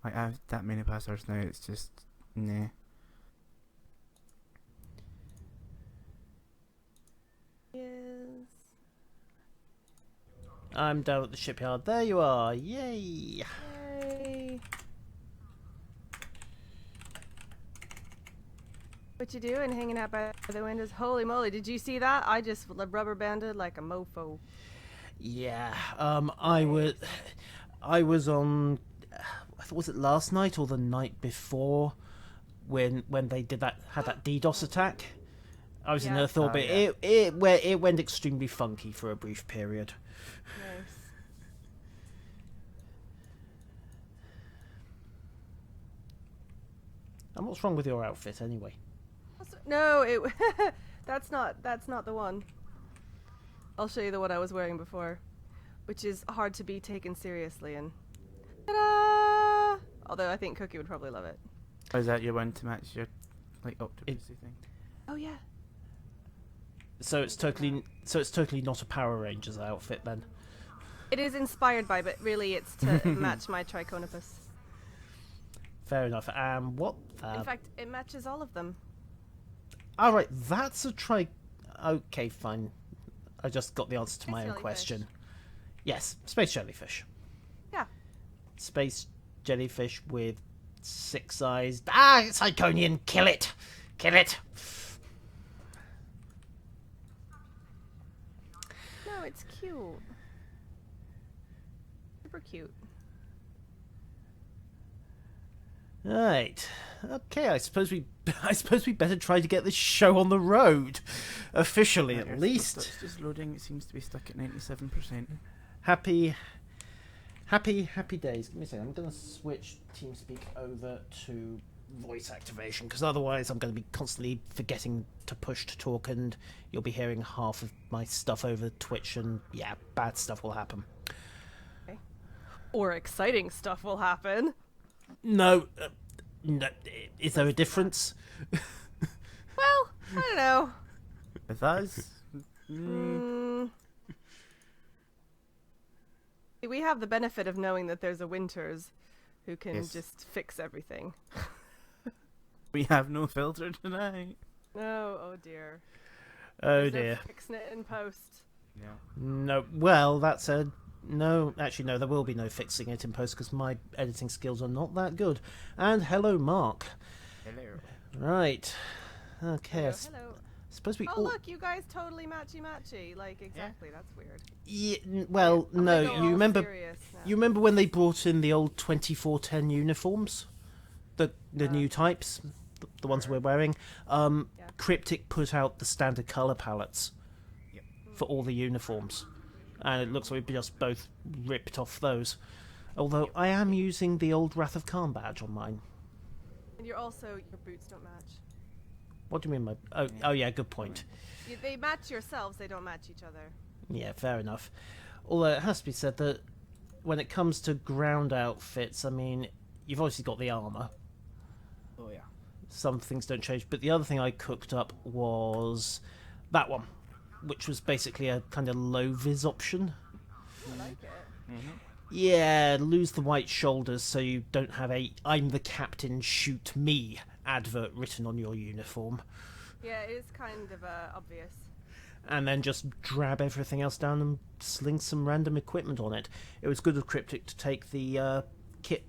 Like, I have that many passwords now, it's just... Nah. Yes. I'm down at the shipyard. There you are. Yay! Yay. What you doing hanging out by the windows? Holy moly, did you see that? I just rubber banded like a mofo. Yeah. I was on. Was it last night or the night before when they had that DDoS attack? I was in Earth orbit. Yeah. It went extremely funky for a brief period. Nice. And what's wrong with your outfit anyway? No, that's not the one. I'll show you the one I was wearing before, which is hard to be taken seriously in. Ta-da! Although I think Cookie would probably love it. Or is that your one to match your, like, octopusy thing? Oh yeah. So it's totally not a Power Rangers outfit then. It is inspired by, but really it's to match my Triconopus. Fair enough. What? In fact, it matches all of them. All right, that's a try. Okay, fine. I just got the answer to my own question. Yes, space jellyfish. Yeah. Space jellyfish with 6 eyes. Ah, it's Iconian. Kill it. Kill it. No, it's cute. Super cute. Right. Okay, I suppose we better try to get this show on the road. Officially, at least. It's just loading. It seems to be stuck at 97%. Happy days. Give me a second. I'm going to switch TeamSpeak over to voice activation, because otherwise I'm going to be constantly forgetting to push to talk, and you'll be hearing half of my stuff over Twitch, and yeah, bad stuff will happen. Okay. Or exciting stuff will happen. No, is there a difference? Well, I don't know. With us? We have the benefit of knowing that there's a Winters who can just fix everything. We have no filter tonight. No, oh dear. Oh There's no dear. fixing it in post. Yeah. No, well, that's a... No, actually, no, there will be no fixing it in post, because my editing skills are not that good. And hello, Mark. Hello. Right. Okay, Hello. suppose we Oh all... look, you guys totally matchy. Like, exactly, that's weird. Yeah, well, I'm no, gonna go you all remember... serious now. You remember when they brought in the old 2410 uniforms? The new types? The ones we're wearing? Cryptic put out the standard colour palettes for all the uniforms. And it looks like we just both ripped off those. Although I am using the old Wrath of Khan badge on mine. And you're also, your boots don't match. What do you mean by... Oh yeah, good point. They match yourselves, they don't match each other. Yeah, fair enough. Although it has to be said that when it comes to ground outfits, I mean, you've obviously got the armour. Oh, yeah. Some things don't change. But the other thing I cooked up was that one, which was basically a kind of low-vis option. I like it. Mm-hmm. Yeah, lose the white shoulders so you don't have a "I'm the captain, shoot me" advert written on your uniform. Yeah, it is kind of obvious. And then just drab everything else down and sling some random equipment on it. It was good of Cryptic to take the kit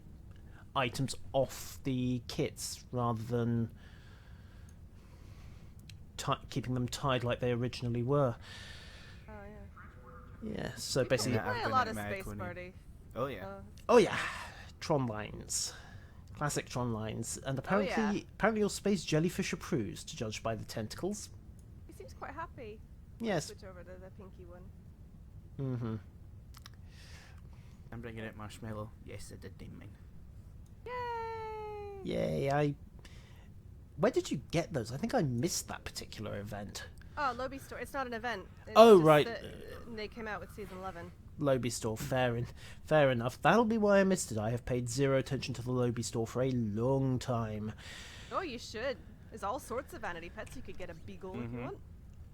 items off the kits rather than keeping them tied like they originally were. Oh yeah. Yeah, so basically... We play a lot of Space Party. Oh, yeah. Oh yeah, Tron lines. Classic Tron lines. And apparently your space jellyfish approves, to judge by the tentacles. He seems quite happy. Yes. Switch over to the pinky one. Mm-hmm. I'm bringing out marshmallow. Yes, I did name mine. Yay! Yay, Where did you get those? I think I missed that particular event. Oh, Lobby Store. It's not an event. It's Oh, just right. that they came out with season 11. Lobby Store, fair enough. That'll be why I missed it. I have paid zero attention to the Lobby Store for a long time. Oh, you should. There's all sorts of vanity pets. You could get a beagle if you want.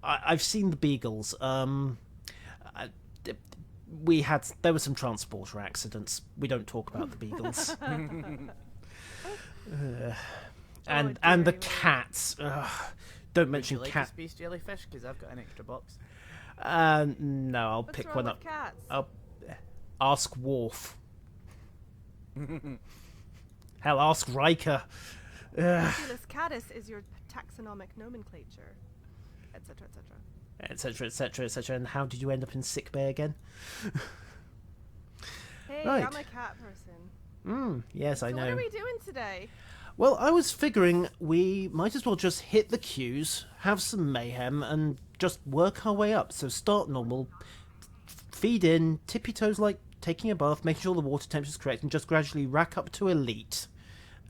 I've seen the beagles. there were some transporter accidents. We don't talk about the beagles. And the cats. Don't mention Would you like cat. a space jellyfish? Because I've got an extra box. No, I'll What's pick wrong one with up. Cats? I'll ask Worf. Hell, ask Riker. Felis catus is your taxonomic nomenclature, etc., etc. Etc., etc., etc. And how did you end up in sickbay again? Hey, Right. I'm a cat person. Yes, I So know. what are we doing today? Well, I was figuring we might as well just hit the queues, have some mayhem, and just work our way up. So start normal, feed in, tippy toes like taking a bath, making sure the water temperature's correct, and just gradually rack up to elite.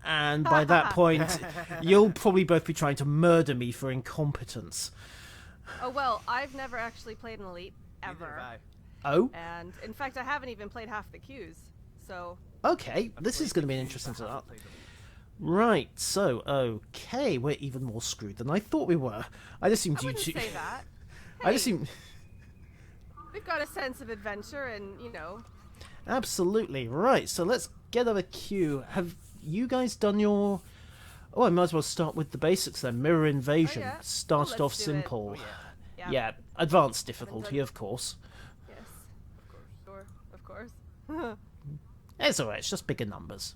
And by that point, you'll probably both be trying to murder me for incompetence. Oh well, I've never actually played an elite Neither ever, have Oh? and in fact, I haven't even played half the queues. So Okay, I. this is going to be an I've interesting played start. them. Right, so, okay, we're even more screwed than I thought we were. I just seemed I you wouldn't two... say that. I just Hey, seem... we've got a sense of adventure, and Absolutely, right, so let's get on a queue. Have you guys done your... Oh, I might as well start with the basics then. Mirror Invasion. yeah. Started Oh, off let's do it. simple. Oh, yeah. Yeah, advanced difficulty, of course. Yes, sure, of course. It's alright, it's just bigger numbers.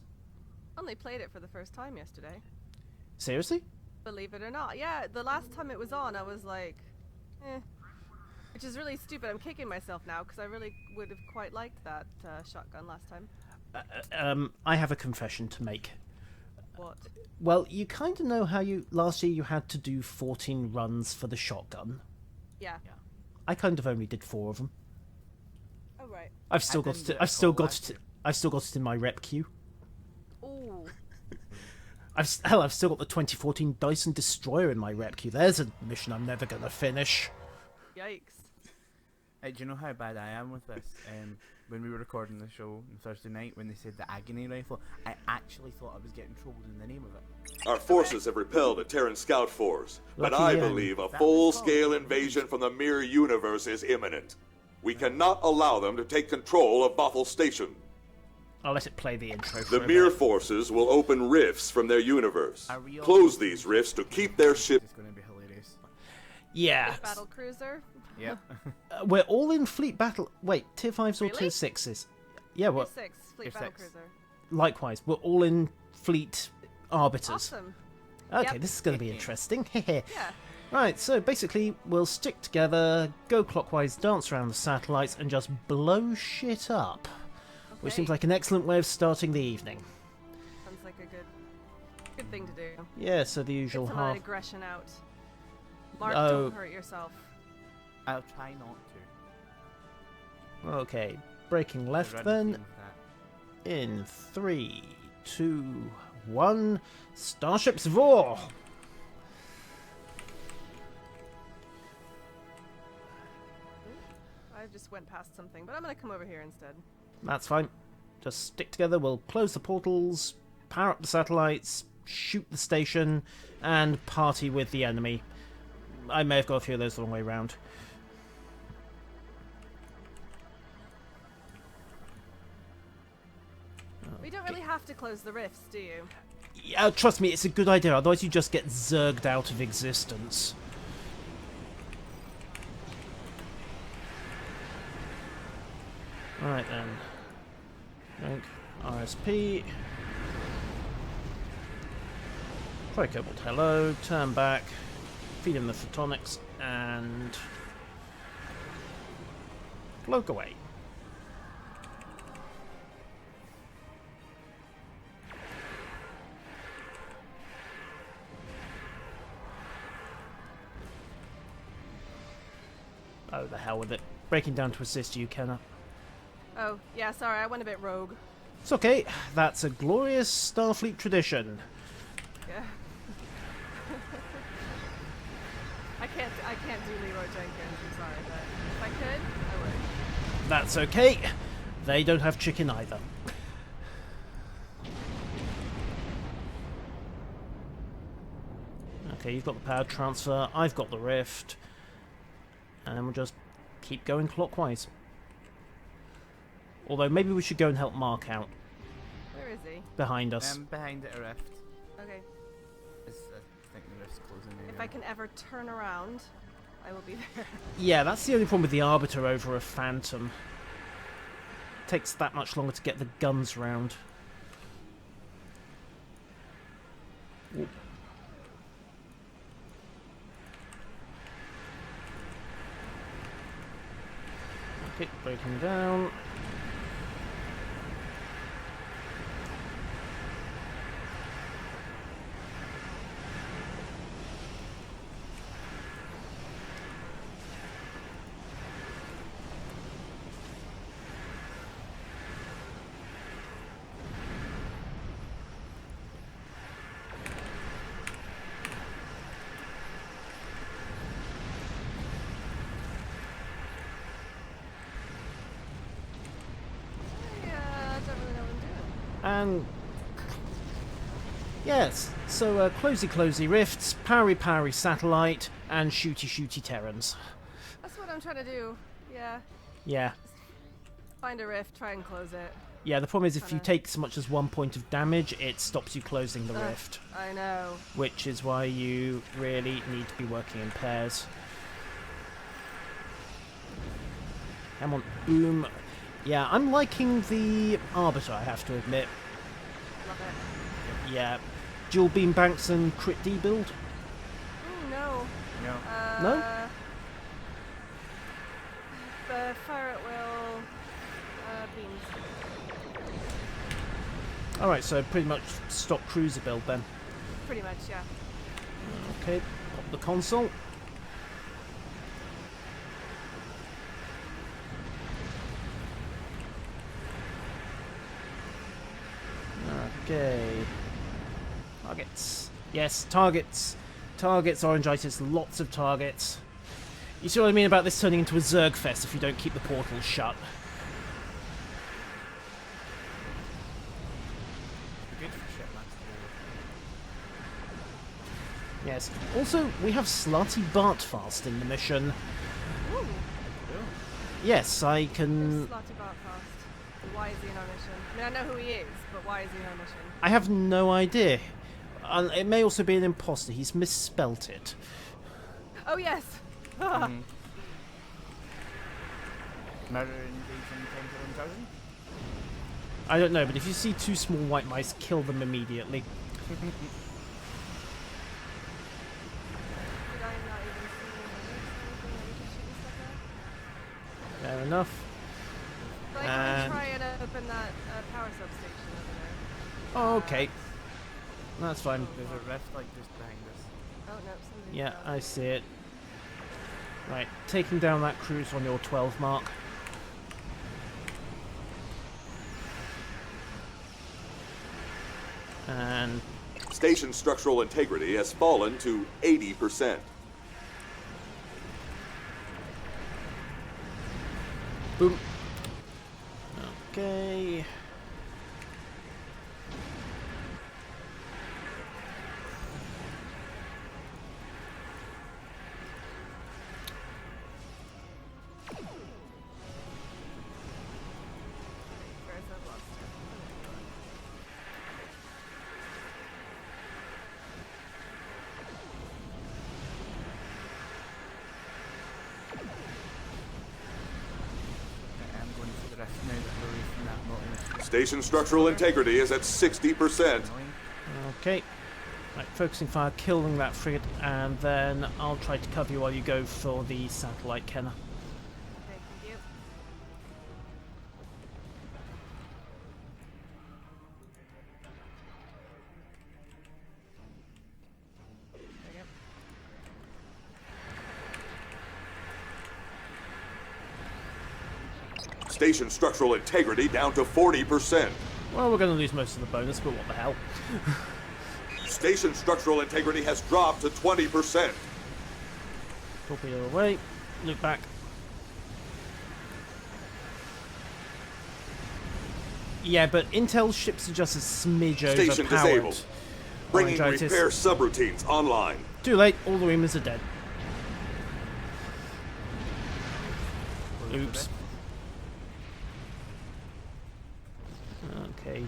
Only played it for the first time yesterday. Seriously? Believe it or not. Yeah, the last time it was on, I was like, which is really stupid. I'm kicking myself now because I really would have quite liked that shotgun last time. I have a confession to make. What? Well, you kind of know how last year you had to do 14 runs for the shotgun. Yeah. I kind of only did 4 of them. Oh right. I've still got didn't do it. it I've still all got last it. I've still got it in my rep queue. Ooh. I've still got the 2014 Dyson Destroyer in my rep queue. There's a mission I'm never gonna finish. Yikes. Do you know how bad I am with this? When we were recording the show on Thursday night, when they said the agony rifle, I actually thought I was getting trolled in the name of it. Our forces have repelled a Terran scout force, but Lucky I you. believe a That full-scale was invasion from the mirror universe is imminent. We cannot allow them to take control of Bothell Station. I'll let it play the intro. The for a mirror bit. forces will open rifts from their universe. Are we all- Close these rifts to keep their ship. It's going to be hilarious. Yeah, Battle cruiser. Yeah. we're all in fleet battle. Wait, tier 5s or Really? tier 6s? Yeah, well, Tier 6 fleet Tier battle 6. cruiser. likewise, we're all in fleet arbiters. Awesome. Okay, Yep. this is going to be interesting. Yeah. Right, so basically, we'll stick together, go clockwise, dance around the satellites, and just blow shit up. Which Okay. seems like an excellent way of starting the evening. Sounds like a good thing to do. Yeah, so the usual Get some of that half. aggression out. Mark, Oh. don't hurt yourself. I'll try not to. Okay, breaking left Run then. theme with that. In 3, 2, 1. Starships Vor! I just went past something, but I'm gonna come over here instead. That's fine. Just stick together, we'll close the portals, power up the satellites, shoot the station, and party with the enemy. I may have got a few of those the wrong way round. We don't really have to close the rifts, do you? Yeah, trust me, it's a good idea, otherwise you just get zerged out of existence. Right then. Drink, RSP. Try Cobalt Hello, turn back, feed him the photonics, and float away. Oh, the hell with it. Breaking down to assist you, Kenna. Oh, yeah, sorry, I went a bit rogue. It's okay. That's a glorious Starfleet tradition. Yeah. I can't do Leroy Jenkins, I'm sorry, but if I could, I would. That's okay. They don't have chicken either. Okay, you've got the power transfer, I've got the rift. And we'll just keep going clockwise. Although maybe we should go and help Mark out Where is he? behind us. Behind it, a rift. Okay. I think the rift's closing there. If I can ever turn around, I will be there. Yeah, that's the only problem with the Arbiter over a Phantom. Takes that much longer to get the guns round. Ooh. Okay, breaking down. Yeah, I don't really know what I'm doing. And yes, so closey rifts, parry satellite, and shooty Terrans. That's what I'm trying to do. Yeah. Yeah. Find a rift, try and close it. Yeah, the problem is if you take so much as 1 point of damage, it stops you closing the rift. I know. Which is why you really need to be working in pairs. Come on, boom. Yeah, I'm liking the Arbiter, I have to admit. Love it. Yeah. Dual beam banks and crit D build. Ooh, no. No. No? The fire at will. Beams. Alright, so pretty much stock cruiser build then. Pretty much, yeah. Okay, pop the console. Okay. Targets. Yes, targets. Targets, Orangitis, lots of targets. You see what I mean about this turning into a Zerg fest if you don't keep the portals shut? Good for shipmaster. Yes. Also, we have Slutty Bartfast in the mission. Ooh. Yes, I There's can... Slotty Bartfast. Why is he in our mission? I mean, I know who he is, but why is he in our mission? I have no idea. It may also be an imposter. He's misspelt it. Oh, yes! Murder invasion 10,000? I don't know, but if you see two small white mice, kill them immediately. Did I not even see anything that we could shoot stuff at? Fair enough. But I can try and open that power substation over there. Oh, okay. That's fine. There's a rift like just behind us. Oh, no, somebody's Yeah, down. I see it. Right, taking down that cruise on your 12 mark. And Station structural integrity has fallen to 80%. boom. Okay. Where's that lost? I'm going for the rift now that we're away from that bottom. Station structural integrity is at 60%. Annoying. Okay. Right, focusing fire, killing that frigate, and then I'll try to cover you while you go for the satellite, Kenna. Okay, thank you. There you go. Station structural integrity down to 40%. Well, we're going to lose most of the bonus, but what the hell. Station structural integrity has dropped to 20%. Torpedo away. Look back. Yeah, but Intel's ships are just a smidge Station overpowered. disabled. Bringing Orangitis. repair subroutines online. Too late, all the Reamers are dead. Oops. Okay.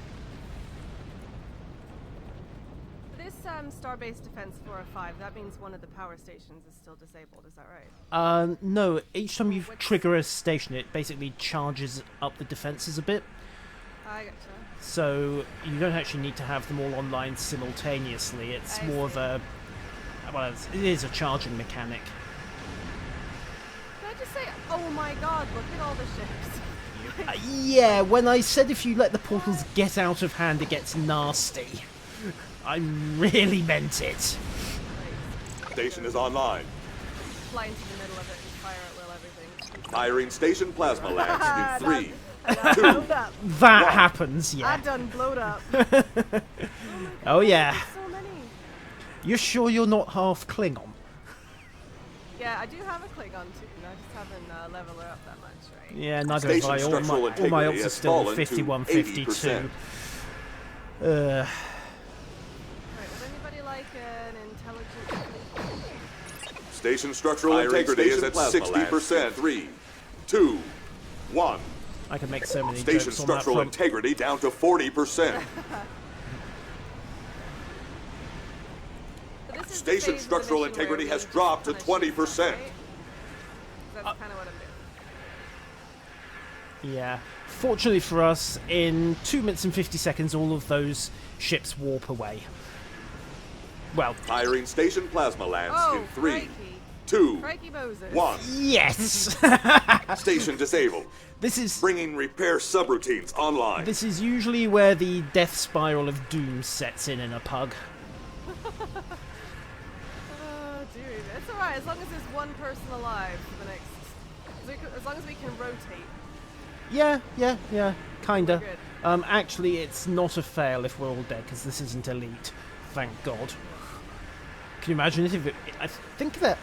This Starbase Defense 405, that means one of the power stations is still disabled, is that right? No, each time you trigger a station, it basically charges up the defenses a bit. I gotcha. So you don't actually need to have them all online simultaneously. It's more of a... Well, it is a charging mechanic. Can I just say, oh my god, look at all the ships. Yeah, when I said if you let the portals get out of hand, it gets nasty. I really meant it. Station is online. Fly into the middle of it and fire at will everything. Firing station plasma lamps in 3, I done blowed up. That Wow. happens, I yeah. done blowed up. Oh, yeah. There's so many. You're sure you're not half Klingon? Yeah, I do have a Klingon too, and I just haven't leveled her up that much, right? Yeah, neither have Station I. All structural my integrity ops are has still fallen to 51, 52. 80%. Right, would anybody like an intelligent... Station structural integrity is at 60%. 3, 2, 1. I can make so many Station jokes on that structural front. integrity down to 40%. So this is the Station phase of the structural mission where integrity we has just dropped to kinda shoot stuff, 20%. right? That's kind of what I'm doing. Yeah. Fortunately for us, in 2 minutes and 50 seconds, all of those ships warp away. Well, Firing station plasma lamps Oh, in 3, crikey. 2, Crikey Moses. 1. yes! Station disabled. This is Bringing repair subroutines online. this is usually where the death spiral of doom sets in a pug. Oh, dude. It's alright, as long as there's one person alive for the next... As long as we can rotate. Yeah, kinda. Good. Actually, it's not a fail if we're all dead, because this isn't elite. Thank God. Can you imagine it if I think there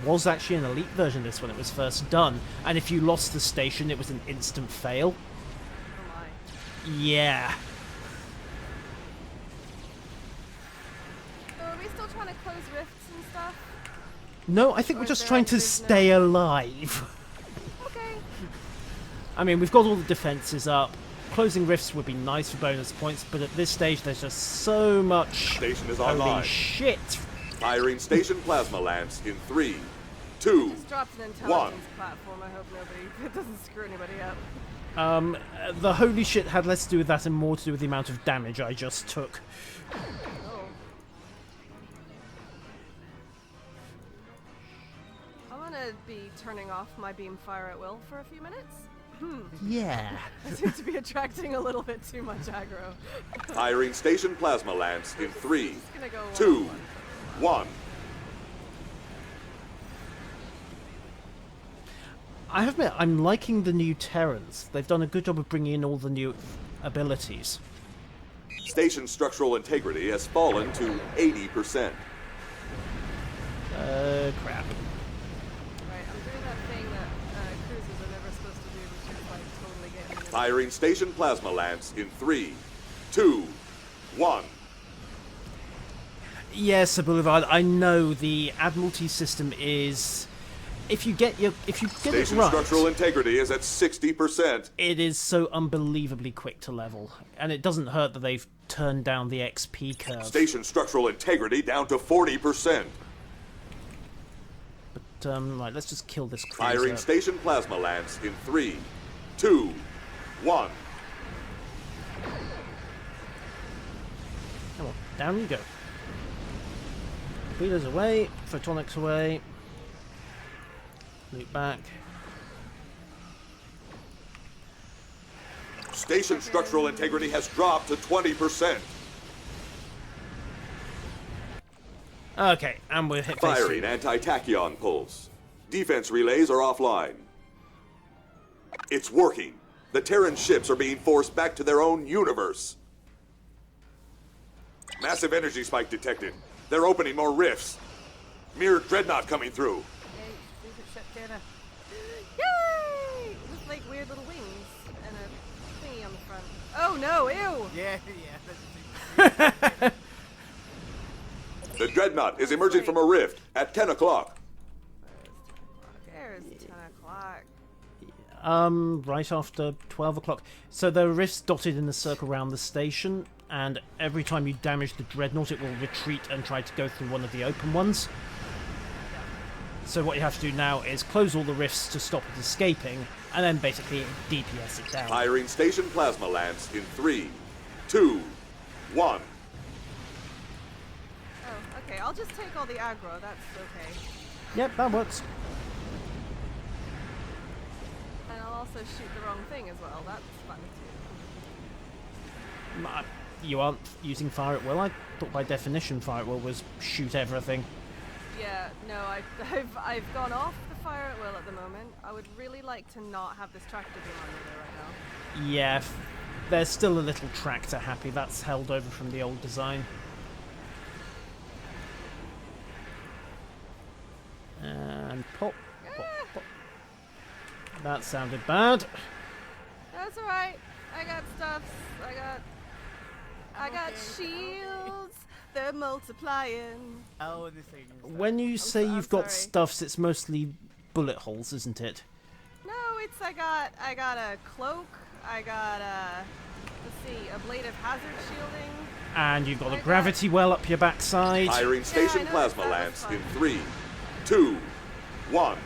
was actually an elite version of this when it was first done, and if you lost the station, it was an instant fail. Oh my. Yeah. So are we still trying to close rifts and stuff? No, I think Or we're is just there trying to there's stay alive. Okay. I mean, we've got all the defenses up. Closing rifts would be nice for bonus points, but at this stage, there's just so much. Station is Holy online. shit! Firing station plasma lamps in 3, 2, Just dropped an intelligence One. platform. I hope nobody... It doesn't screw anybody up. The holy shit had less to do with that and more to do with the amount of damage I just took. Oh. I'm gonna be turning off my beam fire at will for a few minutes. Yeah. I seem to be attracting a little bit too much aggro. firing station plasma lamps in 3, It's gonna go 2, one-on-one. 1. I have to admit, I'm liking the new Terrans. They've done a good job of bringing in all the new abilities. Station structural integrity has fallen to 80%. Crap. Right, I'm doing that thing that cruisers are never supposed to do, which is like totally getting in the Firing station plasma lamps in 3, 2, 1. Yes, Boulevard, I know the Admiralty system is... If you get it Station right, structural integrity is at 60%. it is so unbelievably quick to level. And it doesn't hurt that they've turned down the XP curve. Station structural integrity down to 40%. But, right, let's just kill this cruiser. Firing station plasma lamps in 3, 2, 1. Come on, down you go. Torpedoes away, photonics away. Loop back. Station structural integrity has dropped to 20%. Okay, and we're hit phase Firing 2. anti-tachyon pulse. Defense relays are offline. It's working. The Terran ships are being forced back to their own universe. Massive energy spike detected. They're opening more rifts. Mere dreadnought coming through. Yay, stupid ship Kenna. Yay! With like weird little wings and a thingy on the front. Oh no, ew! Yeah. The dreadnought is emerging from a rift at 10 o'clock. There's 10 o'clock. Right after 12 o'clock. So there are rifts dotted in a circle around the station, and every time you damage the dreadnought, it will retreat and try to go through one of the open ones. So what you have to do now is close all the rifts to stop it escaping, and then basically DPS it down. Firing station plasma lance in 3, 2, 1. Oh, okay. I'll just take all the aggro. That's okay. Yep, that works. And I'll also shoot the wrong thing as well. That's fun too. You aren't using fire at will? I thought by definition fire at will was shoot everything. Yeah, no, I've gone off the fire at will at the moment. I would really like to not have this tractor beam on me there right now. Yeah, there's still a little tractor happy. That's held over from the old design. And pop, pop, pop. That sounded bad. That's alright. I got stuffs. I got shields. They're multiplying. Oh, this thing. When you say I'm you've got sorry. stuffs, it's mostly bullet holes, isn't it? No, it's I got a cloak. I got let's see, ablative hazard shielding. And you've got I a got- gravity well up your backside. Firing station I know, plasma that was lance fun. in 3, 2, 1.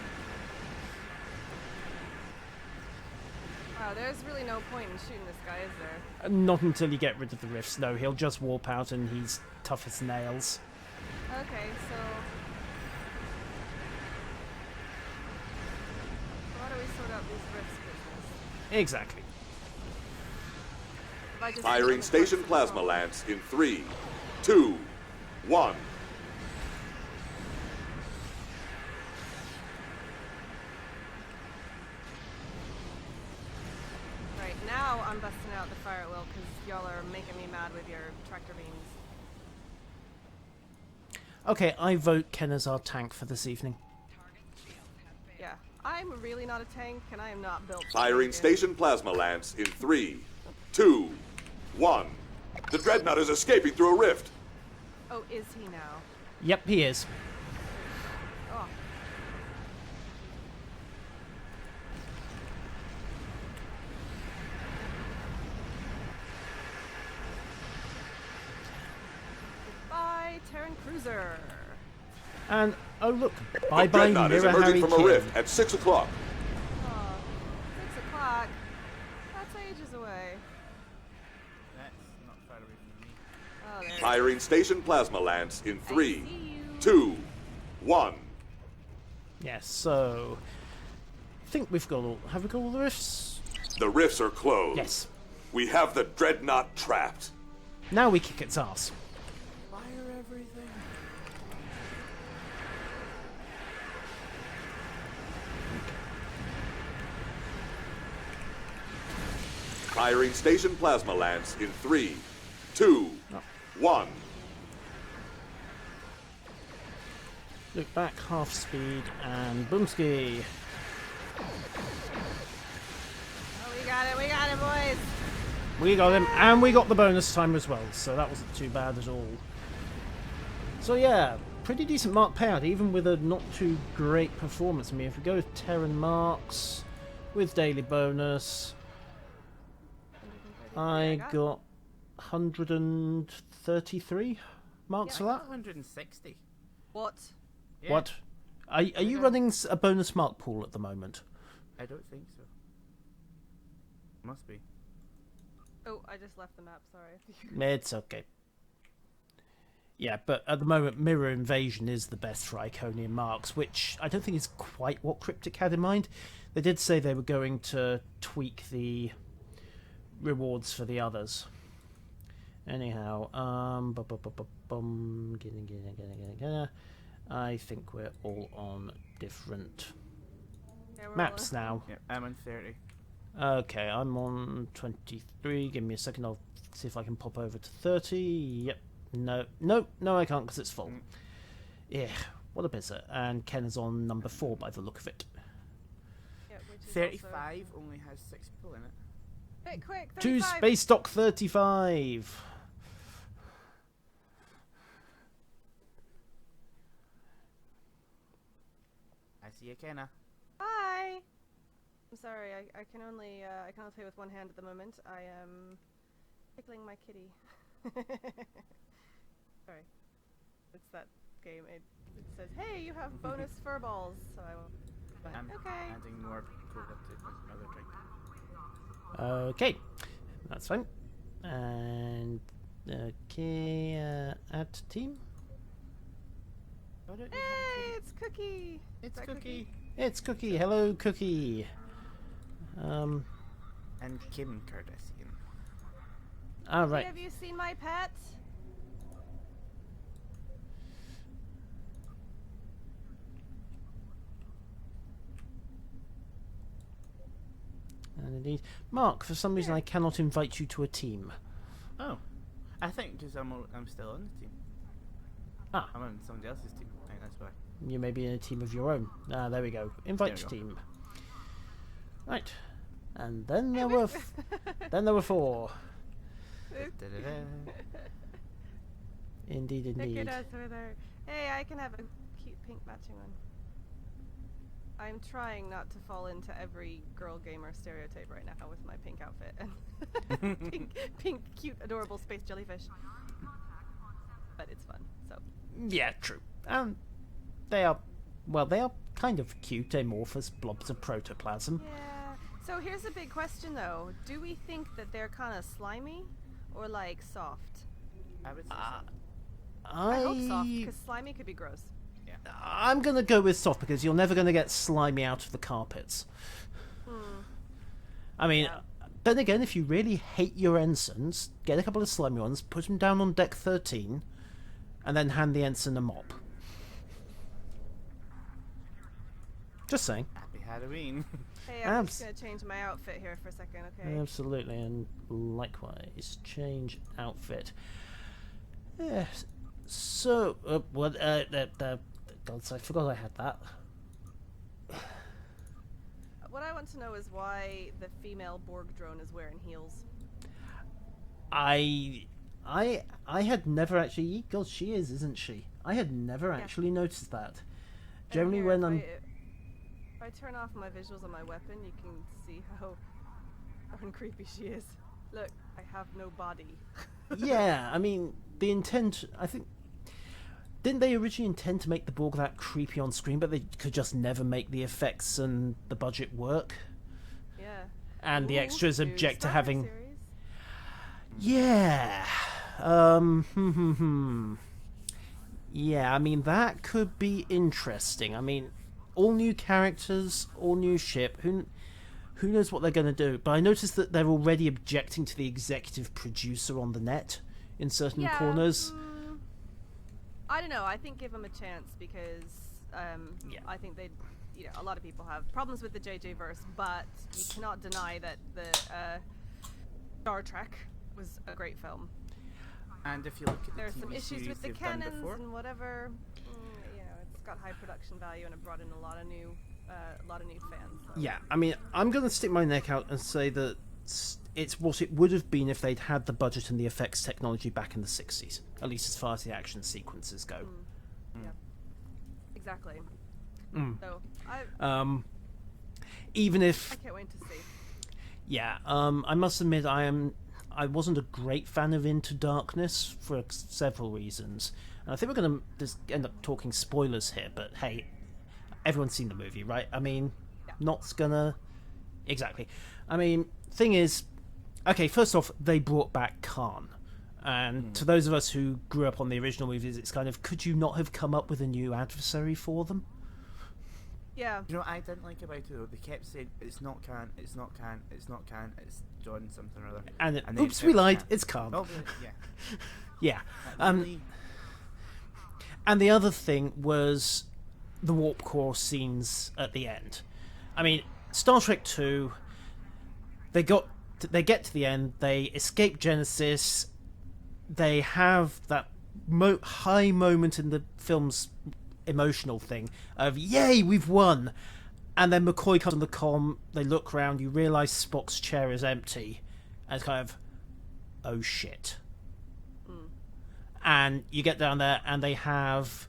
Wow, there's really no point in shooting this guy, is there? Not until you get rid of the rifts. No, he'll just warp out and he's tough as nails. Okay, so how do we sort out these rifts business? Exactly. If I just Firing station plasma lance in 3, 2, 1. Right, now I'm busting out the fire at will because y'all are making me mad with your tractor beams. Okay, I vote Ken as our tank for this evening. Yeah, I'm really not a tank and I am not built for Firing it. station plasma lance in 3, 2, 1. The dreadnought is escaping through a rift. Oh, is he now? Yep, he is. Oh. Goodbye, Teran Cruiser. And, oh look, The bye-bye dreadnought is Mirror Harry emerging from a Kim. rift at 6 o'clock. Oh, 6 o'clock. That's ages away. That's not far away from me. Oh, there. Firing station plasma lance in I 3, see you. 2, 1. Yes, so... I think we've got all... Have we got all the rifts? The rifts are closed. Yes. We have the dreadnought trapped. Now we kick its ass. Fire everything. Firing station plasma lance in 3, 2, 1. Look back, half speed, and boomski. Oh, we got it, boys. We got him, and we got the bonus time as well, so that wasn't too bad at all. So yeah, pretty decent mark payout, even with a not too great performance. I mean, if we go with Terran marks, with daily bonus, I got 133 marks for that. 160. What? Yeah, What? Are you running a bonus mark pool at the moment? I don't think so. Must be. Oh, I just left the map, sorry. It's okay. Yeah, but at the moment, Mirror Invasion is the best for Iconian marks, which I don't think is quite what Cryptic had in mind. They did say they were going to tweak the rewards for the others. Anyhow, I think we're all on different Yeah, we're maps all- now. Yeah, I'm on 30. Okay, I'm on 23. Give me a second, I'll see if I can pop over to 30. Yep. No, I can't because it's full. Yeah, what a bizzer. And Ken is on number 4 by the look of it. Yeah, which is 35 only has 6 people in it. Also... Quick, 2 35. Space Dock 35. I see you, Kenna. Bye. I'm sorry. I can only play with one hand at the moment. I am tickling my kitty. Sorry. It's that game. It says, "Hey, you have bonus fur balls." So I will. I'm Okay. adding more cola to my other drink. Okay, that's fine. And okay, add team. Why don't you have a Hey, tea? it's Cookie. It's Is that Cookie. It's Cookie. Hello, Cookie. And Kim Kardashian. All right. Have you seen my pet? And indeed, Mark. For some reason, I cannot invite you to a team. Oh, I think because I'm still on the team. Ah. I'm on somebody else's team. I think that's why. You may be in a team of your own. Ah, there we go. Invite There we go. team. Right. And then there were then there were 4. Da-da-da. Indeed, Look indeed. at us over there. Hey, I can have a cute pink matching one. I'm trying not to fall into every girl gamer stereotype right now with my pink outfit and pink, cute, adorable space jellyfish. But it's fun, so. Yeah, true. They are kind of cute, amorphous blobs of protoplasm. Yeah. So here's a big question though. Do we think that they're kind of slimy or like soft? I would say I hope soft, because slimy could be gross. I'm gonna go with soft because you're never gonna get slimy out of the carpets. I mean, then again, if you really hate your ensigns, get a couple of slimy ones, put them down on deck 13, and then hand the ensign a mop. Just saying. Happy Halloween. Hey, I'm just gonna change my outfit here for a second, okay? Absolutely, and likewise, change outfit. Yes. So, God, I forgot I had that. What I want to know is why the female Borg drone is wearing heels. I had never actually. God, she is, isn't she? I had never actually noticed that. Generally, And when here, I'm. if I turn off my visuals on my weapon, you can see how creepy she is. Look, I have no body. Yeah, I mean, the intent. I think. Didn't they originally intend to make the Borg that creepy on screen, but they could just never make the effects and the budget work? Yeah. And the Ooh, extras new object to Star Trek having. series. Yeah. Yeah, I mean, that could be interesting. I mean, all new characters, all new ship. Who knows what they're going to do? But I noticed that they're already objecting to the executive producer on the net in certain corners. I don't know. I think give them a chance because I think they, a lot of people have problems with the JJ verse, but you cannot deny that the Star Trek was a great film. And if you look at the There's TV some issues series with the they've done canons before, and whatever. It's got high production value and it brought in a lot of new fans. So. Yeah, I mean, I'm going to stick my neck out and say that it's what it would have been if they'd had the budget and the effects technology back in the 60s, at least as far as the action sequences go. Yeah, exactly. So even if I can't wait to see. Yeah, I must admit I wasn't a great fan of Into Darkness for several reasons. And I think we're going to just end up talking spoilers here, but hey, everyone's seen the movie, right? I mean, not's gonna... Exactly. I mean, thing is, okay, first off, they brought back Khan. And to those of us who grew up on the original movies, it's kind of, could you not have come up with a new adversary for them? Yeah. You know what I didn't like about it though? They kept saying it's not Khan, it's not Khan, it's not Khan, it's John something or other. And, then oops, it we was lied, Khan. it's Khan. Oh, yeah. Yeah. That really- And the other thing was the warp core scenes at the end. I mean, Star Trek 2, they get to the end, they escape Genesis, they have that high moment in the film's emotional thing of, yay, we've won! And then McCoy comes on the comm, they look around, you realise Spock's chair is empty, and it's kind of, oh shit. And you get down there, and they have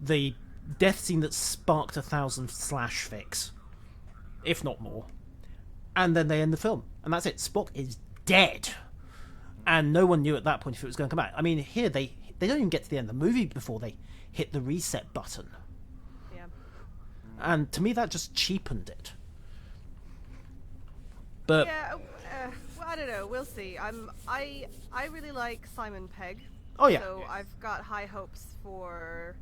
the death scene that sparked 1,000 slash fics, if not more. And then they end the film, and that's it. Spock is dead, and no one knew at that point if it was going to come back. I mean, here they don't even get to the end of the movie before they hit the reset button. Yeah. And to me, that just cheapened it. But Yeah, well, I don't know. We'll see. I really like Simon Pegg. Oh, yeah. So I've got high hopes for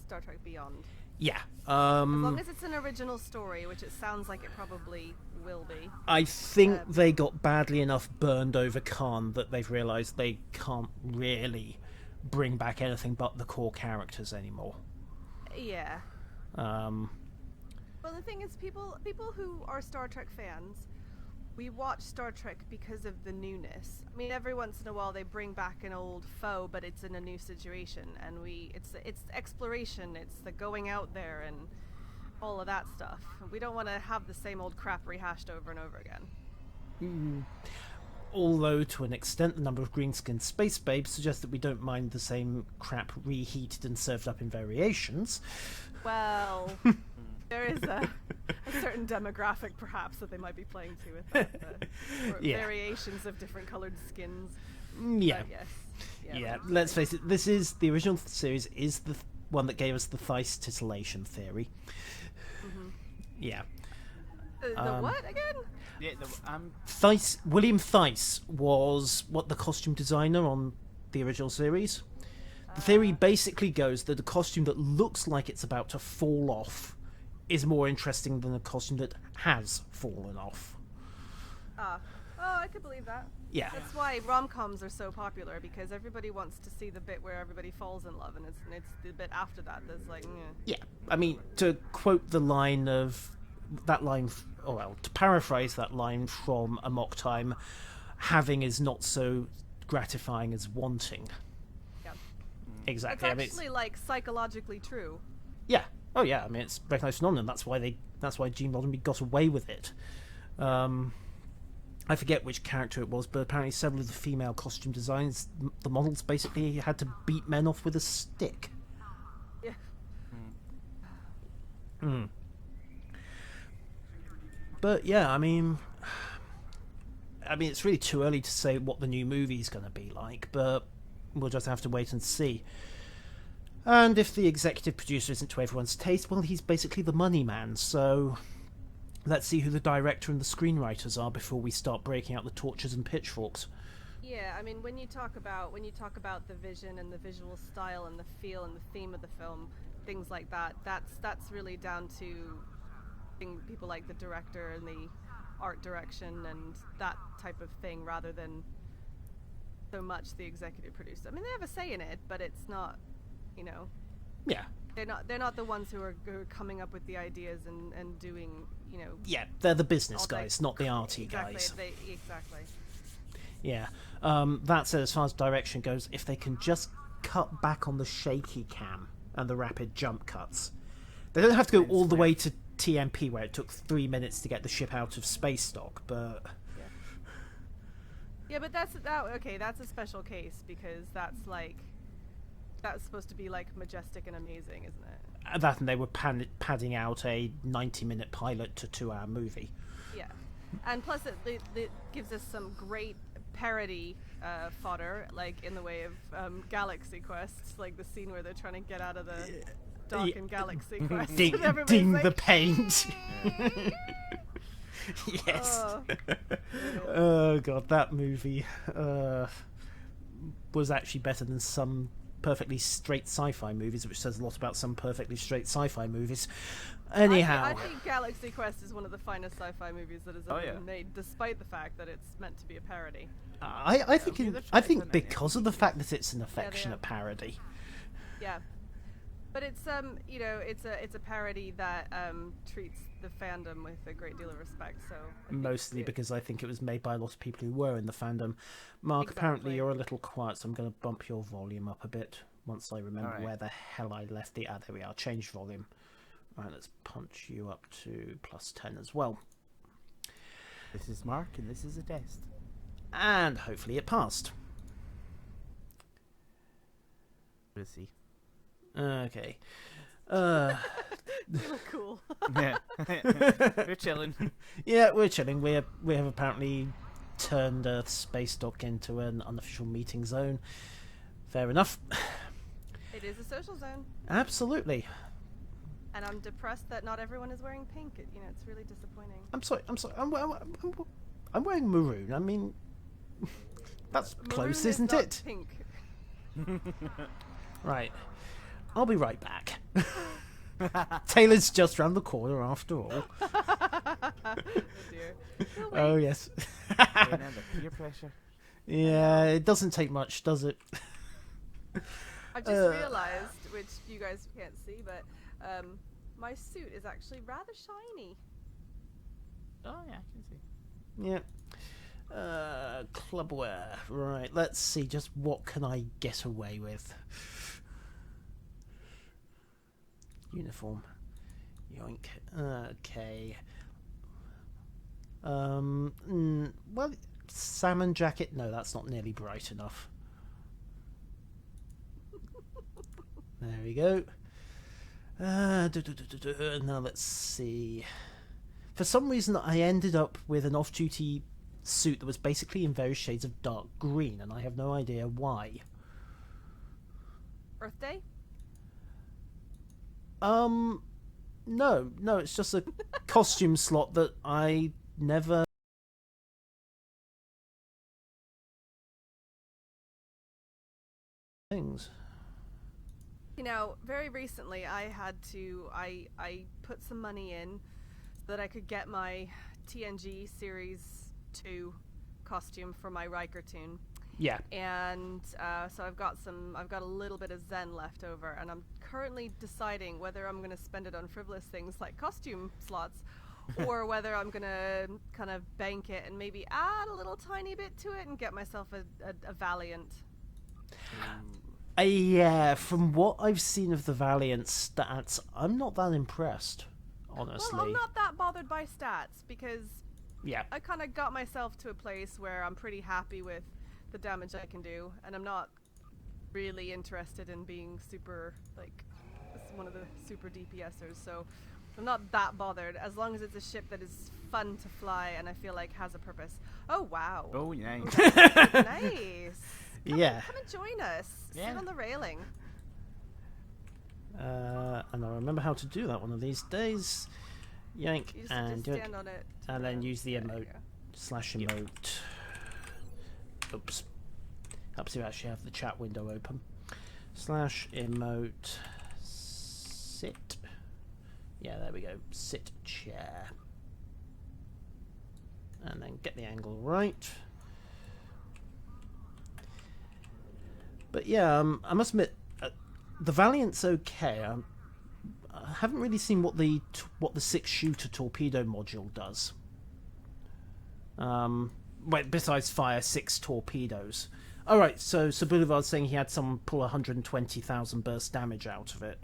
Star Trek Beyond. yeah, As long as it's an original story, which it sounds like it probably will be. I think they got badly enough burned over Khan that they've realised they can't really bring back anything but the core characters anymore. Yeah. Um, Well, the thing is, people who are Star Trek fans, we watch Star Trek because of the newness. I mean, every once in a while they bring back an old foe, but it's in a new situation, and it's exploration, it's the going out there and all of that stuff. We don't want to have the same old crap rehashed over and over again. although, to an extent, the number of green-skinned space babes suggests that we don't mind the same crap reheated and served up in variations. Well, there is a certain demographic, perhaps, that they might be playing to with that, Yeah. variations of different coloured skins. Yeah. But yes. Yeah, let's face it, this is the original series is the one that gave us the Theiss titillation theory. Yeah. The what again? Yeah, William Theiss was the costume designer on the original series. The theory basically goes that a costume that looks like it's about to fall off is more interesting than a costume that has fallen off. Oh, I could believe that. Yeah. That's why rom-coms are so popular, because everybody wants to see the bit where everybody falls in love, and it's the bit after that that's like, Yeah, I mean, to quote to paraphrase that line from Amok Time, having is not so gratifying as wanting. yeah. Exactly. It's actually like psychologically true. Yeah. Oh yeah. I mean, it's a recognized phenomenon. That's why Gene Roddenberry got away with it. I forget which character it was, but apparently several of the female costume designs, the models basically had to beat men off with a stick. Yeah. But yeah, I mean, it's really too early to say what the new movie is going to be like, but we'll just have to wait and see. And if the executive producer isn't to everyone's taste, well, he's basically the money man, so let's see who the director and the screenwriters are before we start breaking out the torches and pitchforks. Yeah, I mean, when you talk about the vision and the visual style and the feel and the theme of the film, things like that, that's really down to people like the director and the art direction and that type of thing, rather than so much the executive producer. I mean, they have a say in it, but it's not, Yeah. they're not the ones who are coming up with the ideas and doing, Yeah, they're the business all that guys, not the arty exactly, guys. Exactly. Yeah. That said, as far as direction goes, if they can just cut back on the shaky cam and the rapid jump cuts, they don't have to go all the way to TMP where it took 3 minutes to get the ship out of space dock, but Yeah, but that's a special case, because that's supposed to be like majestic and amazing, isn't it? that and they were padding out a 90-minute pilot to 2-hour movie. Yeah, and plus it gives us some great parody fodder, like in the way of Galaxy Quest, like the scene where they're trying to get out of the dock in Galaxy Quest. Ding, and everybody's ding like, the paint. Yes. Oh god, that movie was actually better than some perfectly straight sci-fi movies, which says a lot about some perfectly straight sci-fi movies. Anyhow, I think Galaxy Quest is one of the finest sci-fi movies that has ever been made, despite the fact that it's meant to be a parody. I think because of the fact that it's an affectionate parody. Yeah, but it's it's a parody that treats the fandom with a great deal of respect. So Mostly because I think it was made by a lot of people who were in the fandom. Mark, apparently you're a little quiet, so I'm going to bump your volume up a bit once I remember where the hell I left the... there we are, change volume. Right, let's punch you up to +10 as well. This is Mark, and this is a test. And hopefully it passed. We'll see. Okay. We look cool. Yeah. We're chilling. Yeah, we're chilling. We have apparently turned Earth's space dock into an unofficial meeting zone. Fair enough. It is a social zone. Absolutely. And I'm depressed that not everyone is wearing pink. It's really disappointing. I'm sorry. I'm wearing maroon. I mean, that's Maroon close, is isn't not it? Pink. Right. I'll be right back. Taylor's just round the corner after all. Oh dear. Oh, yes. The peer pressure. Yeah, it doesn't take much, does it? I've just realised, which you guys can't see, but my suit is actually rather shiny. Oh yeah, I can see. Yeah. Clubwear. Right, let's see just what can I get away with. Uniform. Yoink. Okay. Well, salmon jacket. No, that's not nearly bright enough. There we go. Now let's see. For some reason, I ended up with an off-duty suit that was basically in various shades of dark green, and I have no idea why. Earth Day? No, it's just a costume slot that I never... things. Very recently I put some money in so that I could get my TNG Series 2 costume for my Riker tune. Yeah. And so I've got a little bit of Zen left over, and I'm currently deciding whether I'm going to spend it on frivolous things like costume slots or whether I'm going to kind of bank it and maybe add a little tiny bit to it and get myself a Valiant. Yeah, from what I've seen of the Valiant stats, I'm not that impressed, honestly. Well, I'm not that bothered by stats because Yeah. I kind of got myself to a place where I'm pretty happy with the damage I can do, and I'm not really interested in being super, like, one of the super DPSers, so I'm not that bothered as long as it's a ship that is fun to fly and I feel like has a purpose. Oh, wow. Oh, nice. Nice. Yeah. Come and join us. Yeah. Sit on the railing. And I'll remember how to do that one of these days. Yank You and just stand on it. and then use the There you emote go. /emote. Oops. Helps you actually have the chat window open. /emote sit. Yeah, there we go. Sit chair. And then get the angle right. But yeah, I must admit, the Valiant's okay. I haven't really seen what the 6-shooter torpedo module does. Besides fire 6 torpedoes. All right, so Boulevard's saying he had someone pull 120,000 burst damage out of it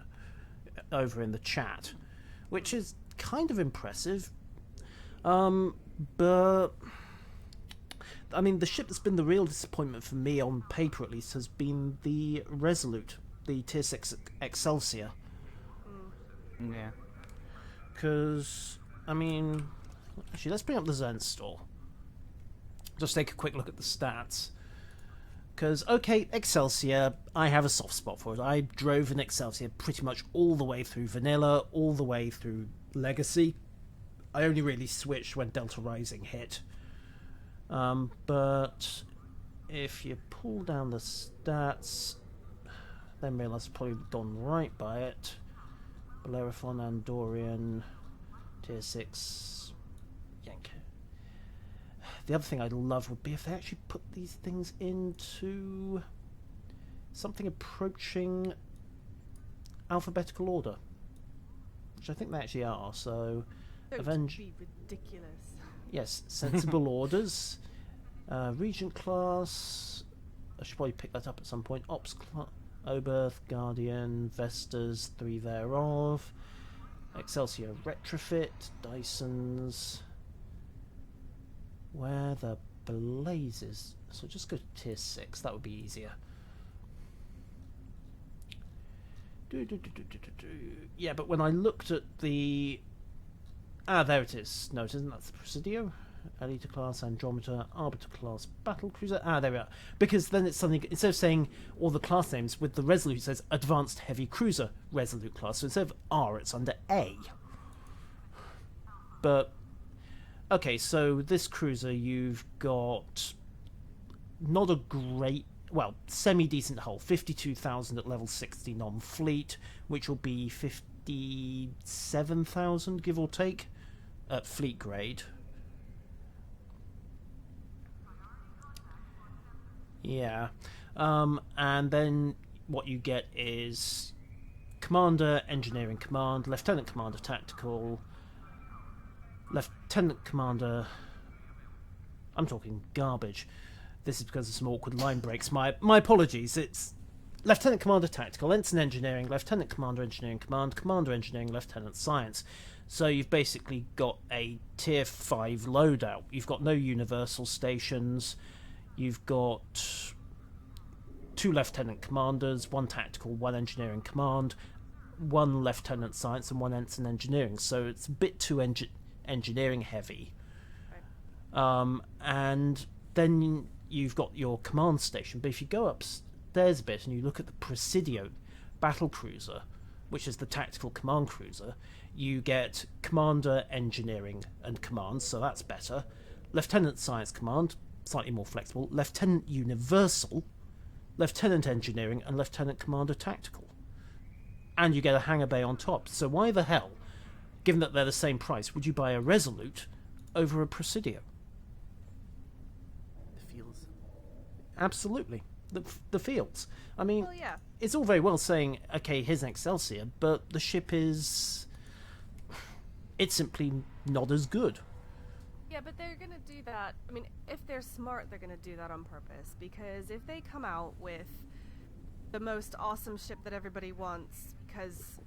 over in the chat, which is kind of impressive. But I mean, the ship that's been the real disappointment for me, on paper at least, has been the Resolute, the Tier 6 Excelsior. Yeah. Because, I mean, actually, let's bring up the Zen store. Just take a quick look at the stats. Because, okay, Excelsior, I have a soft spot for it. I drove an Excelsior pretty much all the way through Vanilla, all the way through Legacy. I only really switched when Delta Rising hit. But if you pull down the stats, then realise I've probably gone right by it. Bellerophon, Andorian, Tier 6, Yank. The other thing I'd love would be if they actually put these things into something approaching alphabetical order, which I think they actually are. So, Don't be ridiculous. Yes, sensible orders. Regent class. I should probably pick that up at some point. Ops class. Oberth, Guardian, Vestas, 3 thereof. Excelsior Retrofit, Dysons. Where the blazes? So just go to Tier 6, that would be easier. Yeah, but when I looked at the... there it is. No, it isn't. That's the Presidio. Elite class, Andromeda, Arbiter class, Battlecruiser. There we are. Because then it's something, instead of saying all the class names, with the Resolute it says Advanced Heavy Cruiser Resolute class. So instead of R, it's under A. But, okay, so this cruiser, you've got not a great, well, semi-decent hull. 52,000 at level 60 non-fleet, which will be 57,000, give or take, at fleet grade. Yeah, and then what you get is Commander, Engineering Command, Lieutenant Commander, Tactical, Lieutenant Commander... I'm talking garbage. This is because of some awkward line breaks. My apologies. It's Lieutenant Commander, Tactical, Ensign Engineering, Lieutenant Commander, Engineering Command, Commander Engineering, Lieutenant Science. So you've basically got a Tier 5 loadout. You've got no universal stations. You've got 2 Lieutenant Commanders, 1 Tactical, 1 Engineering Command, 1 Lieutenant Science, and 1 Ensign Engineering. So it's a bit too engineering heavy. Right. And then you've got your command station. But if you go upstairs a bit and you look at the Presidio Battlecruiser, which is the tactical command cruiser, you get Commander, Engineering, and Command, so that's better. Lieutenant Science Command, slightly more flexible, Lieutenant Universal, Lieutenant Engineering, and Lieutenant Commander Tactical. And you get a hangar bay on top. So why the hell, given that they're the same price, would you buy a Resolute over a Presidio? The feels. Absolutely. The fields. I mean, Well, yeah. it's all very well saying, okay, here's an Excelsior, but the ship is... it's simply not as good. Yeah, but they're gonna do that. I mean, if they're smart, they're gonna do that on purpose. Because if they come out with the most awesome ship that everybody wants because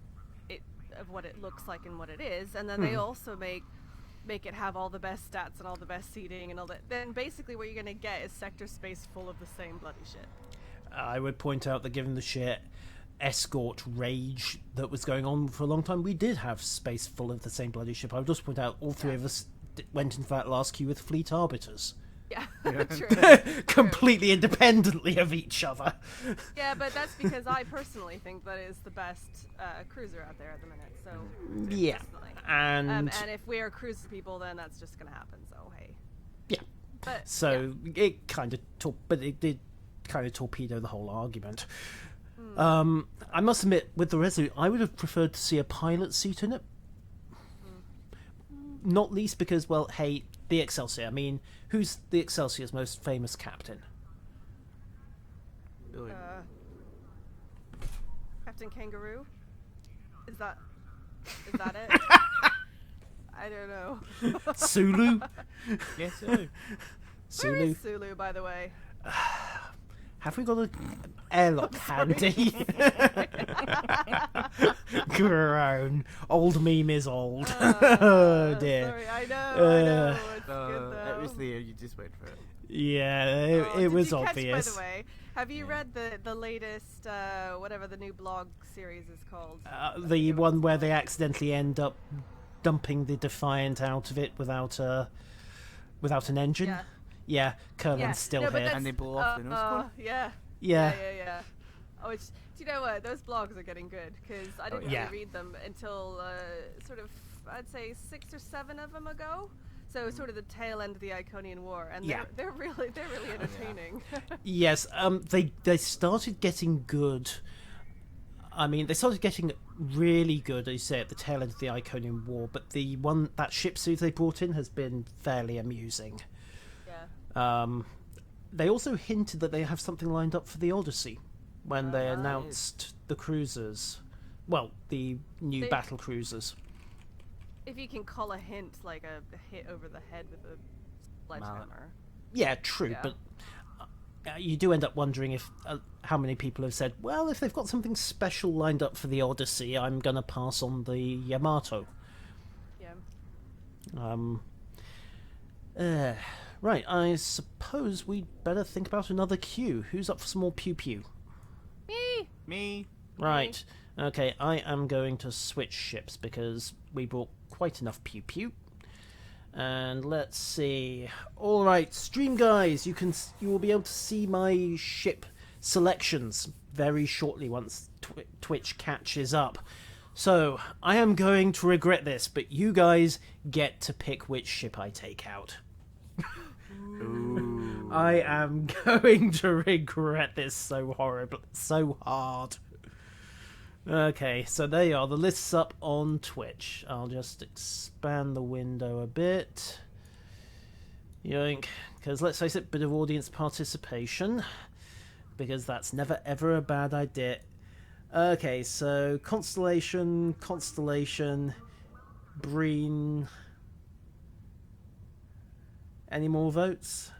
of what it looks like and what it is, and then they also make it have all the best stats and all the best seating and all that, then basically what you're gonna get is sector space full of the same bloody shit. I would point out that given the sheer escort rage that was going on for a long time, we did have space full of the same bloody ship. I would just point out all three of us went into that last queue with fleet arbiters. Yeah, true. Completely independently of each other. Yeah, but that's because I personally think that is the best cruiser out there at the minute. So yeah, personally. and if we are cruiser people, then that's just gonna happen. So hey. Yeah. But so it kind of it did kind of torpedo the whole argument. I must admit, with the Resolute, I would have preferred to see a pilot seat in it. Not least because, well, hey, the Excelsior. I mean, who's the Excelsior's most famous captain? Captain Kangaroo? Is that it? I don't know. Sulu? Yes, sir. Where Sulu? is Sulu, by the way? Have we got an airlock handy? Groan. Old meme is old. Oh dear. Sorry, I know. It's good It though. was there, you just went for it. Yeah, it was did you obvious. Catch, by the way, have you read the latest, whatever the new blog series is called? The one where they accidentally end up dumping the Defiant out of it without an engine? Yeah. Yeah, Curlin's still No, but here. And they blow off the nose cone? Yeah. Yeah. Oh, do you know what? Those blogs are getting good because I didn't yeah. really read them until sort of, I'd say 6 or 7 of them ago. So sort of the tail end of the Iconian War, and Yeah. they're really entertaining. Yes, they started getting good. I mean, they started getting really good, as you say, at the tail end of the Iconian War. But that ship suit they brought in has been fairly amusing. Yeah. They also hinted that they have something lined up for the Odyssey when they Nice. announced the cruisers. Well, the new battle cruisers. If you can call a hint like a hit over the head with a sledgehammer. Yeah, true, Yeah. but you do end up wondering if how many people have said, well, if they've got something special lined up for the Odyssey, I'm going to pass on the Yamato. Yeah. Right, I suppose we'd better think about another queue. Who's up for some more pew-pew? Me. Me? Right. Okay, I am going to switch ships because we brought quite enough pew pew. And let's see. All right, stream guys, you will be able to see my ship selections very shortly once Twitch catches up. So I am going to regret this, but you guys get to pick which ship I take out. Ooh. I am going to regret this so horribly, so hard. Okay, so there you are. The list's up on Twitch. I'll just expand the window a bit. Yoink. Because let's face it, bit of audience participation. Because that's never ever a bad idea. Okay, so Constellation, Breen. Any more votes?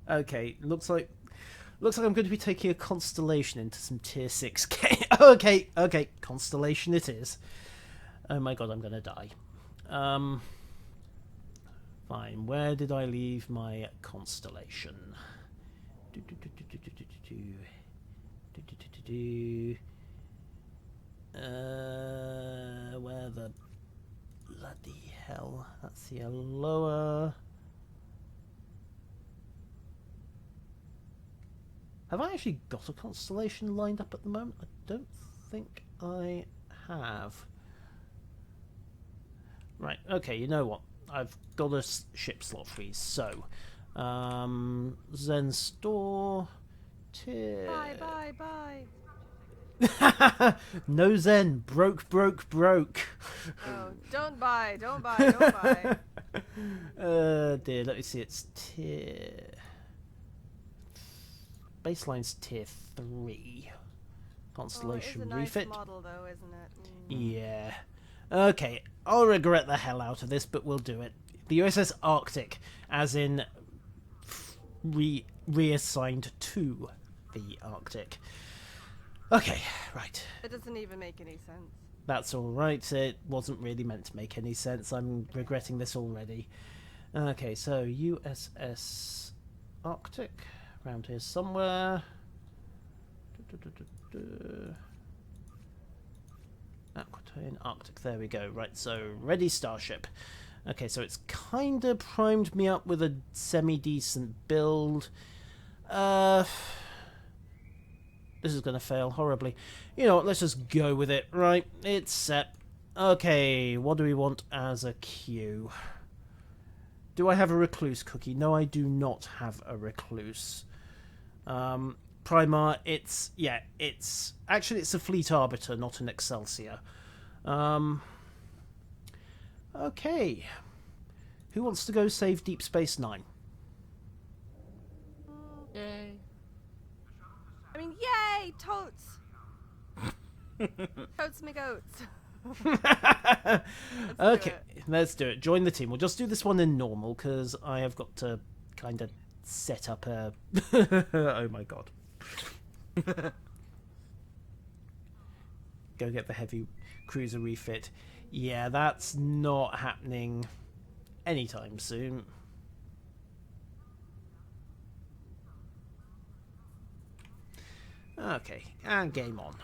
Okay, looks like I'm going to be taking a Constellation into some tier 6 game. Okay, Constellation it is. Oh my god, I'm going to die. Fine, where did I leave my Constellation? Where the bloody hell? That's the lower. Have I actually got a Constellation lined up at the moment? I don't think I have. Right, okay, you know what? I've got a ship slot freeze, so... Zen Store... Tier... Bye. No Zen! Broke. Oh, don't buy. Dear, let me see, it's tier... Baseline's tier 3. Constellation it is a nice refit. model, though, isn't it? Yeah. Okay, I'll regret the hell out of this, but we'll do it. The USS Arctic, as in reassigned to the Arctic. Okay, right. It doesn't even make any sense. That's alright. It wasn't really meant to make any sense. I'm regretting this already. Okay, so USS Arctic. Around here somewhere. Aquitaine, Arctic, there we go. Right, so ready starship. Okay, so it's kind of primed me up with a semi-decent build. This is going to fail horribly. You know what, let's just go with it. Right, it's set. Okay, what do we want as a queue? Do I have a recluse cookie? No, I do not have a recluse. Primar, it's actually a Fleet Arbiter, not an Excelsior. Okay. Who wants to go save Deep Space Nine? Yay. I mean, yay! Totes! Totes me goats. Okay, let's do it. Join the team. We'll just do this one in normal, because I have got to kind of set up a... Oh my god. Go get the heavy cruiser refit. Yeah, that's not happening anytime soon. Okay, and game on.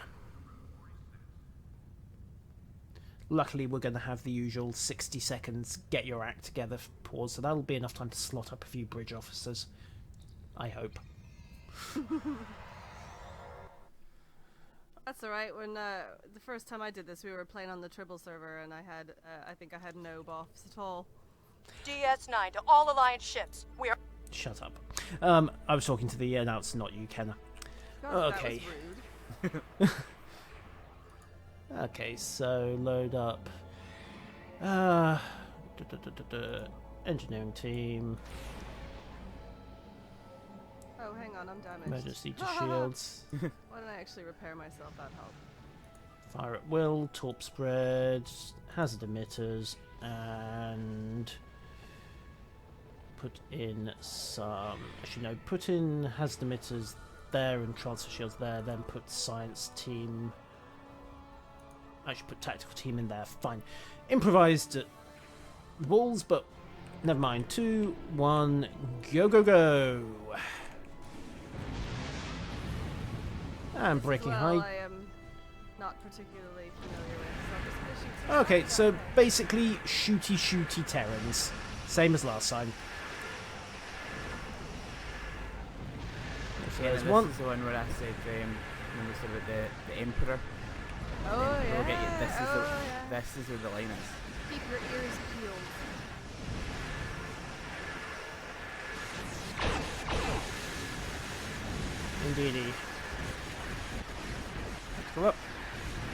Luckily, we're going to have the usual 60 seconds get your act together pause, so that'll be enough time to slot up a few bridge officers. I hope. That's alright. When the first time I did this, we were playing on the Tribble server, and I think I had no buffs at all. DS9 to all Alliance ships. We are... Shut up. I was talking to the announcer, not you, Kenna. God, Okay. That was rude. Okay, so load up. Engineering team. Oh, hang on, I'm damaged. Emergency to shields. Why don't I actually repair myself? That help. Fire at will, torp spread, hazard emitters, and put in some. Actually, no, put in hazard emitters there and transfer shields there, then put science team. I should put tactical team in there. Fine. Improvised at the walls, but never mind. 2, 1, go, go, go. And breaking well, high. I am not particularly familiar with, so I'm just gonna shoot some Okay, shots so at it. basically shooty Terrans. Same as last time. So Yeah, there's this one. is the one where I said when we said about the Emperor. Oh We'll yeah. get you. This is oh, yeah. this is where the line is. Keep your ears peeled. Indeedy. Let's go up.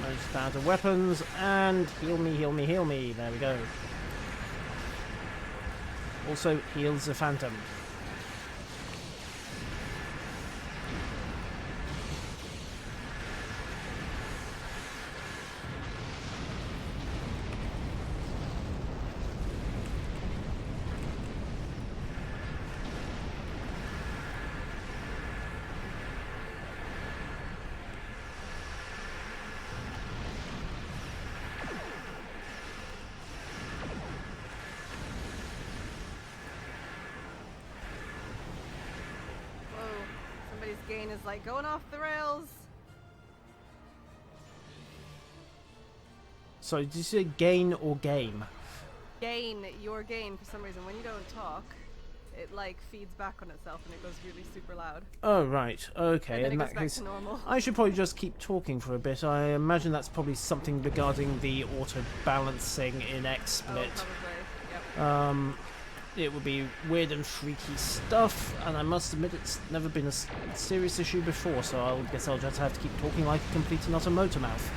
Most down to weapons and heal me. There we go. Also heals the Phantom. Whoa. Somebody's gain is like going off the rails. So did you say gain or game? Gain, your gain for some reason. When you don't talk, it like feeds back on itself and it goes really super loud. Oh right, okay. And then In it goes that back case, to normal. I should probably just keep talking for a bit. I imagine that's probably something regarding the auto balancing in XSplit. Oh, probably. Yep. It would be weird and freaky stuff, and I must admit it's never been a serious issue before, so I guess I'll just have to keep talking like a complete and utter motor mouth.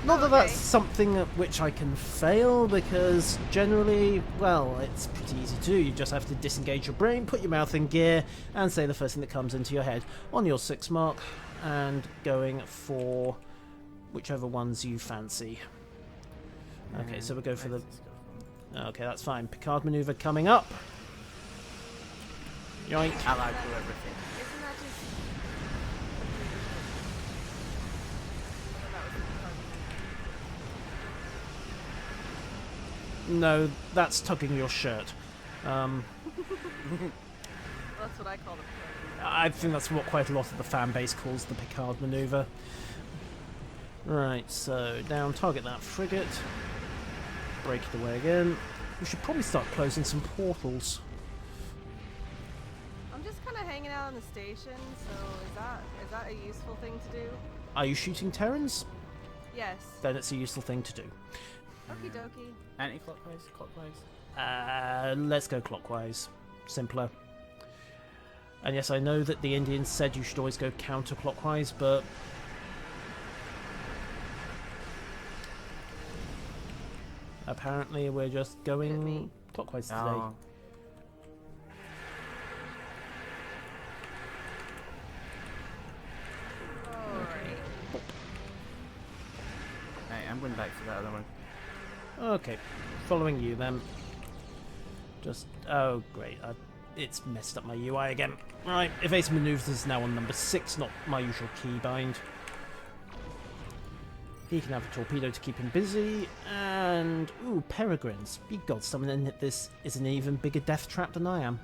Not that that's Okay. something at which I can fail, because generally, well, it's pretty easy to do. You just have to disengage your brain, put your mouth in gear, and say the first thing that comes into your head on your 6 mark, and going for whichever ones you fancy. Okay, so we'll go for the... Let's just go for Okay, that's fine. Picard maneuver coming up. Yoink. them. I like everything. Isn't that just... No, that's tugging your shirt. That's what I call it. I think that's what quite a lot of the fan base calls the Picard maneuver. Right, so down, target that frigate. Break it away again. We should probably start closing some portals. I'm just kind of hanging out on the station, so is that a useful thing to do? Are you shooting Terrans? Yes. Then it's a useful thing to do. Okie dokie. Anti-clockwise, clockwise. Let's go clockwise. Simpler. And yes, I know that the Indians said you should always go counterclockwise, but... apparently we're just going clockwise today. Oh. Alright. Right, I'm going back to that other one. Okay, following you then. Just... oh, great. It's messed up my UI again. Right, evasive maneuvers is now on number 6, not my usual keybind. He can have a torpedo to keep him busy, and... ooh, peregrines. Be God, someone in this is an even bigger death trap than I am.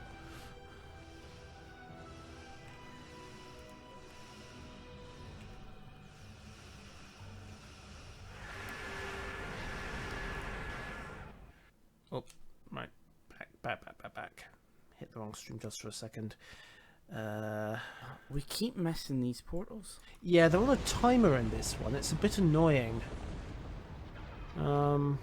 Oh, right. Back. Hit the wrong stream just for a second. We keep missing these portals. Yeah, they're on a timer in this one. It's a bit annoying. You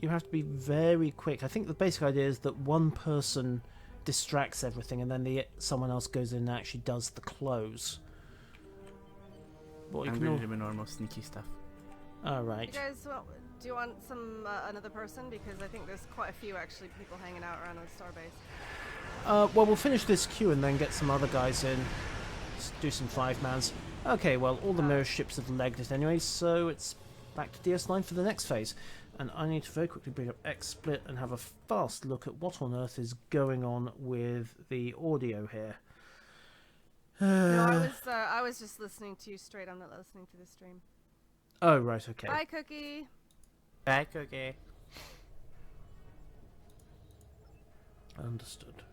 have to be very quick. I think the basic idea is that one person distracts everything, and then someone else goes in and actually does the close. But you I'm can going all... to do my normal sneaky stuff. All You right. guys, do you want some another person? Because I think there's quite a few actually people hanging out around the starbase. Well, we'll finish this queue and then get some other guys in. Let's do some 5-mans. Okay, well, all the mirror ships have legged it anyway, so it's back to DS9 for the next phase. And I need to very quickly bring up XSplit and have a fast look at what on earth is going on with the audio here. No, I was just listening to you straight. I'm not listening to the stream. Oh, right, okay. Bye, Cookie. Back, okay. Understood.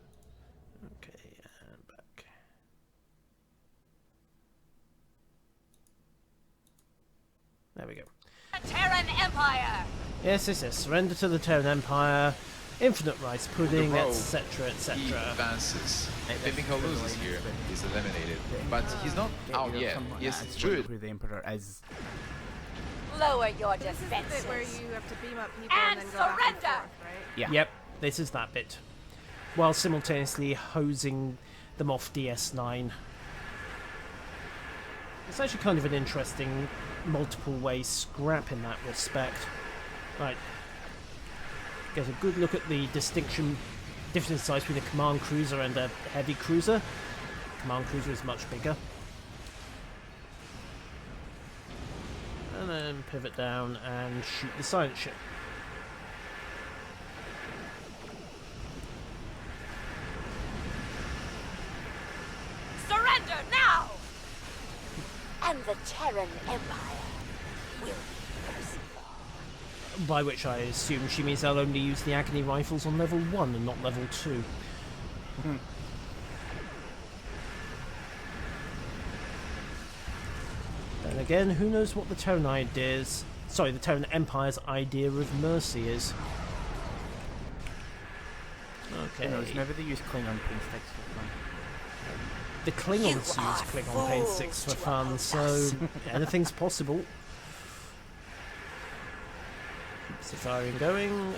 Okay, and back. There we go. The Teran Empire! Yes, surrender to the Teran Empire, infinite rice pudding, rogue, etc., He etc. advances. Pimpico loses here. He's eliminated. But he's not out yet. He has druid. Who the Emperor is. Lower your This is the defenses. bit where you have to beam up people And and then go back and surrender! forth, right? Yeah. Yep, this is that bit. While simultaneously hosing them off DS9. It's actually kind of an interesting multiple way scrap in that respect. Right. Get a good look at the difference in size between a command cruiser and a heavy cruiser. Command cruiser is much bigger. And then pivot down and shoot the science ship. Surrender now! And the Terran Empire will be merciful. By which I assume she means they'll only use the Agony rifles on level 1 and not level 2. Then again, who knows what the Terran Empire's idea of mercy is. Okay. You know, whenever they use Klingon paint sticks for fun. The Klingons use Klingon paint sticks for fun, so anything's possible. Keeps the firing going.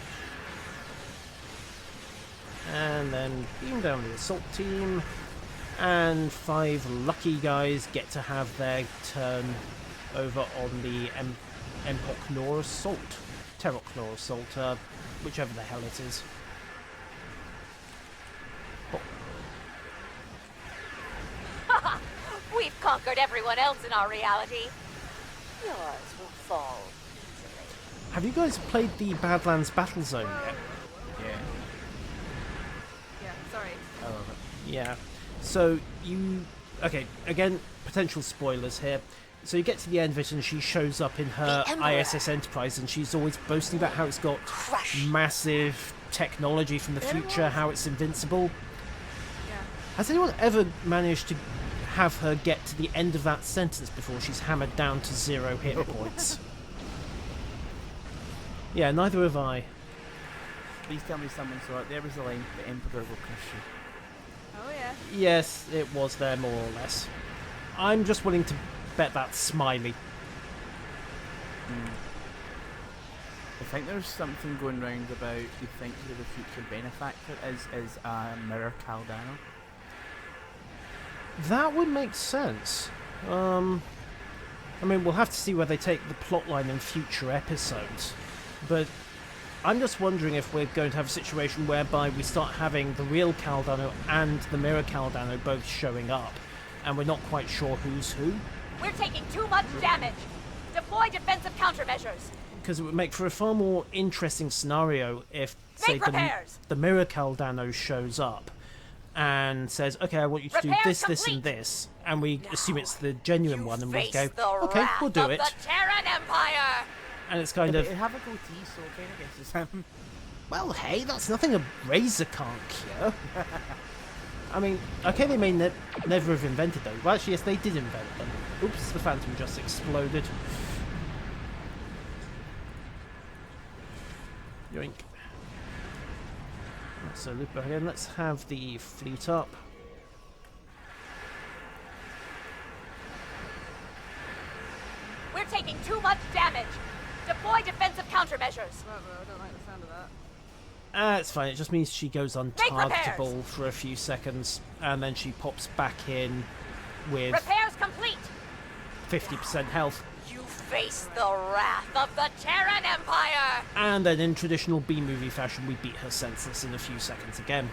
And then beam down the assault team. And 5 lucky guys get to have their turn over on the Empoknor assault. Teroknor assault, whichever the hell it is. We've conquered everyone else in our reality. Yours will fall easily. Have you guys played the Badlands Battle Zone yet? Yeah. Yeah, sorry. I love it. Yeah. So okay, again, potential spoilers here. So you get to the end of it and she shows up in her The Emperor. ISS Enterprise and she's always boasting about how it's got Crush. massive technology from the future, how it's invincible. Yeah. Has anyone ever managed to have her get to the end of that sentence before she's hammered down to 0 hit points? Yeah, neither have I. Please tell me someone saw it. There was the line, the Emperor will crush you. Oh yeah. Yes, it was there more or less. I'm just willing to bet that's Smiley. I think there's something going round about you think who the future benefactor is Mirror Caldano. That would make sense. I mean, we'll have to see where they take the plotline in future episodes. But I'm just wondering if we're going to have a situation whereby we start having the real Caldano and the Mirror Caldano both showing up, and we're not quite sure who's who. We're taking too much damage. Deploy defensive countermeasures. Because it would make for a far more interesting scenario if, say, Make repairs. the Mirror Caldano shows up and says, okay, I want you to do Repairs this, this, and complete. this, and we assume it's the genuine You one, and we face go, the okay, wrath we'll do of it. the Terran Empire. And it's kind Yeah, of, but it have a goatee, so it kind of guesses him. well, hey, that's nothing a razor can't cure. I mean, okay, they may never have invented those. Well, actually, yes, they did invent them. Oops, the Phantom just exploded. Yoink. So loop back in. Let's have the fleet up. We're taking too much damage. Deploy defensive countermeasures. I don't like the sound of that. It's fine. It just means she goes untargetable for a few seconds, and then she pops back in with Repairs complete. 50% health. You face the wrath of the Terran Empire. And then in traditional B-movie fashion, we beat her senseless in a few seconds again.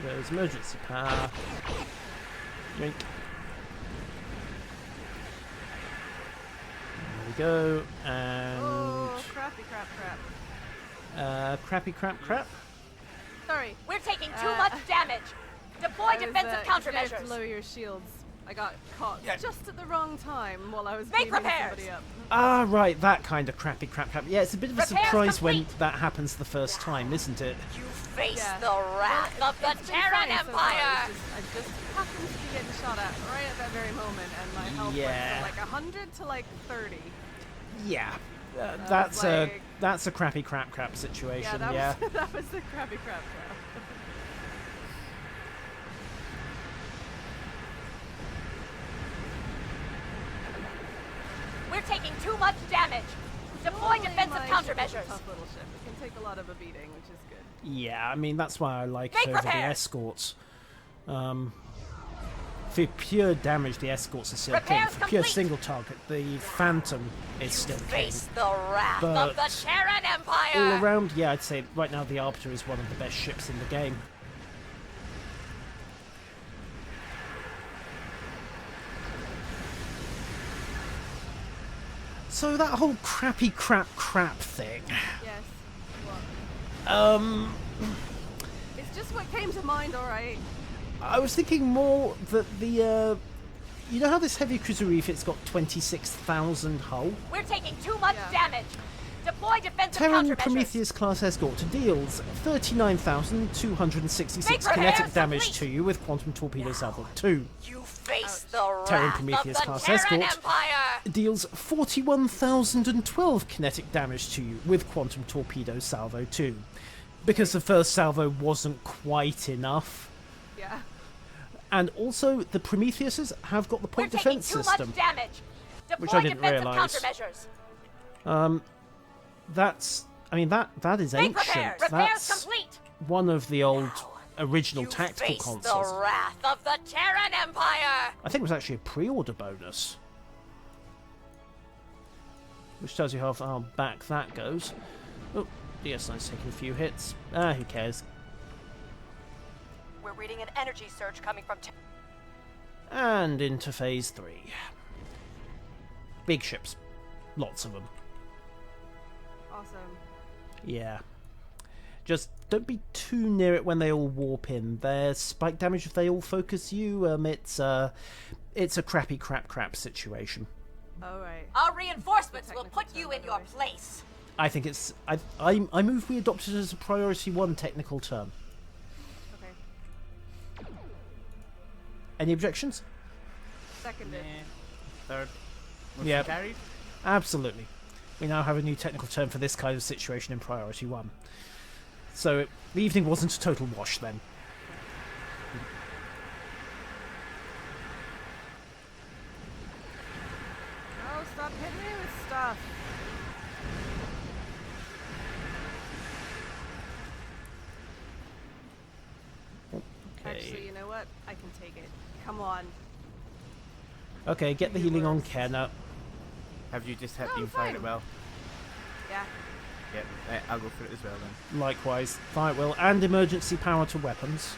Here goes emergency power. Yoink. There we go. And Oh, crappy crap. crappy crap. Sorry. We're taking too much damage. Deploy defensive You're gonna have to countermeasures. lower your shields. I got caught just at the wrong time while I was Make beaming repairs. somebody up. Ah, right, that kind of crappy crap. Yeah, it's a bit of a Repairs surprise when complete. that happens the first time, isn't it? You face Yeah. the wrath of the It's been Teran fine so far, Empire! I just happened to be getting shot at right at that very moment, and my health went Yeah. from like 100 to like 30. Yeah. That's like- That's a crappy crap situation, yeah. Was, that was the crappy crap. We're taking too much damage. Deploy defensive countermeasures. Tough little ship. It can take a lot of a beating, which is good. Yeah, I mean, that's why I like it Make over the repairs. escorts. For pure damage, the escorts are still king. Repairs For pure complete. single target, the Phantom is still king. Face the wrath But of the Teran Empire! All around, yeah, I'd say right now the Arbiter is one of the best ships in the game. So that whole crappy crap thing. Yes. What? Um, It's just what came to mind, alright. I was thinking more that the, you know how this heavy cruiser reef, it's got 26,000 hull? We're taking too much Yeah. damage. Deploy defensive Terran countermeasures. Prometheus class escort deals 39,266 Make kinetic repairs damage complete. to you with quantum torpedo salvo 2. You face the wrath Terran of Prometheus the class Teran escort Empire! deals 41,012 kinetic damage to you with quantum torpedo salvo 2. Because the first salvo wasn't quite enough. Yeah. And also, the Prometheuses have got the We're point taking defense too system. much damage. Deploy Which I didn't defensive realise. countermeasures. That's, I mean, that is Make ancient. repairs. Repairs That's complete. one of the old original You tactical face consoles. the wrath of the Teran Empire. I think it was actually a pre-order bonus. Which tells you how far back that goes. Oh, DS9's taking a few hits. Ah, who cares? We're reading an energy surge coming from. And into phase 3. Big ships. Lots of them. Awesome. Yeah. Just don't be too near it when they all warp in. There's spike damage if they all focus you. It's a crappy crap situation. Alright. Our reinforcements will Technical put you term, in your otherwise. place. I think it's... I move we adopt it as a priority 1 technical term. Okay. Any objections? Seconded. Third. Was Yeah. it carried? Absolutely. We now have a new technical term for this kind of situation in priority 1. So the evening wasn't a total wash then. Oh, stop hitting me with stuff. Actually, Okay. you know what? I can take it. Come on. Okay, get the healing on Kenna. Have you just hit No, beam fired fine. it well? Yeah. Yep, I'll go for it as well then. Likewise, fire at will and emergency power to weapons.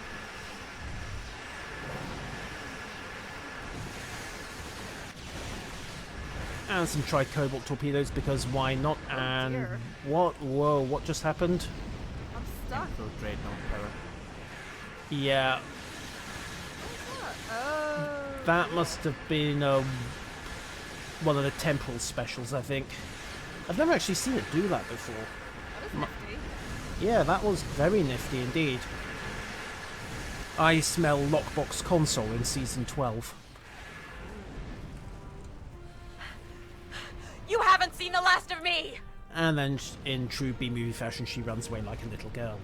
And some tri-cobalt torpedoes because why not? And dear. what? Whoa! What just happened? I'm stuck. So dreadnought power. Yeah, Oh. that must have been one of the temporal specials, I think. I've never actually seen it do that before. That was nifty. Yeah, that was very nifty indeed. I smell Lockbox console in season 12. You haven't seen the last of me. And then, in true B-movie fashion, she runs away like a little girl.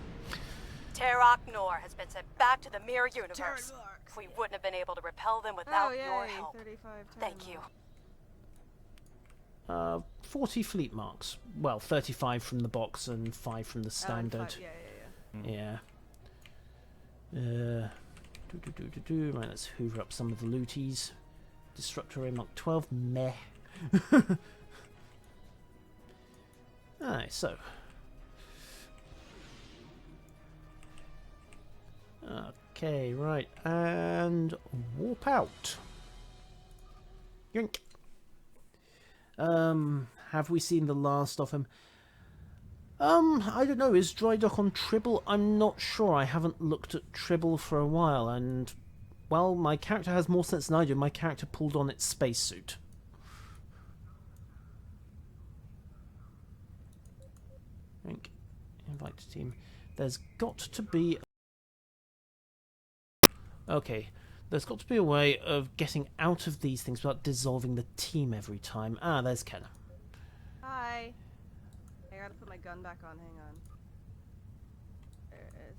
Terok Nor has been sent back to the mirror universe. We wouldn't have been able to repel them without Oh, your yay. help. 35 Thank you. 40 fleet marks. Well, 35 from the box and 5 from the standard. Yeah. Right, let's hoover up some of the looties. Disruptor Array Mark 12, meh. Alright, so. Okay, right, and warp out. Yoink. Have we seen the last of him? I don't know, is Dry Dock on Tribble? I'm not sure, I haven't looked at Tribble for a while, and, well, my character has more sense than I do. My character pulled on its spacesuit. Invite to team. There's got to be... Okay, there's got to be a way of getting out of these things without dissolving the team every time. Ah, there's Kenna. Hi. I gotta put my gun back on. Hang on. There it is.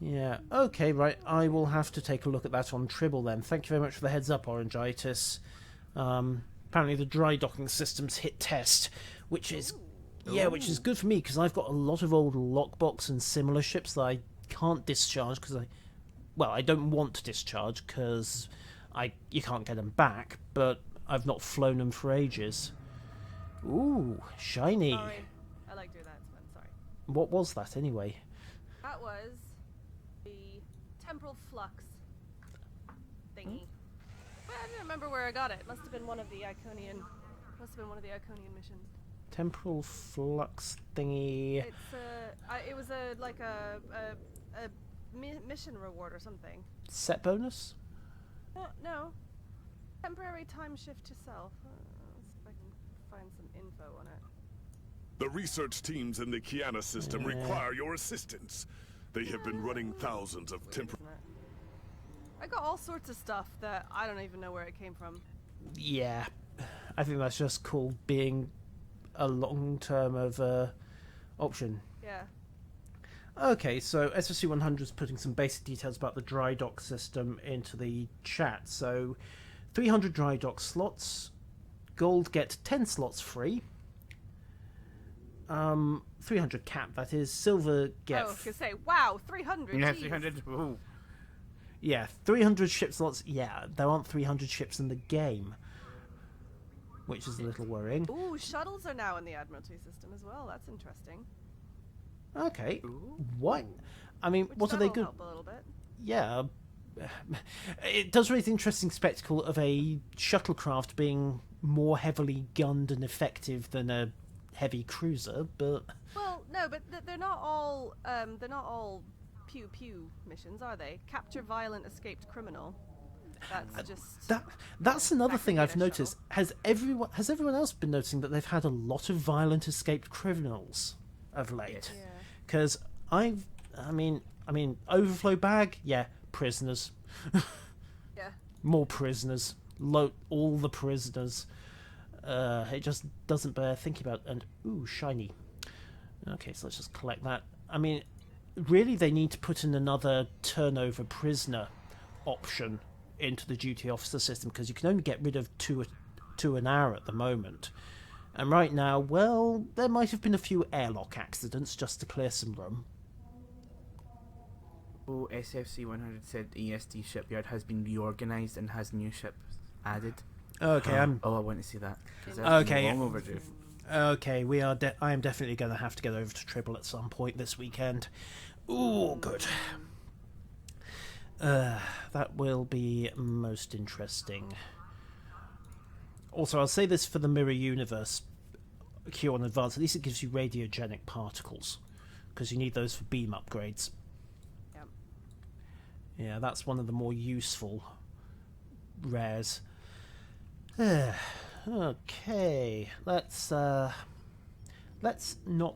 Yeah, okay, right. I will have to take a look at that on Tribble then. Thank you very much for the heads up, Orangitis. Apparently the dry docking system's hit test, which is... Yeah, which is good for me, because I've got a lot of old lockbox and similar ships that I can't discharge, because I don't want to discharge, because you can't get them back, but I've not flown them for ages. Ooh, shiny. Sorry. I like doing that. It's fun. Sorry. What was that, anyway? That was the temporal flux thingy. Well, I don't remember where I got it. Must have been one of the Iconian. Must have been one of the Iconian missions. Temporal flux thingy. It's it was a mission reward or something. Set bonus? No. Temporary time shift to self. Let's see if I can find some info on it. The research teams in the Kenna system require your assistance. They have been running thousands of temporary... I got all sorts of stuff that I don't even know where it came from. Yeah, I think that's just called being a long-term of option. Yeah. Okay, so SSC100 is putting some basic details about the dry dock system into the chat. So, 300 dry dock slots, gold get 10 slots free. 300 cap, that is. Silver get... Oh, I was going to say, wow, 300. Yeah, geez. 300. Ooh. Yeah, 300 ship slots. Yeah, there aren't 300 ships in the game, which is a little worrying. Ooh, shuttles are now in the Admiralty system as well. That's interesting. Okay. Ooh. What? I mean, what are they good? Help a little bit. Yeah. It does raise the interesting spectacle of a shuttlecraft being more heavily gunned and effective than a heavy cruiser, but... Well, no, but they're not all pew pew missions, are they? Capture violent escaped criminal. That's just... That's another that thing could I've be a noticed. Has everyone else been noticing that they've had a lot of violent escaped criminals of late? Yeah. Because I mean, overflow bag, yeah, prisoners. Yeah. More prisoners. All the prisoners. It just doesn't bear thinking about. And ooh, shiny. Okay, so let's just collect that. I mean, really, they need to put in another turnover prisoner option into the duty officer system, because you can only get rid of two an hour at the moment. And right now, well, there might have been a few airlock accidents just to clear some room. Oh, SFC 100 said ESD shipyard has been reorganised and has new ships added. Okay, I want to see that. Okay. Long overdue. Okay, I am definitely going to have to get over to Tribble at some point this weekend. Ooh, good. That will be most interesting. Also, I'll say this for the Mirror Universe queue on Advanced. At least it gives you radiogenic particles, because you need those for beam upgrades. Yep. Yeah, that's one of the more useful rares. Okay, let's not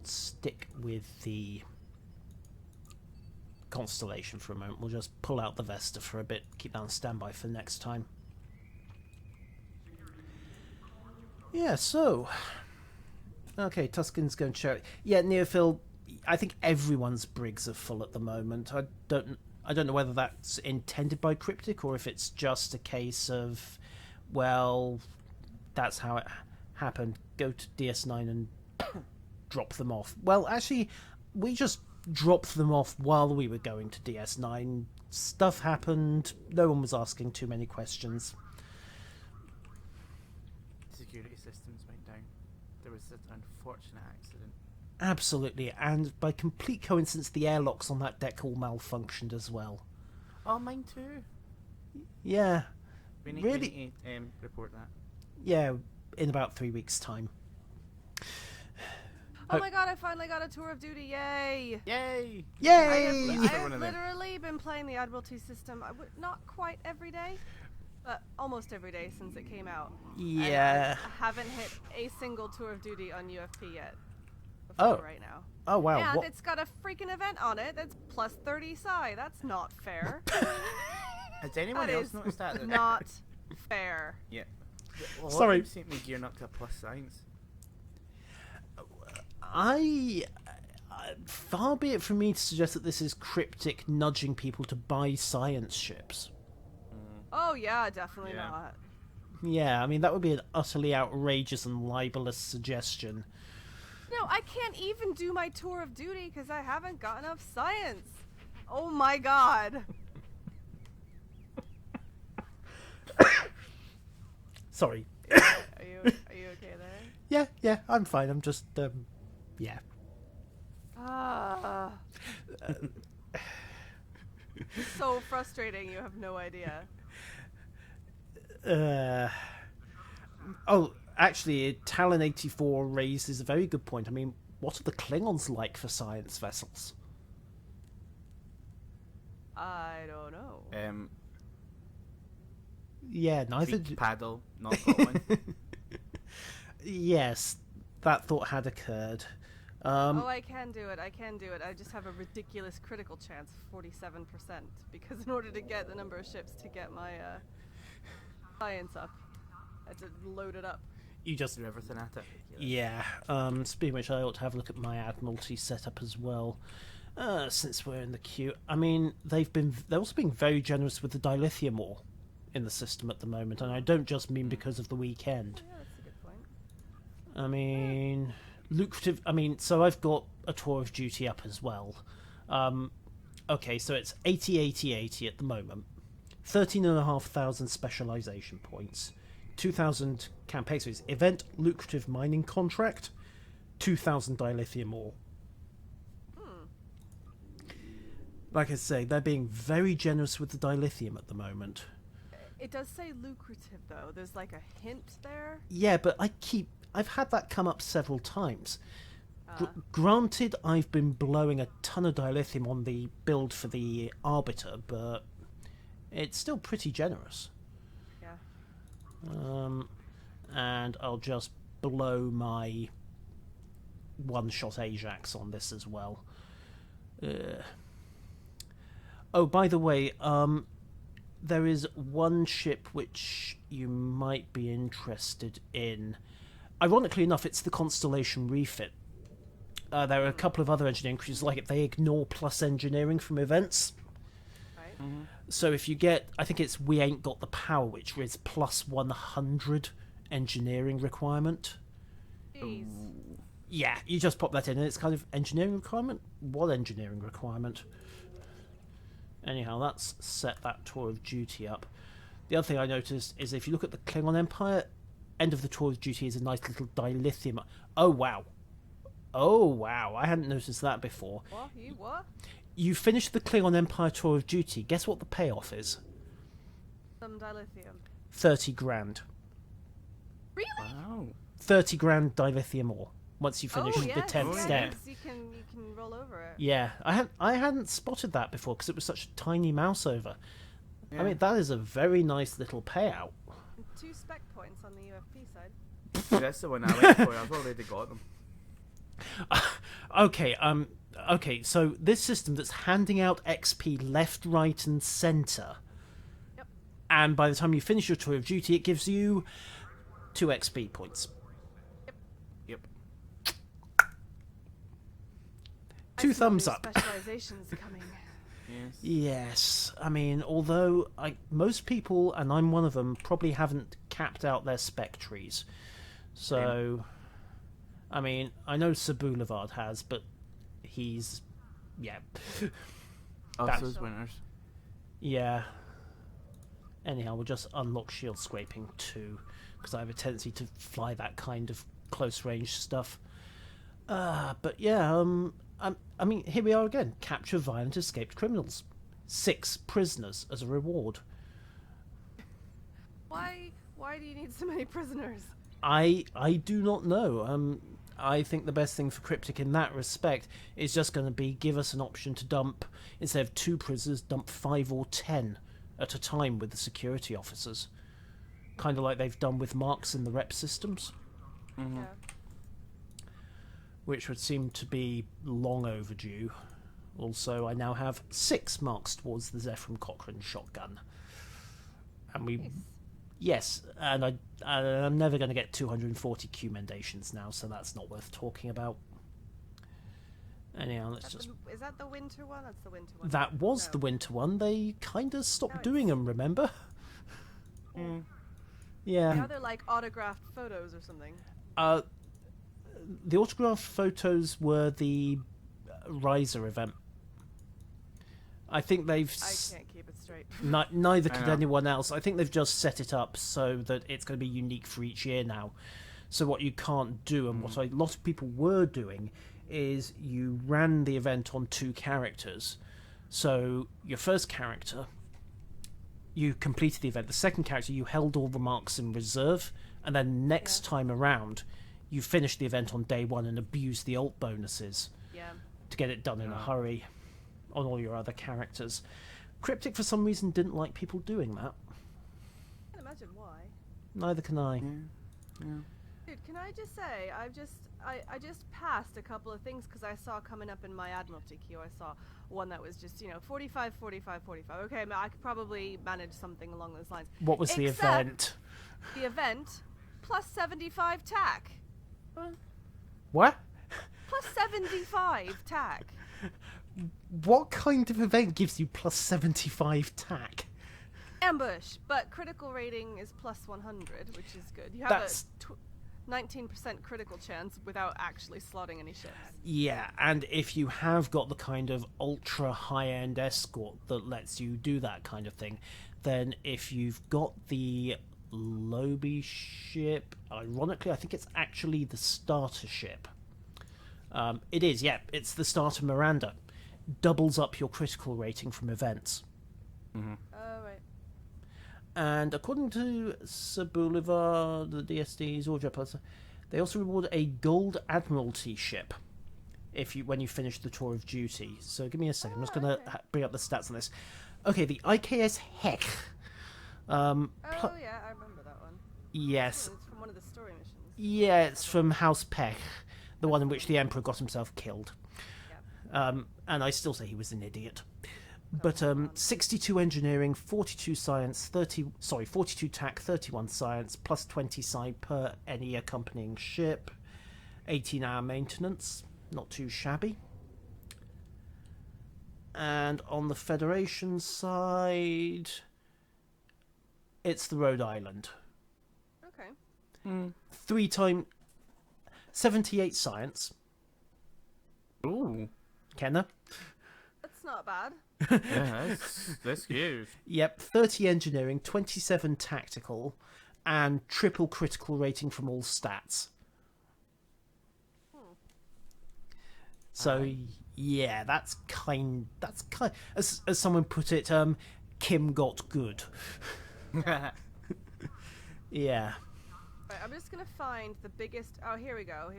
stick with the Constellation for a moment. We'll just pull out the Vesta for a bit, keep that on standby for next time. Yeah, so... Okay, Tuscan's going to show it. Yeah, Neophil, I think everyone's brigs are full at the moment. I don't know whether that's intended by Cryptic or if it's just a case of, well, that's how it happened. Go to DS9 and drop them off. Well, actually, we just dropped them off while we were going to DS9. Stuff happened. No one was asking too many questions. Security systems went down. There was an unfortunate accident. Absolutely, and by complete coincidence, the airlocks on that deck all malfunctioned as well. Oh, mine too. Yeah. We need to report that. Yeah, in about 3 weeks' time. Oh my god, I finally got a tour of duty, yay! Yay! Yay! I have literally been playing the Admiralty system, not quite every day, but almost every day since it came out. Yeah. And I haven't hit a single tour of duty on UFP yet. Right now. Oh wow. And it's got a freaking event on it that's plus 30 psi. That's not fair. Has anyone else noticed that? Not fair. Yeah. Sorry. Seem to be gearing up to a plus science. Far be it from me to suggest that this is Cryptic nudging people to buy science ships. Oh yeah, definitely not. Yeah, I mean that would be an utterly outrageous and libelous suggestion. No, I can't even do my tour of duty because I haven't got enough science. Oh my god. Sorry. Are you okay there? Yeah, I'm fine. I'm just yeah. So frustrating, you have no idea. Oh, actually, Talon 84 raises a very good point. I mean, what are the Klingons like for science vessels? I don't know. Yeah, neither. Paddle, not got one. Yes, that thought had occurred. I can do it. I just have a ridiculous critical chance of 47%, because in order to get the number of ships to get my science up, I had to load it up. You just do everything at it. Yeah. Speaking of which, I ought to have a look at my Admiralty setup as well. Since we're in the queue, I mean, they're also being very generous with the dilithium ore in the system at the moment, and I don't just mean because of the weekend. Yeah, that's a good point. I mean, lucrative. I mean, so I've got a tour of duty up as well. Okay, so it's 80 at the moment. 13,500 specialization points. 2,000 campaign series. Event lucrative mining contract. 2,000 dilithium ore. Like I say, they're being very generous with the dilithium at the moment. It does say lucrative though. There's like a hint there. Yeah, but I've had that come up several times. Granted, I've been blowing a ton of dilithium on the build for the Arbiter, but it's still pretty generous. Yeah. And I'll just blow my one-shot Ajax on this as well. Oh, by the way, there is one ship which you might be interested in. Ironically enough, it's the Constellation refit. There are a couple of other engineering creatures like it. They ignore plus engineering from events. Right. Mm-hmm. So if you get, I think it's We Ain't Got the Power, which is plus 100 engineering requirement. Jeez. Yeah, you just pop that in and it's kind of engineering requirement? What engineering requirement? Anyhow, that's set that tour of duty up. The other thing I noticed is if you look at the Klingon Empire, end of the tour of duty is a nice little dilithium. Oh, wow. Oh, wow. I hadn't noticed that before. What? You finish the Klingon Empire tour of duty. Guess what the payoff is? Some dilithium. 30 grand. Really? Wow. 30 grand dilithium ore once you finish the 10th yeah, step. You can roll over it. Yeah, I hadn't spotted that before because it was such a tiny mouse over. Yeah. I mean, that is a very nice little payout. And 2 spec points on the UFP side. Yeah, that's the one I went for. I've already got them. Okay, so this system that's handing out XP left, right, and centre. Yep. And by the time you finish your tour of duty, it gives you 2 XP points. Yep. 2 thumbs up. Specializations coming. Yes. Yes, I mean, although most people, and I'm one of them, probably haven't capped out their spec trees. So, I mean, I know Sir Boulevard has, but he's, yeah. So's Winters. Yeah. Anyhow, we'll just unlock shield scraping too, because I have a tendency to fly that kind of close range stuff. But yeah, I mean, here we are again. Capture violent escaped criminals. 6 prisoners as a reward. Why do you need so many prisoners? I do not know. I think the best thing for Cryptic in that respect is just going to be give us an option to dump, instead of 2 prisoners, dump 5 or 10 at a time with the security officers. Kind of like they've done with marks in the rep systems. Yeah. Which would seem to be long overdue. Also, I now have 6 marks towards the Zephram Cochrane shotgun. And we... Nice. Yes, and I'm never going to get 240 commendations now, so that's not worth talking about. Anyhow, let's just... Is that the winter one? That's the winter one. That was the winter one. They kind of stopped doing them, remember? Yeah. The other, like, autographed photos or something. The autographed photos were the Riser event. I think they've... I can't keep it straight. Neither could anyone else. I think they've just set it up so that it's going to be unique for each year now. So what you can't do, and what a lot of people were doing, is you ran the event on 2 characters. So your first character, you completed the event. The second character, you held all the marks in reserve, and then next time around, you finished the event on day 1 and abused the alt bonuses to get it done in a hurry on all your other characters. Cryptic, for some reason, didn't like people doing that. I can't imagine why. Neither can I. Dude, can I just say, I just passed a couple of things because I saw coming up in my Admiralty queue, I saw one that was just, 45, 45, 45. Okay, I could probably manage something along those lines. What was the event? The event, plus 75 tack. What? Plus 75 tack. What kind of event gives you plus 75 tack? Ambush, but critical rating is plus 100, which is good. You have a 19% critical chance without actually slotting any ships. Yeah, and if you have got the kind of ultra high-end escort that lets you do that kind of thing, then if you've got the Lobby ship, ironically, I think it's actually the starter ship. It is, yeah, it's the starter Miranda. Doubles up your critical rating from events. Oh, right. And according to Sir Boulevard, the DSDs, or Plus, they also reward a gold Admiralty ship when you finish the tour of duty. So give me a second. I'm just going to bring up the stats on this. Okay, the IKS Heck. Yeah, I remember that one. Yes. It's from one of the story missions. Yeah, it's from House Peck, the one in which the Emperor got himself killed. And I still say he was an idiot. But 62 engineering, 42 science, 42 tack, 31 science, plus 20 psi per any accompanying ship, 18-hour maintenance, not too shabby. And on the Federation side, it's the Rhode Island. Okay. 3 times 78 science. Ooh. Kenna? That's not bad. Yeah, that's huge. Yep, 30 engineering, 27 tactical, and triple critical rating from all stats. So, yeah, that's kind as someone put it, Kim got good. Yeah. Right, I'm just gonna find the biggest. Oh, here we go.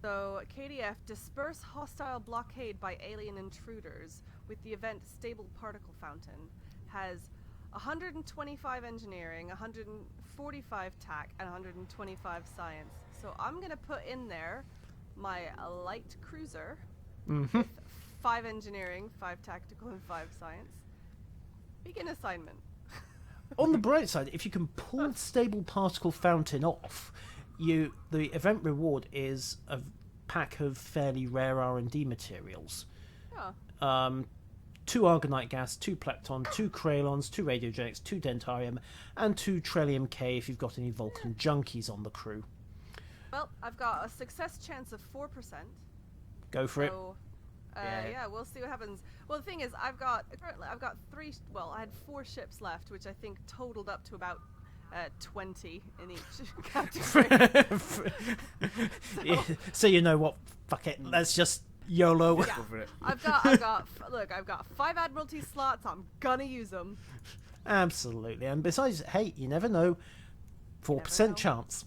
So, KDF, disperse hostile blockade by alien intruders with the event Stable Particle Fountain, has 125 engineering, 145 tack, and 125 science. So I'm going to put in there my light cruiser with 5 engineering, 5 tactical, and 5 science. Begin assignment. On the bright side, if you can pull Stable Particle Fountain off, the event reward is a pack of fairly rare R&D materials. 2 Argonite gas, 2 Plepton, 2 Kralons, 2 Radiogenics, 2 Dentarium, and 2 Trellium K if you've got any Vulcan junkies on the crew. Well, I've got a success chance of 4%. Go for it. Yeah, we'll see what happens. Well, the thing is, I've got 3. Well, I had 4 ships left, which I think totaled up to about 20 in each category. So you know what? Fuck it. Let's just YOLO. Yeah. I've got 5 Admiralty slots. I'm gonna use them. Absolutely. And besides, hey, you never know. 4% chance.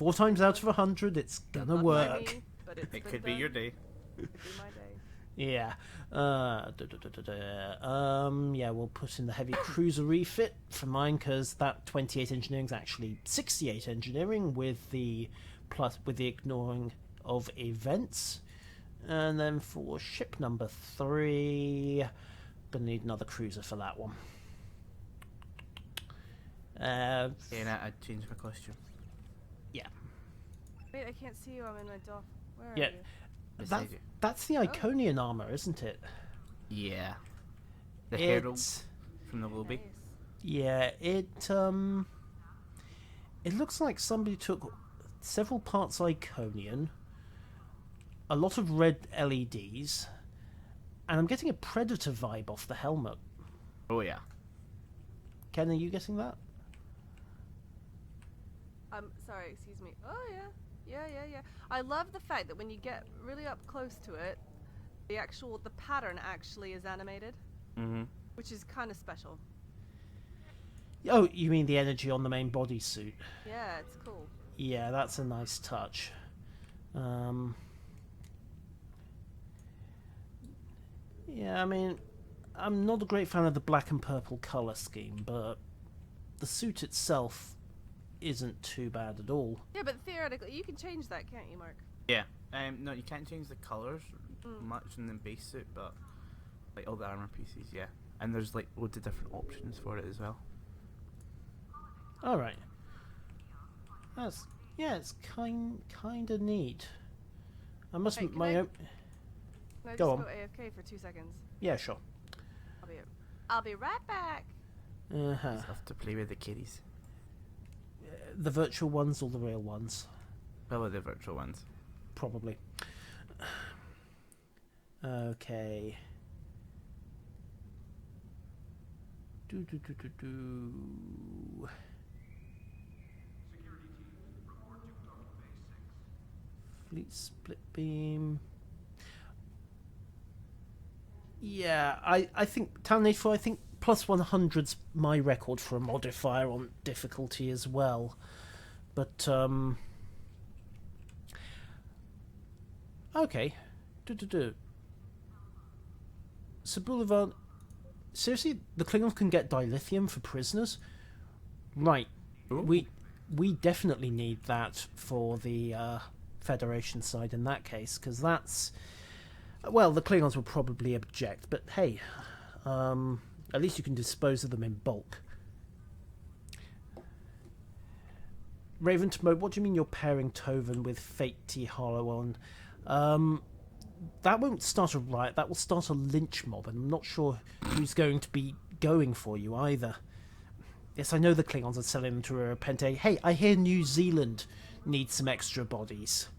4 times out of 100, it's gonna Not by work. me, but it's It been could be done. your day. Could be my day. Yeah. Yeah, we'll put in the heavy cruiser refit for mine because that 28 engineering is actually 68 engineering with the ignoring of events. And then for ship number 3, gonna need another cruiser for that one. Yeah, I'd change my costume. Yeah. Wait, I can't see you. I'm in my doff. Where Yeah. are you? Beside you. That's the Iconian armor, isn't it? Yeah. The herald It's from the lobby. Nice. yeah, it looks like somebody took several parts Iconian, a lot of red LEDs, and I'm getting a Predator vibe off the helmet. Oh yeah. Ken, are you getting that? Sorry, excuse me. Oh yeah. Yeah. I love the fact that when you get really up close to it, the pattern actually is animated, which is kind of special. Oh, you mean the energy on the main bodysuit? Yeah, it's cool. Yeah, that's a nice touch. Yeah, I mean, I'm not a great fan of the black and purple colour scheme, but the suit itself isn't too bad at all. Yeah, but theoretically, you can change that, can't you, Mark? Yeah. No, you can't change the colours much in the base suit, but like all the armor pieces, yeah. And there's like loads of different options for it as well. All right. It's kind of neat. I must Hey, admit can my I- own. Can I Go just on. go AFK for 2 seconds? Yeah, sure. I'll be right back. Uh-huh. Just have to play with the kiddies. The virtual ones or the real ones? Probably the virtual ones. Probably. Okay. Do. Fleet split beam. Yeah, I think Town 84, I think plus 100's my record for a modifier on difficulty as well. But okay. So Boulevard, seriously, the Klingons can get dilithium for prisoners? Right. Ooh. We definitely need that for the Federation side in that case, because that's... Well, the Klingons will probably object, but hey, at least you can dispose of them in bulk. Raven to Mode, what do you mean you're pairing Tovan with Fate T. Harlow on? That won't start a riot, that will start a lynch mob, and I'm not sure who's going to be going for you either. Yes, I know the Klingons are selling them to Repente. Hey, I hear New Zealand needs some extra bodies.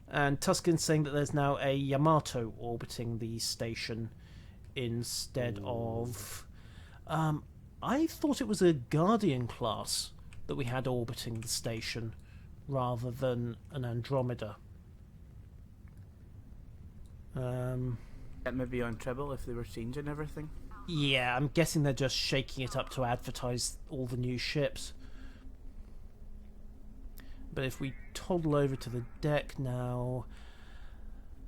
And Tuscan's saying that there's now a Yamato orbiting the station instead of... I thought it was a Guardian class that we had orbiting the station rather than an Andromeda. That may be on Tribble if they were changing everything. Yeah, I'm guessing they're just shaking it up to advertise all the new ships. But if we toddle over to the deck now,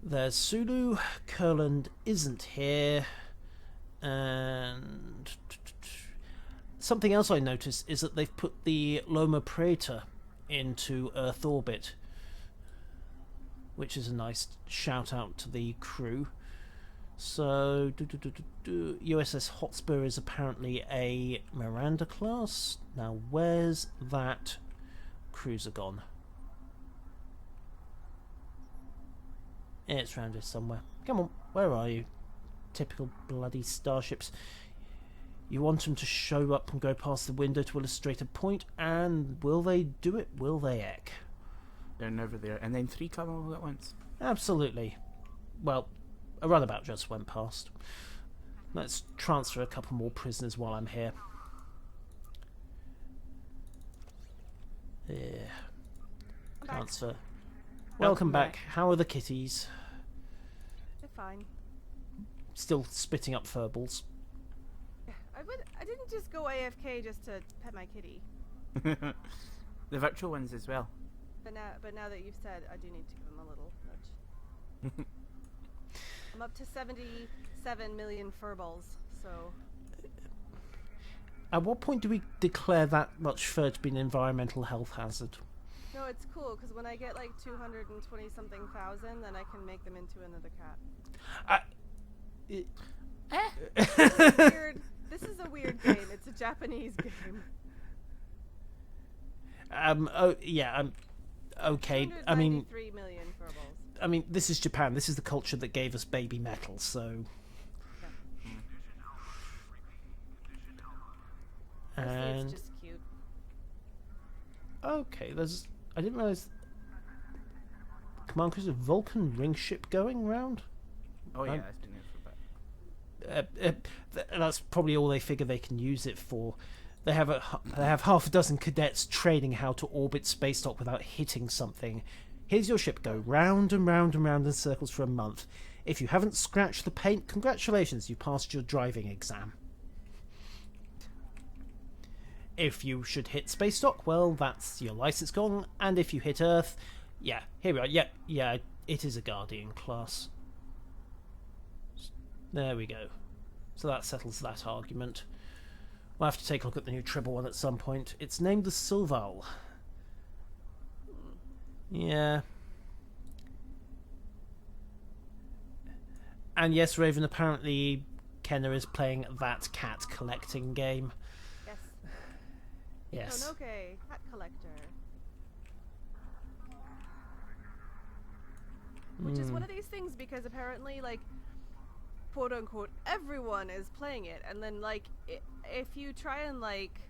there's Sulu, Kurland isn't here, and something else I noticed is that they've put the Loma Prieta into Earth orbit, which is a nice shout out to the crew. So, USS Hotspur is apparently a Miranda class. Now, where's that cruiser gone? It's round here somewhere. Come on, where are you? Typical bloody starships. You want them to show up and go past the window to illustrate a point, and will they do it? Will they, Ek? They're never there. And then 3 come all at once. Absolutely. Well, a runabout just went past. Let's transfer a couple more prisoners while I'm here. Yeah. Transfer. Welcome back. How are the kitties? They're fine. Still spitting up furballs. I didn't just go AFK just to pet my kitty. The virtual ones as well. But now that you've said, I do need to give him a little nudge. I'm up to 77 million furballs, so... At what point do we declare that much fur to be an environmental health hazard? No, it's cool, because when I get like 220-something thousand, then I can make them into another cat. This is a weird game. It's a Japanese game. Okay. 293 million furballs. I mean, this is Japan. This is the culture that gave us baby metal, so... Yeah. And... It's just cute. Okay, I didn't realise... Command Cruiser Vulcan ring ship going round? Oh yeah, it's been there for a bit. That's probably all they figure they can use it for. They have half a dozen cadets training how to orbit space dock without hitting something. Here's your ship, go round and round and round in circles for a month. If you haven't scratched the paint, congratulations, you passed your driving exam. If you should hit space dock, well, that's your license gone. And if you hit Earth, yeah, here we are. Yeah, it is a Guardian class. There we go. So that settles that argument. We'll have to take a look at the new Tribble one at some point. It's named the Silval. Yeah. And yes, Raven, apparently Kenna is playing that cat collecting game. Yes. Yes. Tonoke, hat collector. Which is one of these things because apparently, like, quote unquote, everyone is playing it, and then, like, if you try and, like,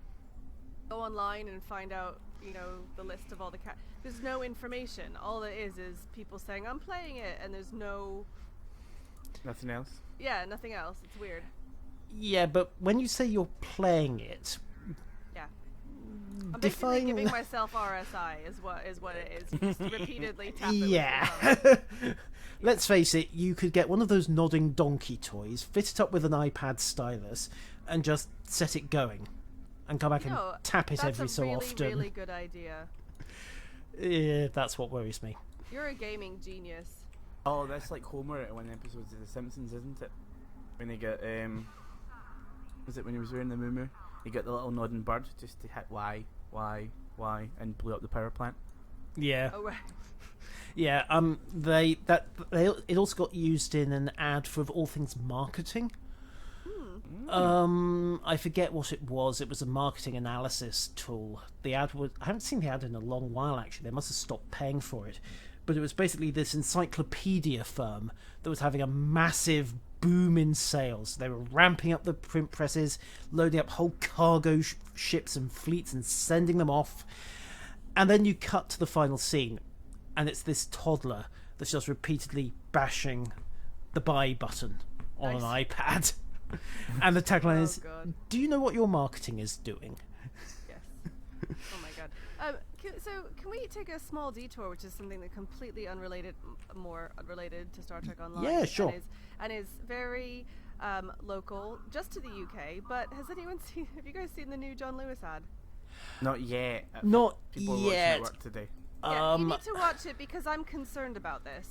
go online and find out, you know, the list of all the cats, there's no information. All it is people saying, I'm playing it, and there's no... Nothing else? Yeah, nothing else. It's weird. Yeah, but when you say you're playing it... Yeah. I'm basically giving myself RSI is what it is. You just repeatedly tap it. Yeah. Let's face it, you could get one of those nodding donkey toys, fit it up with an iPad stylus, and just set it going. And come back and tap it every so often. That's a really good idea. Yeah, that's what worries me. You're a gaming genius. Oh, that's like Homer at one episode of The Simpsons, isn't it? When they get, was it when he was wearing the moo-moo? He got the little nodding bird just to hit Y, and blew up the power plant. Yeah. Oh, right. Yeah, it also got used in an ad for, of all things, marketing. I forget what it was. It was a marketing analysis tool. The ad was... I haven't seen the ad in a long while, actually. They must have stopped paying for it. But it was basically this encyclopedia firm that was having a massive boom in sales. They were ramping up the print presses, loading up whole cargo ships and fleets and sending them off. And then you cut to the final scene, and it's this toddler that's just repeatedly bashing the buy button on an iPad. And the tagline is, God. Do you know what your marketing is doing? Yes. Oh my god. So can we take a small detour, which is something that completely more unrelated to Star Trek Online? Yeah, sure. And is very local, just to the UK. But have you guys seen the new John Lewis ad? Not yet. Not People yet. Are watching at work today. Yeah, you need to watch it because I'm concerned about this.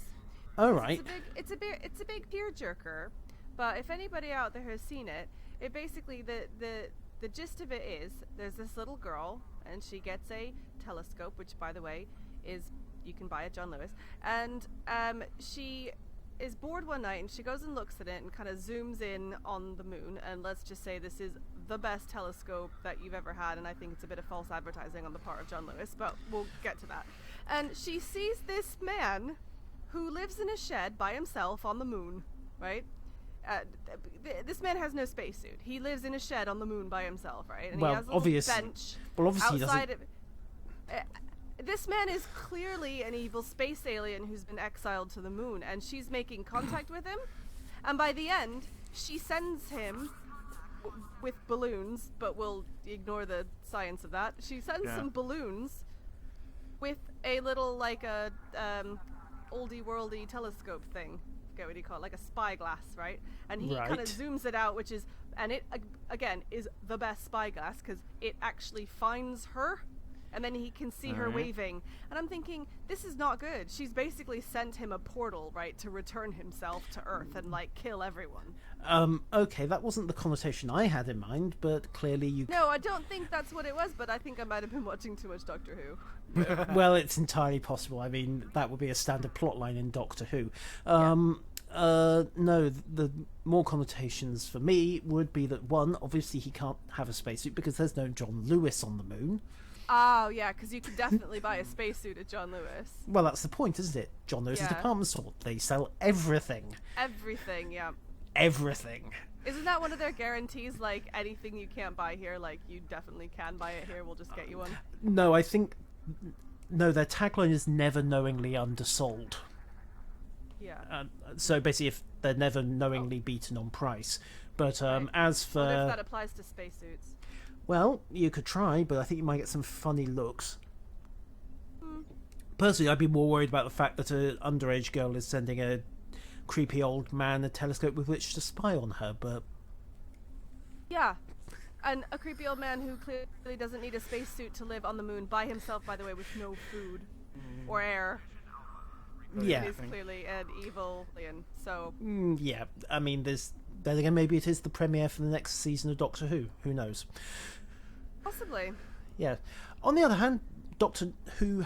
All right. It's a big tearjerker. But if anybody out there has seen it, it basically the gist of it is there's this little girl and she gets a telescope, which by the way is you can buy at John Lewis, and she is bored one night and she goes and looks at it and kind of zooms in on the moon, and let's just say this is the best telescope that you've ever had, and I think it's a bit of false advertising on the part of John Lewis, but we'll get to that. And she sees this man who lives in a shed by himself on the moon, right? This man has no spacesuit. He lives in a shed on the moon by himself, right? And he has a little bench obviously outside of... This man is clearly an evil space alien who's been exiled to the moon, and she's making contact with him. And by the end, she sends him with balloons, but we'll ignore the science of that. She sends some balloons with a little, like a oldie-worldy telescope thing. What do you call it? Like a spyglass, right? And he kind of zooms it out, which is and it again is the best spyglass because it actually finds her, and then he can see her waving. And I'm thinking, this is not good. She's basically sent him a portal, right, to return himself to Earth and like kill everyone. Okay, that wasn't the connotation I had in mind, but clearly you... No, I don't think that's what it was, but I think I might have been watching too much Doctor Who. Well, it's entirely possible. I mean, that would be a standard plotline in Doctor Who. No, the more connotations for me would be that, one, obviously he can't have a spacesuit because there's no John Lewis on the moon. Oh, yeah, because you could definitely buy a spacesuit at John Lewis. Well, that's the point, isn't it? John Lewis' department store. They sell everything. Everything, yeah. Everything. Isn't that one of their guarantees? Like, anything you can't buy here, like, you definitely can buy it here, we'll just get you one? No, I think... No, their tagline is never knowingly undersold. Yeah. So basically, if they're never knowingly beaten on price. But as for... I wonder if that applies to spacesuits. Well, you could try, but I think you might get some funny looks. Personally, I'd be more worried about the fact that an underage girl is sending a creepy old man a telescope with which to spy on her, but... Yeah. And a creepy old man who clearly doesn't need a spacesuit to live on the moon by himself, by the way, with no food or air. Yeah. He's clearly an evil alien, so... yeah, I mean, then again, maybe it is the premiere for the next season of Doctor Who. Who knows? Possibly. Yeah. On the other hand, Doctor Who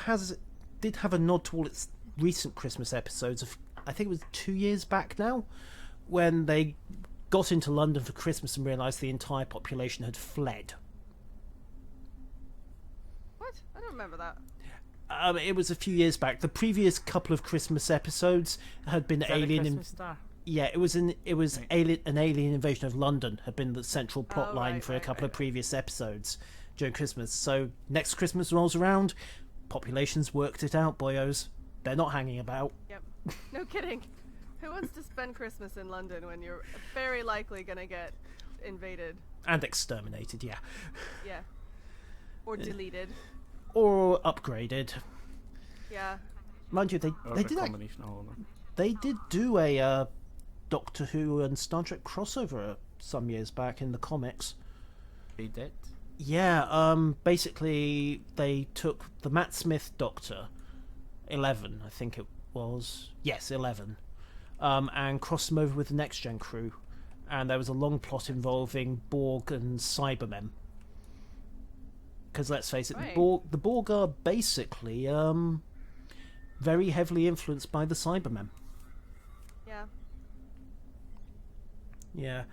did have a nod to all its recent Christmas episodes of, I think it was 2 years back now, when they got into London for Christmas and realised the entire population had fled. What? I don't remember that. It was a few years back. The previous couple of Christmas episodes had been alien. Yeah, it was an alien invasion of London had been the central plot line for a couple of previous episodes during Christmas. So next Christmas rolls around, populations worked it out, boyos. They're not hanging about. Yep. No kidding. Who wants to spend Christmas in London when you're very likely gonna get invaded and exterminated? Yeah. Yeah. Or deleted. Or upgraded. Yeah. Mind you, they did do a Doctor Who and Star Trek crossover some years back in the comics. They did? Yeah, basically they took the Matt Smith Doctor, 11, I think it was. Yes, 11. And crossed them over with the Next Gen crew. And there was a long plot involving Borg and Cybermen. Because let's face it, the Borg are basically very heavily influenced by the Cybermen. Yeah. Yeah.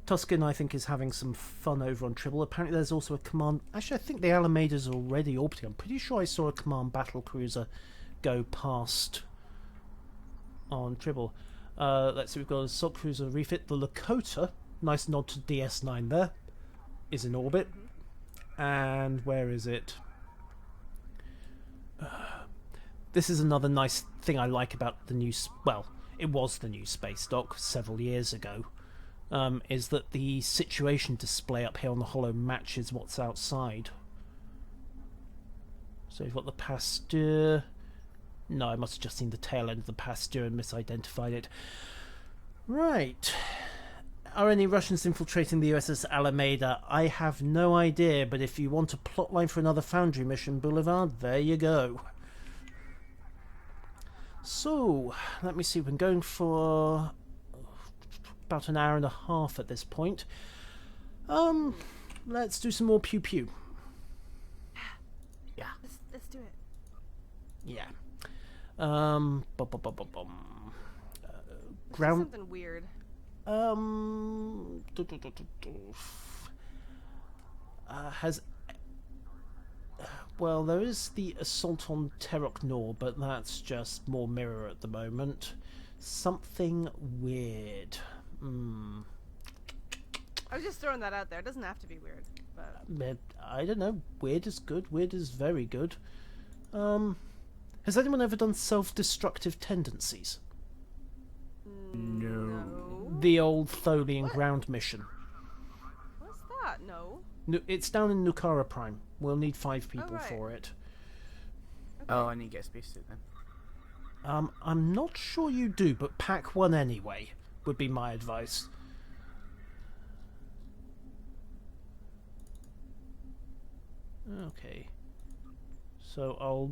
Tuscan, I think, is having some fun over on Tribble. Apparently there's also a command... Actually, I think the Alameda's already orbiting. I'm pretty sure I saw a command battle cruiser go past on Tribble. Let's see, we've got a assault cruiser refit. The Lakota, nice nod to DS9 there, is in orbit. And where is it? This is another nice thing I like about the new... Well, it was the new space dock several years ago. Is that the situation display up here on the holo matches what's outside. So you've got the Pasteur... No, I must have just seen the tail end of the Pasteur and misidentified it. Right. Are any Russians infiltrating the USS Alameda? I have no idea, but if you want a plotline for another Foundry mission, Boulevard, there you go. So, let me see, we've been going for about an hour and a half at this point. Let's do some more pew-pew. Yeah. Let's do it. Yeah. Ground... something weird. Well, there is the assault on Terok Nor, but that's just more mirror at the moment. Something weird. I was just throwing that out there. It doesn't have to be weird, but I don't know. Weird is good. Weird is very good. Has anyone ever done self-destructive tendencies? No. The old Tholian ground mission. What's that? No. It's down in Nukara Prime. We'll need 5 people for it. Okay. Oh, I need to get a spacesuit then. I'm not sure you do, but pack one anyway, would be my advice. Okay. So I'll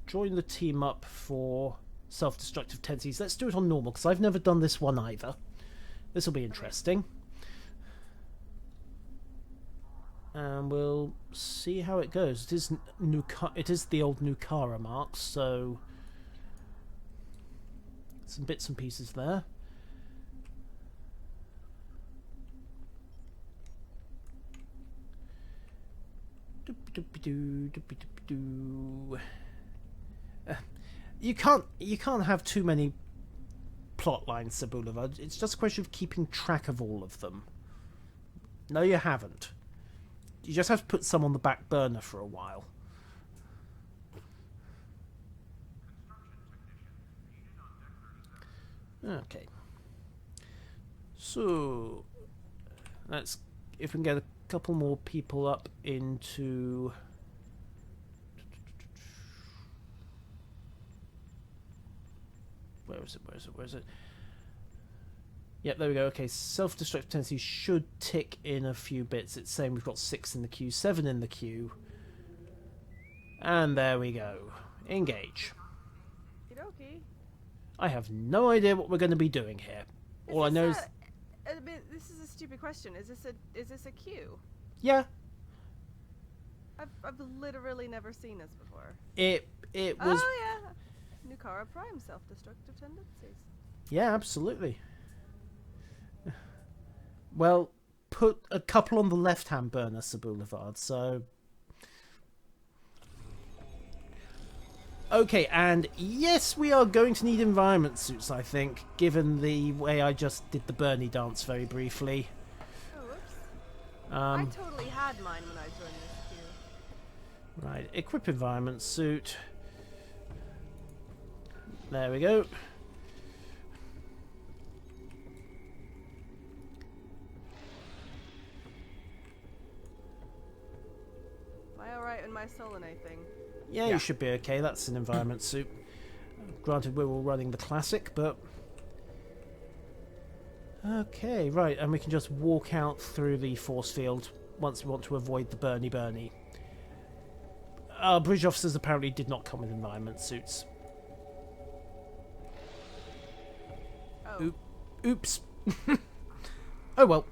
join the team up for self-destructive tendencies. Let's do it on normal, because I've never done this one either. This will be interesting. And we'll see how it goes. It is it is the old Nukara mark, so some bits and pieces there. You can't have too many plot lines, Sir Boulevard. It's just a question of keeping track of all of them. No, you haven't. You just have to put some on the back burner for a while. Okay. So, let's, if we can get a couple more people up into... Where is it? Yep, there we go. Okay, self-destructive tendencies should tick in a few bits. It's saying we've got 6 in the queue, 7 in the queue. And there we go. Engage. Okey-dokey. I have no idea what we're going to be doing here. All I know is... This is a stupid question. Is this a queue? Yeah. I've literally never seen this before. It was... Oh, yeah. Nukara Prime self-destructive tendencies. Yeah, absolutely. Well, put a couple on the left-hand burner, Sir Boulevard, so... Okay, and yes, we are going to need environment suits, I think, given the way I just did the Bernie dance very briefly. Oh, whoops. I totally had mine when I joined this queue. Right, equip environment suit. There we go. Am I alright in my Solanae thing? Yeah, you should be okay. That's an environment suit. Granted, we're all running the classic, but... Okay, right, and we can just walk out through the force field once we want to avoid the Bernie. Our bridge officers apparently did not come with environment suits. Oh. Oops. Oh well.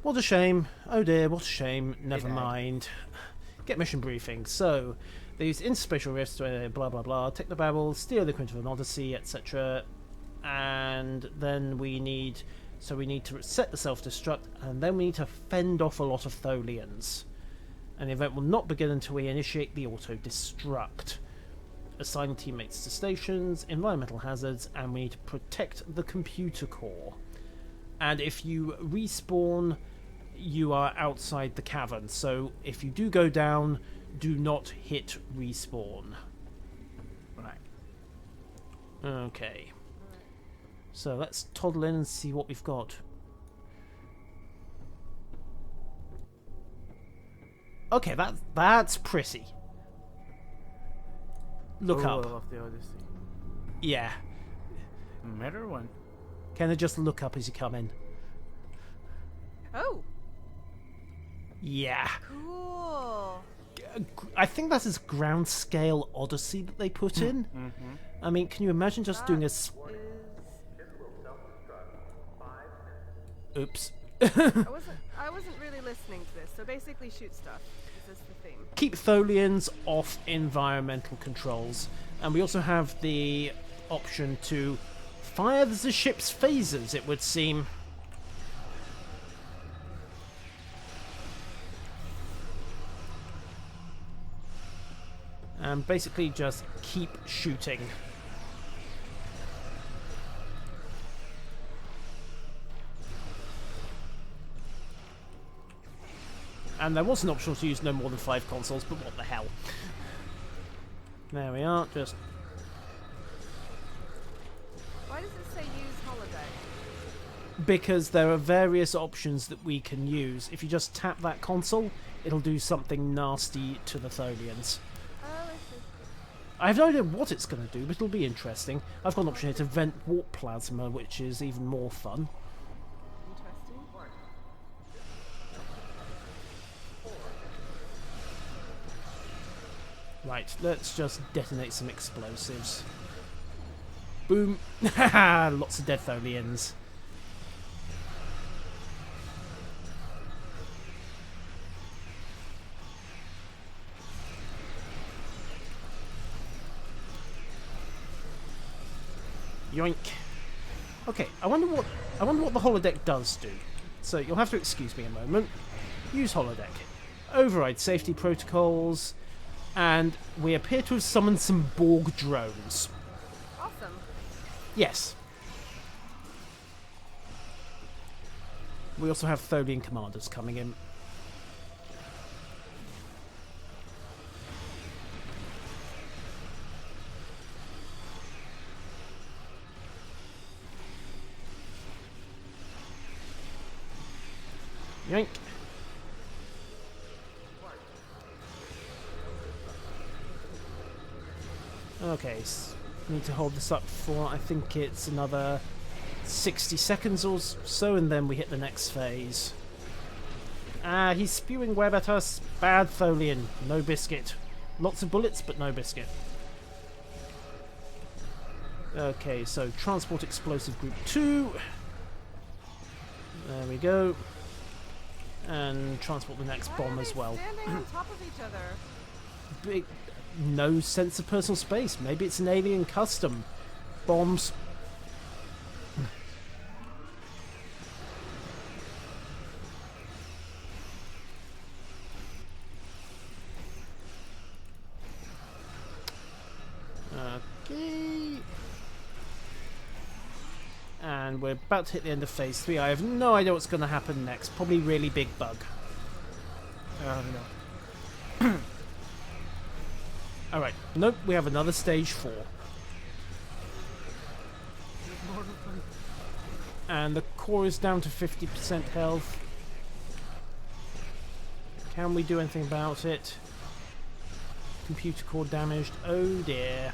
What a shame. Oh dear, what a shame. Never mind. Get mission briefing. So, they use interspatial rifts, blah blah blah, technobabble, steal the Quint of an Odyssey, etc. And then we need... So we need to set the self-destruct, and then we need to fend off a lot of Tholians. And the event will not begin until we initiate the auto-destruct. Assign teammates to stations, environmental hazards, and we need to protect the computer core. And if you respawn, you are outside the cavern, so if you do go down, do not hit respawn. Right. Okay. So let's toddle in and see what we've got. Okay, that's pretty. Look up. I love the Odyssey. Yeah. Mirror one. Kenna, just look up as you come in. Oh! Yeah. Cool! I think that is ground scale Odyssey that they put in. Mm-hmm. I mean, can you imagine just doing a... Oops. I wasn't really listening to this, so basically shoot stuff. Is this the theme? Keep Tholians off environmental controls. And we also have the option to fire the ship's phasers, it would seem. And basically just keep shooting. And there was an option to use no more than 5 consoles, but what the hell. There we are, just... Why does it say use holiday? Because there are various options that we can use. If you just tap that console, it'll do something nasty to the Tholians. Oh, I see. I have no idea what it's going to do, but it'll be interesting. I've got an option here to vent warp plasma, which is even more fun. Interesting. Right, let's just detonate some explosives. Boom. Haha, lots of dead Tholians. Yoink. Okay, I wonder what the holodeck does do. So you'll have to excuse me a moment. Use holodeck. Override safety protocols, and we appear to have summoned some Borg drones. Awesome. Yes. We also have Tholian commanders coming in. Yank. Okay, need to hold this up for, I think it's another 60 seconds or so, and then we hit the next phase. Ah, he's spewing web at us. Bad Tholian. No biscuit. Lots of bullets, but no biscuit. Okay, so Transport Explosive Group 2. There we go. And transport the next bomb as well. Standing on top of each other. Big, no sense of personal space. Maybe it's an alien custom. Bombs. Okay. And we're about to hit the end of phase 3. I have no idea what's going to happen next. Probably really big bug. No. Alright, nope, we have another stage 4. And the core is down to 50% health. Can we do anything about it? Computer core damaged. Oh dear.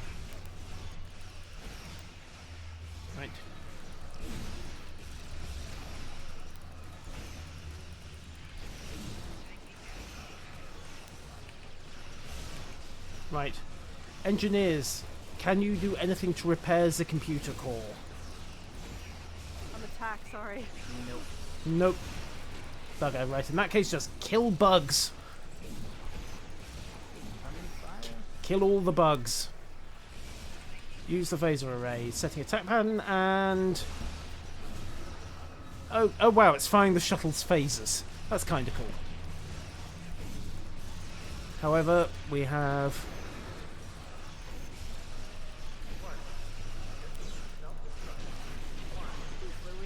Right. Right. Engineers, can you do anything to repair the computer core? On attack, sorry. Nope. Nope. Bugger, right. In that case, just kill bugs. Kill all the bugs. Use the phaser array. Setting attack pattern and... Oh wow, it's firing the shuttle's phasers. That's kind of cool. However, we have...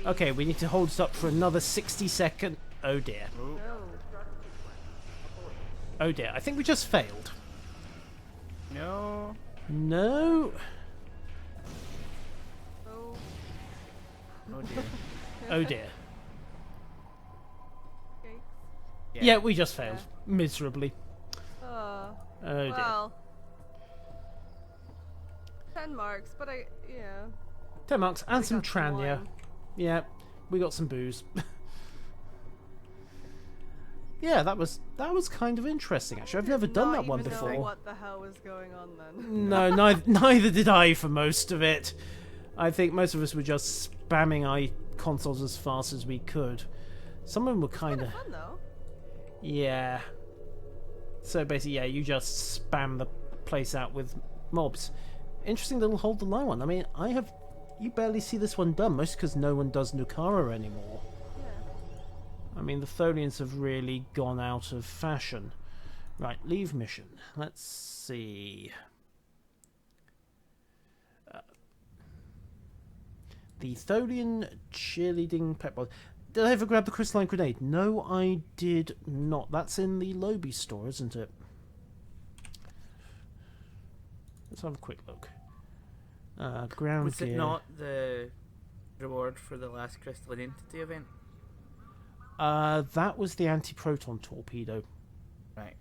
Okay, we need to hold it up for another 60 seconds. Oh dear. No. Oh dear, I think we just failed. No. No. Oh. Oh dear. Oh dear. Okay. Yeah, we just failed. Miserably. Oh Oh dear. well. 10 marks, but yeah. 10 marks and We some got some Tranya. wine. Yeah, we got some booze. Yeah, that was kind of interesting actually. I've never done that one Not even know before. what the hell was going on then? No, neither did I for most of it. I think most of us were just spamming consoles as fast as we could. Some of them were kind of... Fun though. Yeah. So basically, yeah, you just spam the place out with mobs. Interesting little hold the line one. I mean, you barely see this one done, mostly because no one does Nukara anymore. Yeah. I mean, the Tholians have really gone out of fashion. Right, leave mission. Let's see. The Tholian cheerleading pep bod. Did I ever grab the crystalline grenade? No, I did not. That's in the Lobby store, isn't it? Let's have a quick look. Ground Was gear. it not the reward for the last crystalline entity event? That was the anti-proton torpedo. Right.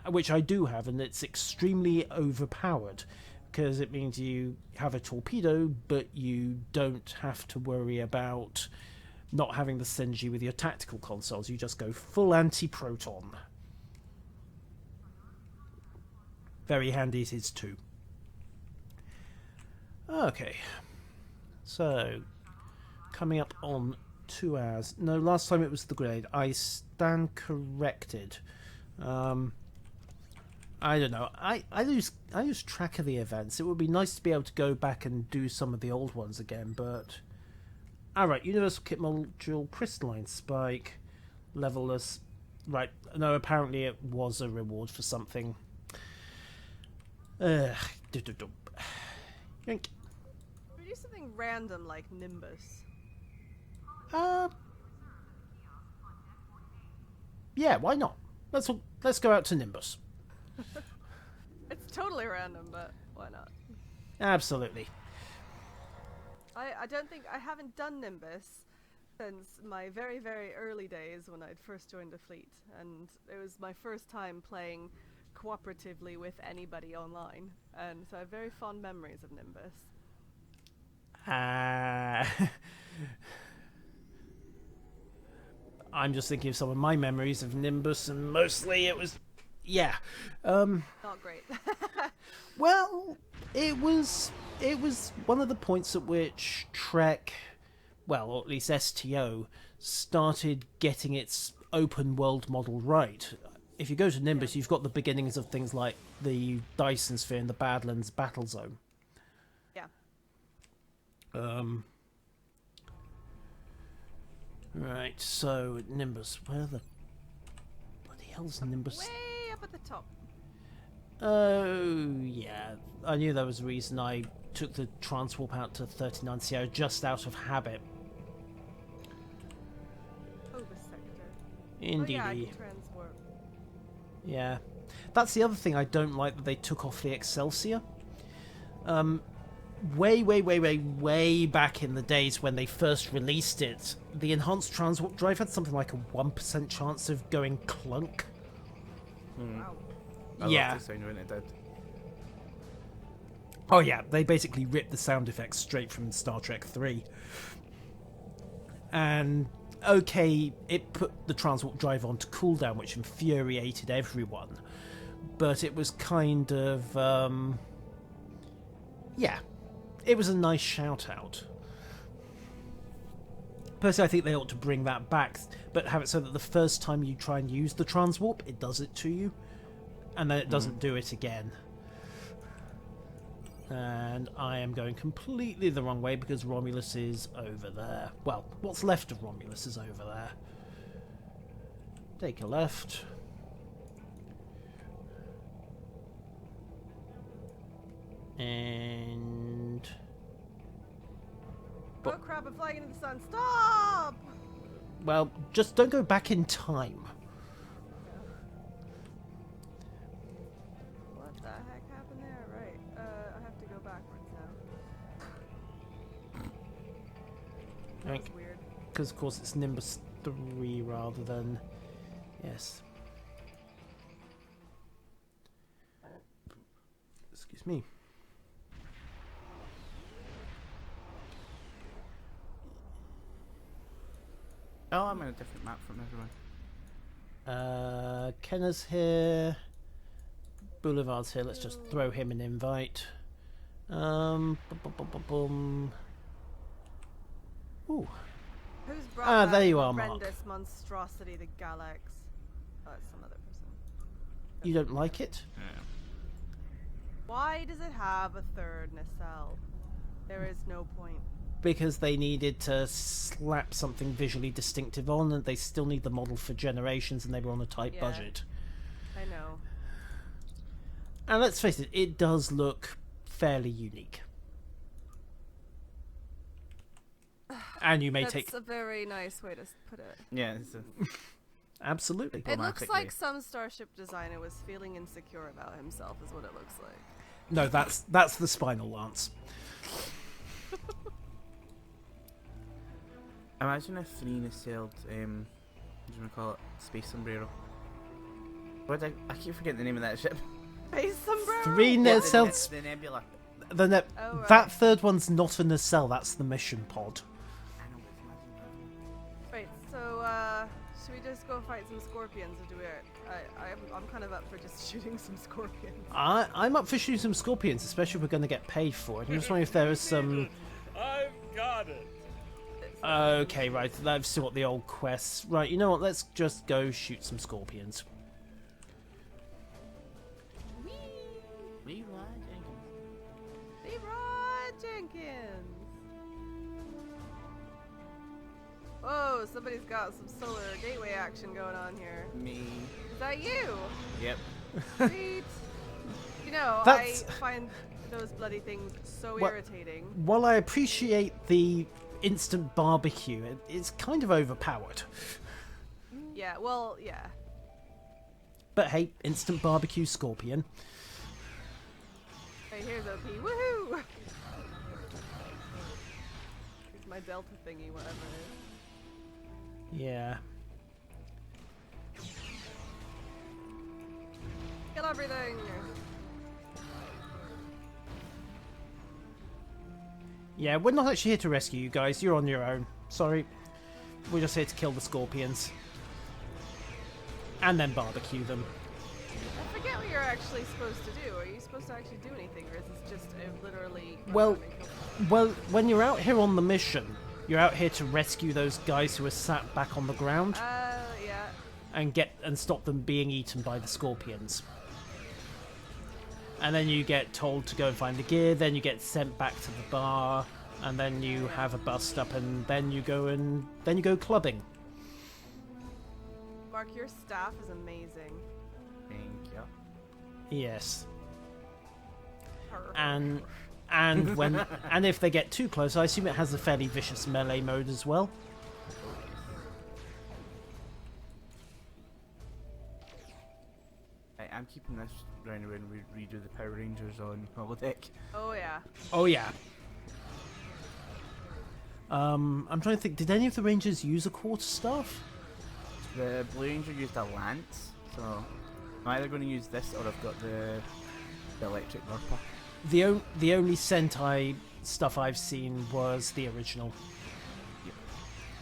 Which I do have, and it's extremely overpowered because it means you have a torpedo, but you don't have to worry about not having the synergy with your tactical consoles. You just go full anti-proton. very handy it is too. Okay, so coming up on 2 hours. No, last time it was the grenade. I stand corrected. I don't know. I lose track of the events. It would be nice to be able to go back and do some of the old ones again, but alright, Universal Kit Module, Crystalline Spike, Levelless. Right, no, apparently it was a reward for something. Yoink. We do something random like Nimbus. Yeah, why not? Let's go out to Nimbus. It's totally random, but why not? Absolutely. I don't think I haven't done Nimbus since my very, very early days when I'd first joined the fleet, and it was my first time playing cooperatively with anybody online, and so I have very fond memories of Nimbus. I'm just thinking of some of my memories of Nimbus, and mostly it was, yeah. Not great. Well, it was one of the points at which Trek, well, or at least STO, started getting its open world model right. If you go to Nimbus, you've got the beginnings of things like the Dyson Sphere and the Badlands battle zone. Yeah. Right, so Nimbus, where the bloody hell's Nimbus? Way up at the top. Oh, yeah. I knew there was a reason I took the transwarp out to 39 Sierra just out of habit. Over sector. Indeed. Oh, yeah, I can transwarp. Yeah. That's the other thing I don't like, that they took off the Excelsior. Way back in the days when they first released it, the enhanced transwarp drive had something like a 1% chance of going clunk. Wow. I Yeah. love the sound when it did. Oh yeah, they basically ripped the sound effects straight from Star Trek 3. And, okay, it put the transwarp drive on to cooldown, which infuriated everyone. But it was kind of, yeah. It was a nice shout-out. Personally, I think they ought to bring that back, but have it so that the first time you try and use the transwarp, it does it to you, and then it doesn't do it again. And I am going completely the wrong way because Romulus is over there. Well, what's left of Romulus is over there. Take a left. And... Oh crap, I'm flying into the sun. Stop! well, just don't go back in time. What the heck happened there? Right, I have to go backwards now. That's weird. Because, of course, it's Nimbus 3 rather than... Yes. Excuse me. Oh, I'm in a different map from everyone. Kenna's here. Boulevard's here. Let's just throw him an invite. Boom. Ooh. Who's brought there that you are, Mark. horrendous monstrosity, the Galax? Oh, it's some other person. You don't like it? Why does it have a third nacelle? There is no point. Because they needed to slap something visually distinctive on, and they still need the model for generations, and they were on a tight budget. I know. And let's face it, it does look fairly unique. And you may That's take... a very nice way to put it. Yeah, it's a, Absolutely. It looks Diplomatically. like some Starship designer was feeling insecure about himself, is what it looks like. No, that's the Spinal Lance. imagine if Three sailed, what do you want to call it? Space Sombrero. What I keep forgetting the name of that ship. Space sombrero? Three Yeah, nacelles. the Nebula. The ne- Oh, right. That third one's not a nacelle, that's the mission pod. I know, but imagine that. Right, so, should we just go fight some scorpions, or do we? I'm kind of up for just shooting some scorpions. I'm up for shooting some scorpions, especially if we're going to get paid for it. I'm just wondering if there is some. I've got it. Okay, right. I've still got the old quests. Right, you know what? Let's just go shoot some scorpions. Leroy Jenkins. Leroy Jenkins. Whoa, somebody's got some solar gateway action going on here. Me. Is that you? Yep. Sweet. You know, That's- I find those bloody things so Well- irritating. While I appreciate the instant barbecue, it's kind of overpowered. Yeah, well, yeah. But hey, instant barbecue scorpion. Hey, here's OP. Woohoo! Here's my Delta thingy, whatever it is. Yeah. Kill everything! Yeah, we're not actually here to rescue you guys. You're on your own. Sorry. We're just here to kill the scorpions. And then barbecue them. I forget what you're actually supposed to do. Are you supposed to actually do anything, or is this just literally... Well, well, when you're out here on the mission, you're out here to rescue those guys who are sat back on the ground yeah. and stop them being eaten by the scorpions. And then you get told to go and find the gear, then you get sent back to the bar, and then you have a bust up, and then you go clubbing. Mark, your staff is amazing. Thank you. Yes. Perfect. And when and if they get too close, I assume it has a fairly vicious melee mode as well. I'm keeping this round when we redo the Power Rangers on holodeck. Oh, yeah. Oh yeah. I'm trying to think. Did any of the Rangers use a quarterstaff? The Blue Ranger used a lance, so I'm either going to use this or I've got the electric Burper. The only Sentai stuff I've seen was the original.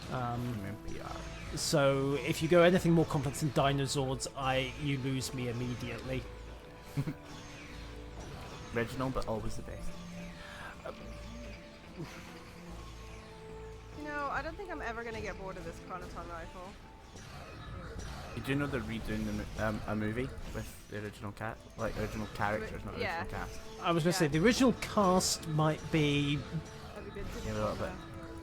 From NPR. So if you go anything more complex than Dinozords, you lose me immediately. Original, but always the best. You know, I don't think I'm ever going to get bored of this Chronoton rifle. You do know they're redoing a movie with the original original characters, not Yeah. original cast. I was going to say the original cast might be Have you been to Yeah, a little bit.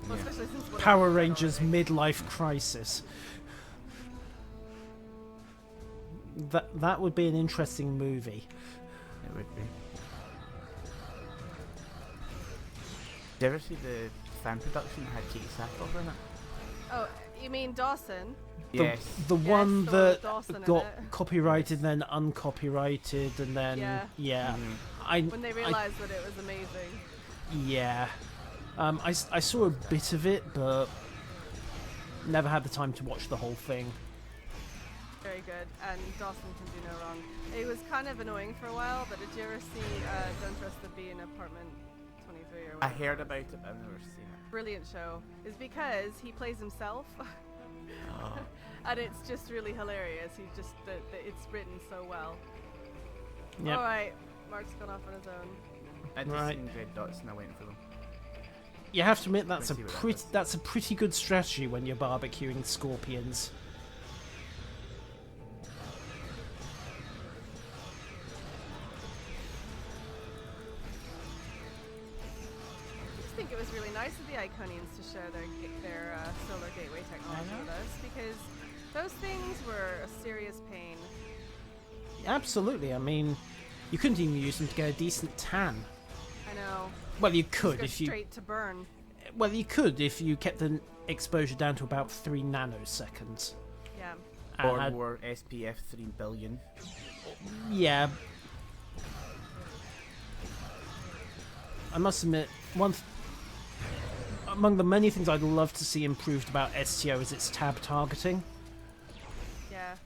Well, Yeah. especially since what Power I've done Rangers already. Midlife Crisis. That would be an interesting movie. It would be. Did you ever see the fan production that had Katie Sackhoff in it? Oh, you mean Dawson? Yes. The one so that Dawson in got it. copyrighted, then uncopyrighted, and then Yeah. Mhm. When they realized that it was amazing. Yeah. I saw a bit of it, but never had the time to watch the whole thing. Very good, and Dawson can do no wrong. It was kind of annoying for a while, but did you ever see Don't Trust the Bee in Apartment 23 or I whatever? heard about it, but I've never seen it. Brilliant show. Is because he plays himself, Oh. and it's just really hilarious. He's just it's written so well. Yep. All right, Mark's gone off on his own. I just Right. seen red dots and I went for them. You have to admit that's Let's see what that that's a pretty good strategy when you're barbecuing scorpions. I just think it was really nice of the Iconians to share their solar gateway technology with us, because those things were a serious pain. Absolutely. I mean, you couldn't even use them to get a decent tan. I know. Well, you Just could go if you. straight to burn. Well, you could if you kept the exposure down to about 3 nanoseconds. Yeah. And Or had- were SPF 3 billion. Yeah. I must admit, among the many things I'd love to see improved about STO is its tab targeting, Yeah.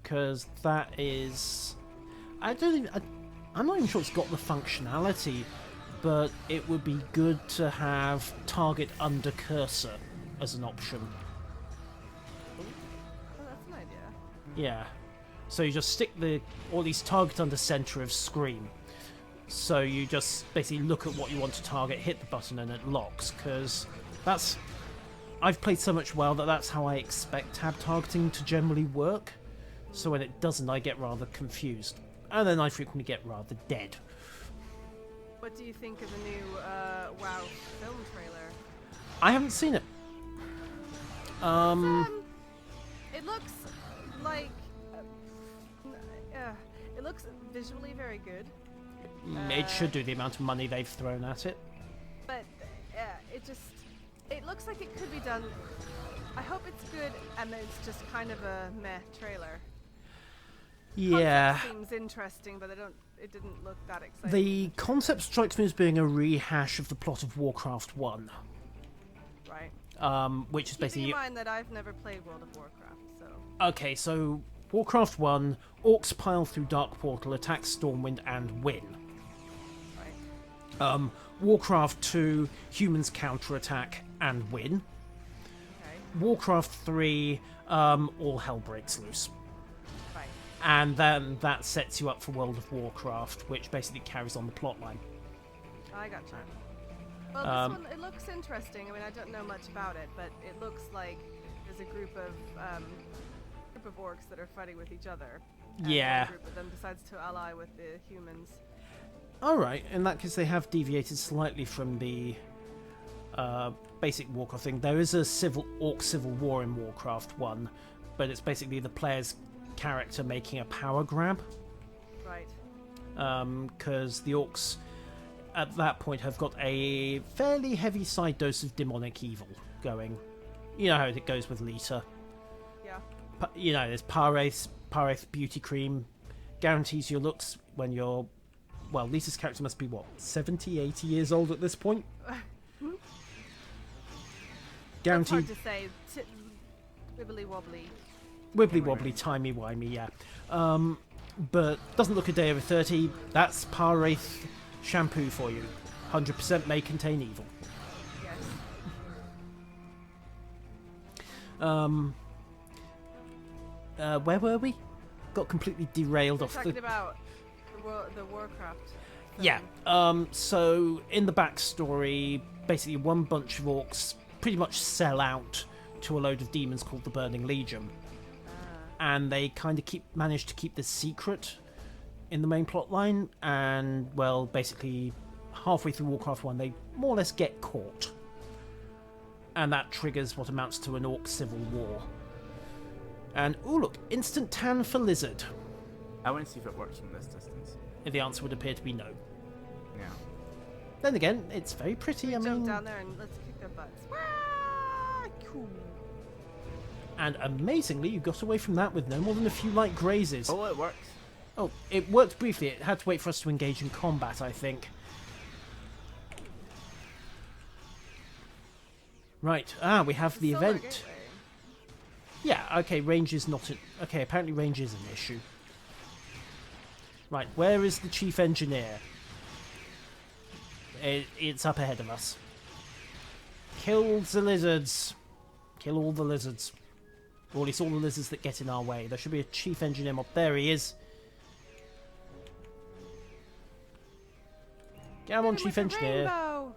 because that is, I'm not even sure it's got the functionality, but it would be good to have target under cursor as an option. Oh, that's Yeah. So you just stick all these target under center of screen. So you just basically look at what you want to target, hit the button, and it locks. Because I've played so much WoW that's how I expect tab targeting to generally work. So when it doesn't, I get rather confused. And then I frequently get rather dead. What do you think of the new WoW film trailer? I haven't seen it. It looks like... it looks visually very good. It should do the amount of money they've thrown at it. But it looks like it could be done. I hope it's good and it's just kind of a meh trailer. Yeah. Concept seems interesting, but it didn't look that exciting. The concept strikes me as being a rehash of the plot of Warcraft 1. Right. Which is basically... Keeping in mind that I've never played World of Warcraft, so... Okay, so Warcraft 1, orcs pile through Dark Portal, attack Stormwind, and win. Right. Warcraft 2, humans counterattack and win. Okay. Warcraft 3, all hell breaks loose. Right. And then that sets you up for World of Warcraft, which basically carries on the plotline. I gotcha. Well, this one, it looks interesting. I mean, I don't know much about it, but it looks like there's a group of orcs that are fighting with each other. And Yeah. one group of them decides to ally with the humans. Alright, in that case they have deviated slightly from the basic Warcraft thing. There is a orc civil war in Warcraft 1, but it's basically the player's character making a power grab. Right. Because the orcs at that point have got a fairly heavy side dose of demonic evil going. You know how it goes with Lita. Yeah. You know, there's Pareth beauty cream, guarantees your looks when you're... Well, Lita's character must be, what, 70, 80 years old at this point? Guaranteed... It's hard to say. Wibbly wobbly. Wibbly wobbly, timey wimey, yeah. But doesn't look a day over 30. That's Pareth shampoo for you. 100% may contain evil. Yes. Where were we? Got completely derailed off Talking about the Warcraft. Yeah. So in the backstory, basically one bunch of orcs pretty much sell out to a load of demons called the Burning Legion, and they kind of manage to keep this secret in the main plot line. And well, basically halfway through Warcraft 1, they more or less get caught, and that triggers what amounts to an orc civil war. And oh look, instant tan for lizard. I want to see if it works from this distance. The answer would appear to be no. Yeah. Then again, it's very pretty. I mean, jump down there and let's kick their butts. Wah! Cool. And amazingly, you got away from that with no more than a few light grazes. Oh, it works. Oh, it worked briefly. It had to wait for us to engage in combat, I think. Right. We have the Solar event. Gateway. Yeah. Okay. Range is not. Okay. Apparently, range is an issue. Right. Where is the chief engineer? It's up ahead of us. Kill the lizards. Kill all the lizards. Or at least all the lizards that get in our way. There should be a chief engineer up. There he is. Come on, chief engineer. Rainbow.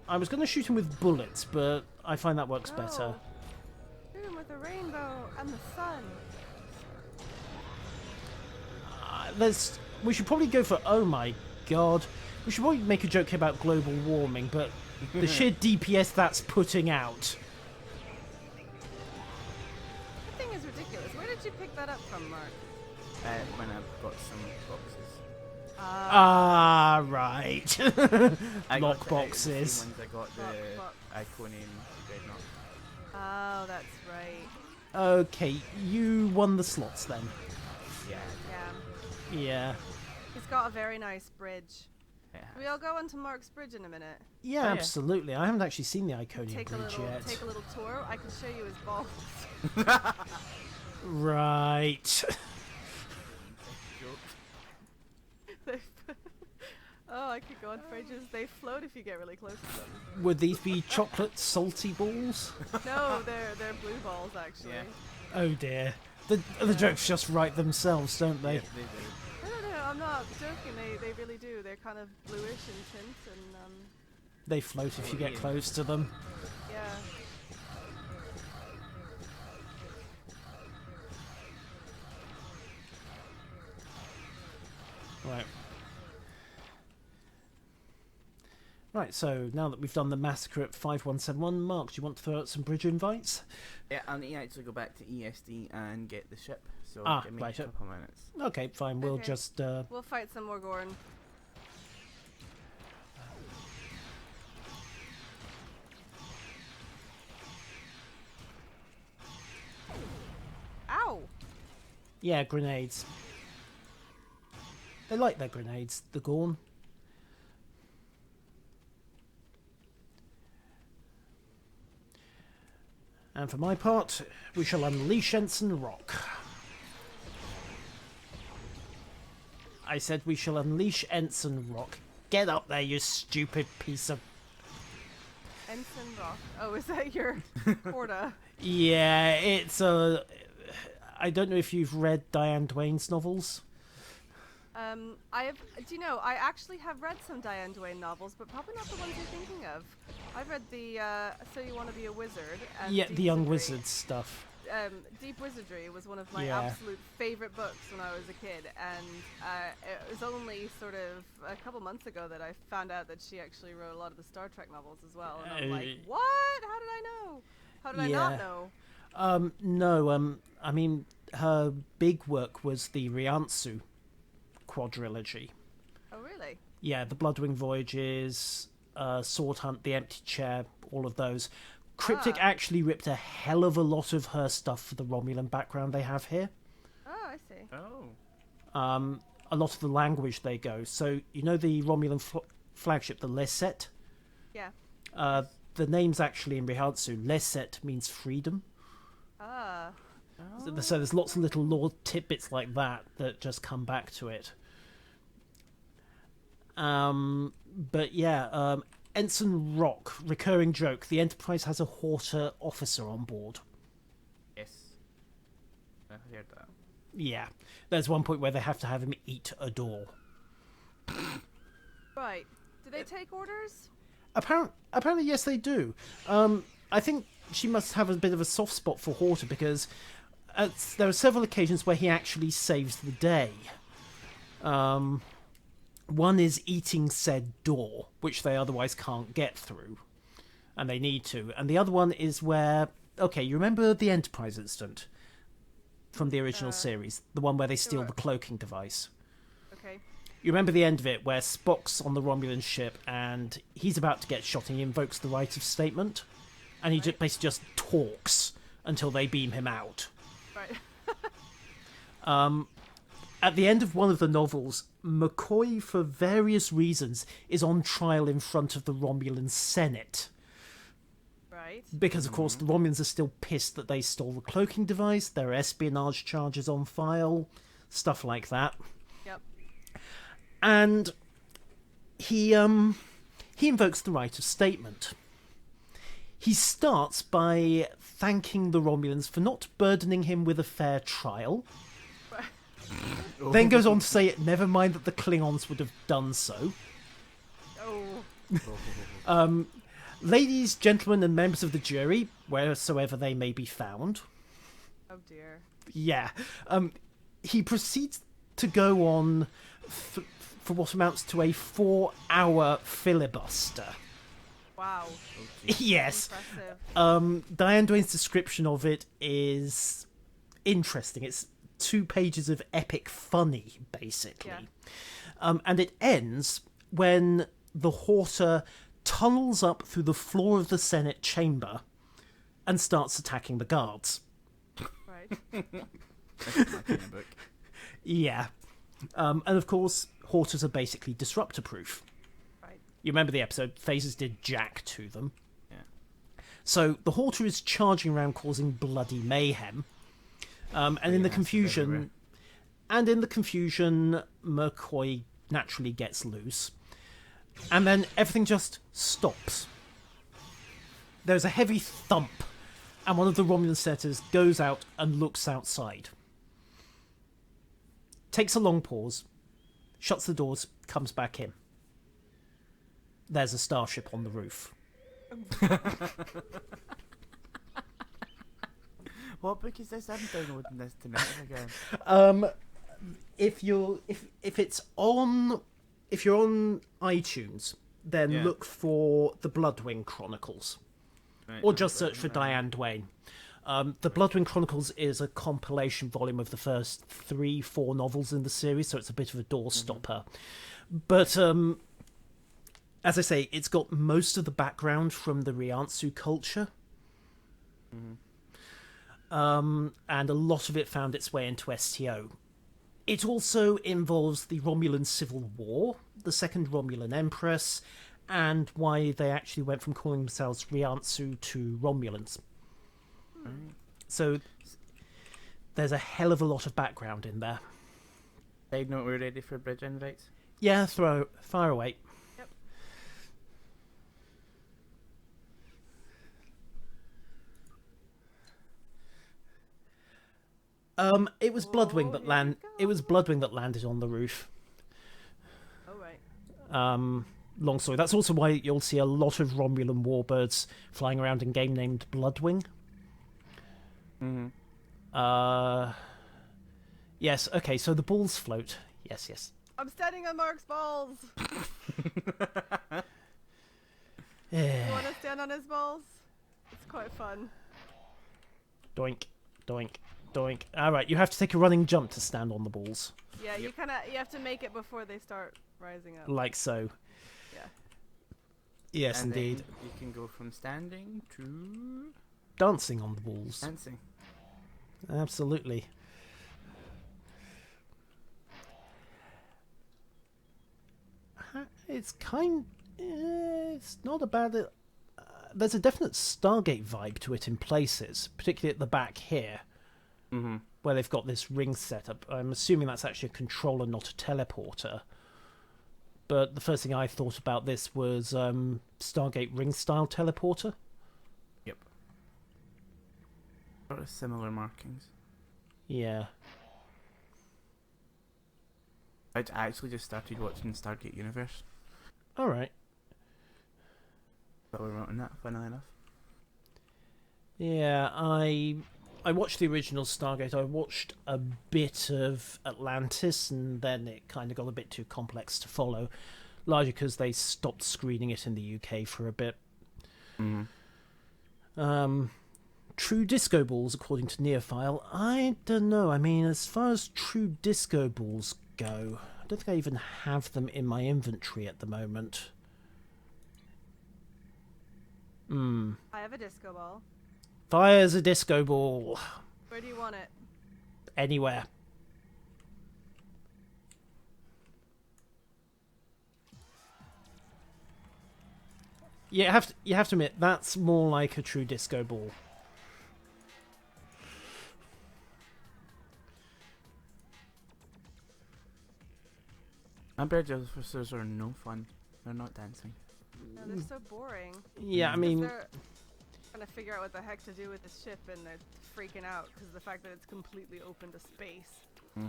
I was going to shoot him with bullets, but I find that works No. better. Shoot him with the rainbow and the sun. We should probably go for... Oh my god. We should probably make a joke here about global warming, but the sheer DPS that's putting out. That thing is ridiculous. Where did you pick that up from, Mark? When I've got some boxes. Right. I Lock got boxes. I got the Box. Iconium Dreadnought. Oh, that's right. Okay, you won the slots then. Yeah. Yeah. Yeah. He's got a very nice bridge. Yeah. We all go onto Mark's bridge in a minute. Yeah, absolutely. I haven't actually seen the Iconium Take Bridge yet. Take a little tour. I can show you his balls. Right. Oh, I could go on for ages. They float if you get really close to them. Would these be chocolate salty balls? No, they're blue balls actually. Yeah. Oh dear. The jokes just write themselves, don't they? Yeah, they do. No, I'm not joking. They really do. They're kind of bluish in tint, and They float if you get close to them. yeah. Right. Right, so now that we've done the massacre at 5171, Mark, do you want to throw out some bridge invites? Yeah, I need to actually go back to ESD and get the ship. So give me right. a couple minutes. Okay, fine. We'll Okay. just... We'll fight some more Gorn. Ow! Yeah, grenades. They like their grenades, the Gorn. And for my part, we shall unleash Ensign Rock. I said we shall unleash Ensign Rock. Get up there, you stupid piece of... Ensign Rock. Oh, is that your Horda? Yeah, it's a... I don't know if you've read Diane Duane's novels. I have. Do you know? I actually have read some Diane Duane novels, but probably not the ones you're thinking of. I've read the So You Want to Be a Wizard. And Yeah, Deep the Young Wizardry. Wizard stuff. Deep Wizardry was one of my Yeah. absolute favorite books when I was a kid, and it was only sort of a couple months ago that I found out that she actually wrote a lot of the Star Trek novels as well. And I'm like, what? How did I know? How did I not know? No, I mean, her big work was the Riantsu quadrilogy. Oh, really? Yeah, the Bloodwing Voyages, Sword Hunt, The Empty Chair, all of those. Cryptic actually ripped a hell of a lot of her stuff for the Romulan background they have here. Oh, I see. Oh. A lot of the language they go. So, you know the Romulan flagship, the Leset? Yeah. The name's actually in Rihatsu. Leset means freedom. Ah. So there's lots of little lore tidbits like that that just come back to it. But yeah, Ensign Rock, recurring joke. The Enterprise has a Horta officer on board. Yes. I heard that. Yeah. There's one point where they have to have him eat a door. Right. Do they take orders? Apparently, yes, they do. I think she must have a bit of a soft spot for Horta because there are several occasions where he actually saves the day. One is eating said door, which they otherwise can't get through, and they need to. And the other one is where, okay, you remember the Enterprise incident from the original series, the one where they steal the cloaking device. Okay. You remember the end of it where Spock's on the Romulan ship and he's about to get shot and he invokes the right of statement, and he basically just talks until they beam him out. Right. At the end of one of the novels, McCoy, for various reasons, is on trial in front of the Romulan Senate. Right. Because, of course, the Romulans are still pissed that they stole the cloaking device, there are espionage charges on file, stuff like that. Yep. And he invokes the right of statement. He starts by thanking the Romulans for not burdening him with a fair trial. Then goes on to say, never mind that the Klingons would have done so. Oh. Ladies, gentlemen, and members of the jury, wheresoever they may be found. Oh dear. Yeah. He proceeds to go on for what amounts to a 4-hour filibuster. Wow. Yes. Impressive. Diane Duane's description of it is interesting. It's 2 pages of epic funny, basically. Yeah. And it ends when the Horta tunnels up through the floor of the Senate chamber and starts attacking the guards. Right. That's my kind of book. Yeah. And of course, Hortas are basically disruptor-proof. Right. You remember the episode, phasers did jack to them. Yeah. So the Horta is charging around causing bloody mayhem. And in the confusion, McCoy naturally gets loose. And then everything just stops. There's a heavy thump And one of the Romulan senators goes out and looks outside. Takes a long pause, shuts the doors, comes back in. There's a starship on the roof. What book is this? I'm downloading this tonight again. If you're on iTunes, then look for the Bloodwing Chronicles, or just search for Diane Duane. The Bloodwing Chronicles is a compilation volume of the first 3-4 novels in the series, so it's a bit of a doorstopper. But as I say, it's got most of the background from the Riantsu culture. And a lot of it found its way into STO. It also involves the Romulan Civil War, the Second Romulan Empress, and why they actually went from calling themselves Riantsu to Romulans. So there's a hell of a lot of background in there. Side note, we're ready for bridge invites? Yeah, fire away. It was Bloodwing that It was Bloodwing that landed on the roof. Oh right. Long story. That's also why you'll see a lot of Romulan warbirds flying around in game named Bloodwing. Yes. Okay. So the balls float. Yes. I'm standing on Mark's balls. Yeah. You want to stand on his balls? It's quite fun. Doink, doink, doink. All right. You have to take a running jump to stand on the balls. Yeah, you have to make it before they start rising up. Like so. Yeah. Yes, And indeed. then you can go from standing to Dancing on the balls. dancing. Absolutely. It's it's not a bad. There's a definite Stargate vibe to it in places, particularly at the back here, where they've got this ring set up. I'm assuming that's actually a controller, not a teleporter. But the first thing I thought about this was Stargate ring-style teleporter. Yep. Sort of similar markings. Yeah. I actually just started watching Stargate Universe. All right. But we're on that, funnily enough. Yeah, I watched the original Stargate. I watched a bit of Atlantis, and then it kind of got a bit too complex to follow, largely because they stopped screening it in the UK for a bit. True disco balls, according to Neophile. I don't know. I mean, as far as true disco balls go, I don't think I even have them in my inventory at the moment. I have a disco ball. Fire's a disco ball. Where do you want it? Anywhere. You have to admit, that's more like a true disco ball. My bird officers are no fun. They're not dancing. No, they're so boring. Yeah, I mean, They're trying to figure out what the heck to do with this ship, and they're freaking out because of the fact that it's completely open to space.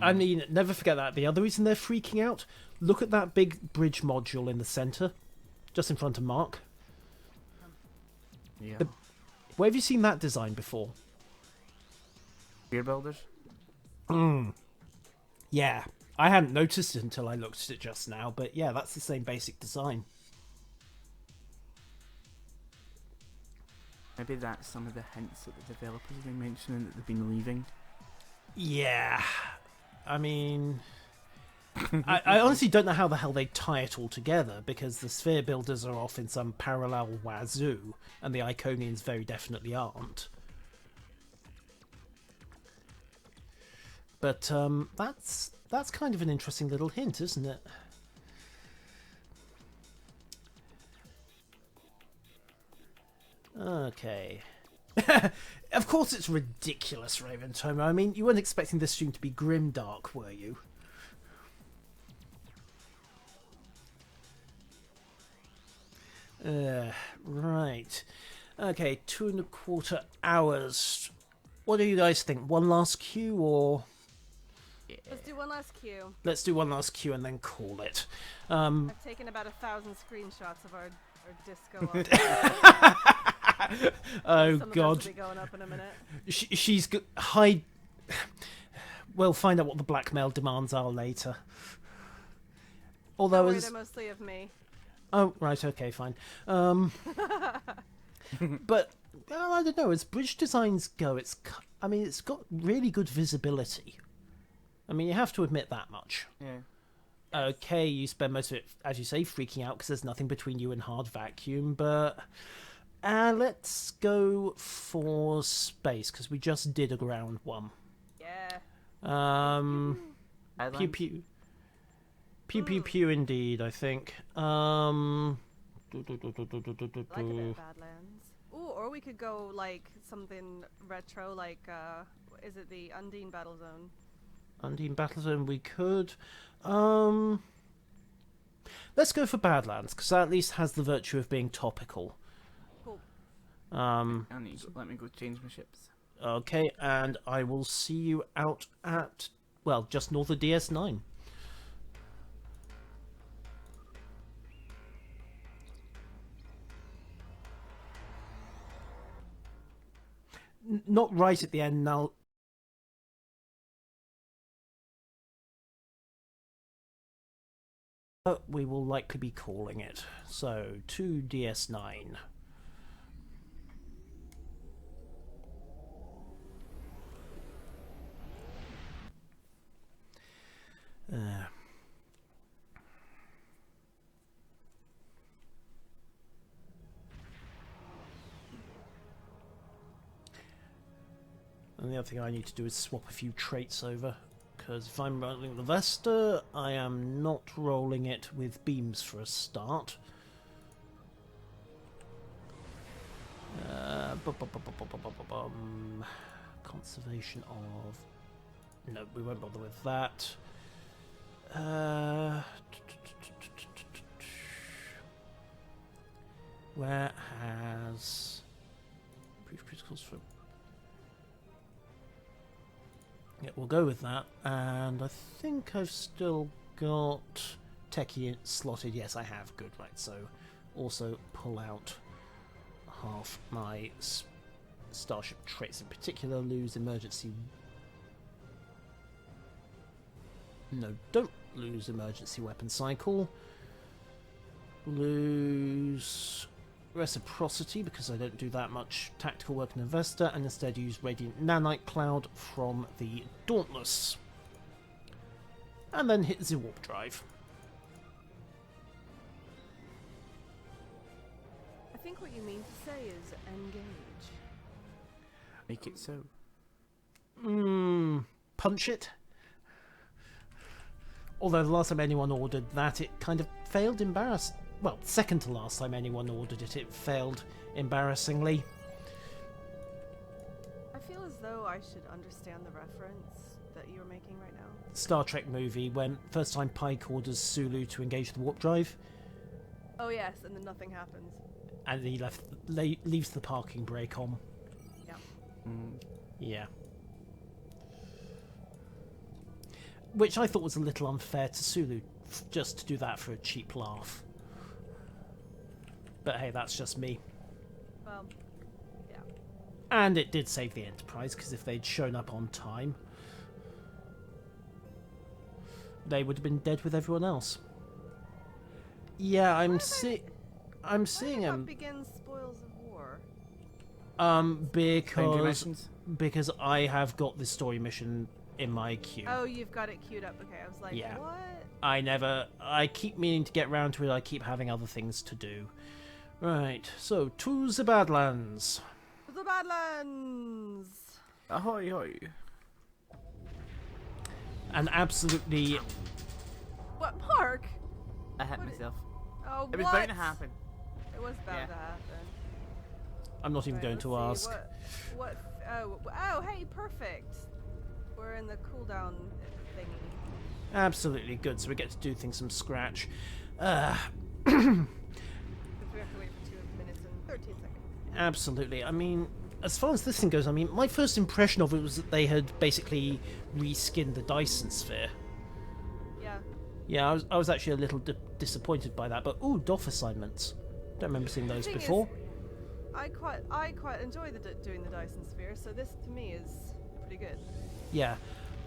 I mean, never forget that. The other reason they're freaking out, look at that big bridge module in the center, just in front of Mark. Yeah. Where have you seen that design before? Beer builders? Yeah, I hadn't noticed it until I looked at it just now, but yeah, that's the same basic design. Maybe that's some of the hints that the developers have been mentioning that they've been leaving. Yeah, I mean, I honestly don't know how the hell they tie it all together, because the sphere builders are off in some parallel wazoo, and the Iconians very definitely aren't. But that's kind of an interesting little hint, isn't it? Okay. Of course it's ridiculous, Raven Tomer. I mean, you weren't expecting this stream to be grimdark, were you? Right. Okay, 2.25 hours. What do you guys think? One last queue or... Let's do one last queue. Let's do one last queue and then call it. I've taken about 1,000 screenshots of our disco. Oh Some God! Of those will be going up in a minute. She's hide. We'll find out what the blackmail demands are later. Although, Don't worry, they're mostly of me. Oh right, okay, fine. But well, I don't know. As bridge designs go, it's got really good visibility. I mean, you have to admit that much. Yeah. Okay, you spend most of it, as you say, freaking out because there's nothing between you and hard vacuum, but let's go for space, because we just did a ground one. Yeah. Pew pew. Pew pew pew indeed, I think. I like a bit of Badlands. Ooh, or we could go, like, something retro, like, is it the Undine Battle Zone? Undine Battle Zone, we could. Let's go for Badlands, because that at least has the virtue of being topical. Cool. Let me go change my ships. Okay, and I will see you out at, well, just north of DS9. Not right at the end now. We will likely be calling it. So, to DS9. And the other thing I need to do is swap a few traits over. Because if I'm rolling the Vesta, I am not rolling it with beams for a start. Conservation of... No, we won't bother with that. Where has... Brief criticals for... Yeah, we'll go with that, and I think I've still got Techie slotted. Yes, I have. Good, right. So, also pull out half my starship traits. In particular, lose emergency... No, don't lose emergency weapon cycle. Lose... reciprocity, because I don't do that much tactical work in Vesta, and instead use Radiant Nanite Cloud from the Dauntless. And then hit the warp drive. I think what you mean to say is engage. Make it so. Punch it. Although the last time anyone ordered that, it kind of failed embarrassingly. Well, second to last time anyone ordered it, it failed embarrassingly. I feel as though I should understand the reference that you're making right now. Star Trek movie, when first time Pike orders Sulu to engage the warp drive. Oh yes, and then nothing happens. And he leaves the parking brake on. Yeah. Yeah. Which I thought was a little unfair to Sulu, just to do that for a cheap laugh. But hey, that's just me. Well, yeah. And it did save the Enterprise, because if they'd shown up on time, they would have been dead with everyone else. Yeah, I'm seeing him. Begins spoils of war. Because I have got this story mission in my queue. Oh, you've got it queued up. Okay, I was like, yeah. What? I keep meaning to get round to it. I keep having other things to do. Right, so to the Badlands. To the Badlands. Ahoy, hoy. And absolutely. What, Mark? I hit myself. Oh, it was bound to happen. It was bound to happen. I'm not even going to ask. What? Oh, hey, perfect. We're in the cooldown thingy. Absolutely good. So we get to do things from scratch. Because we have to wait for 2 minutes and 13 seconds. Absolutely. I mean, as far as this thing goes, I mean, my first impression of it was that they had basically reskinned the Dyson Sphere. Yeah. Yeah, I was actually a little disappointed by that. But ooh, DOF assignments. Don't remember seeing those before. I quite enjoy doing the Dyson Sphere, so this to me is pretty good. Yeah.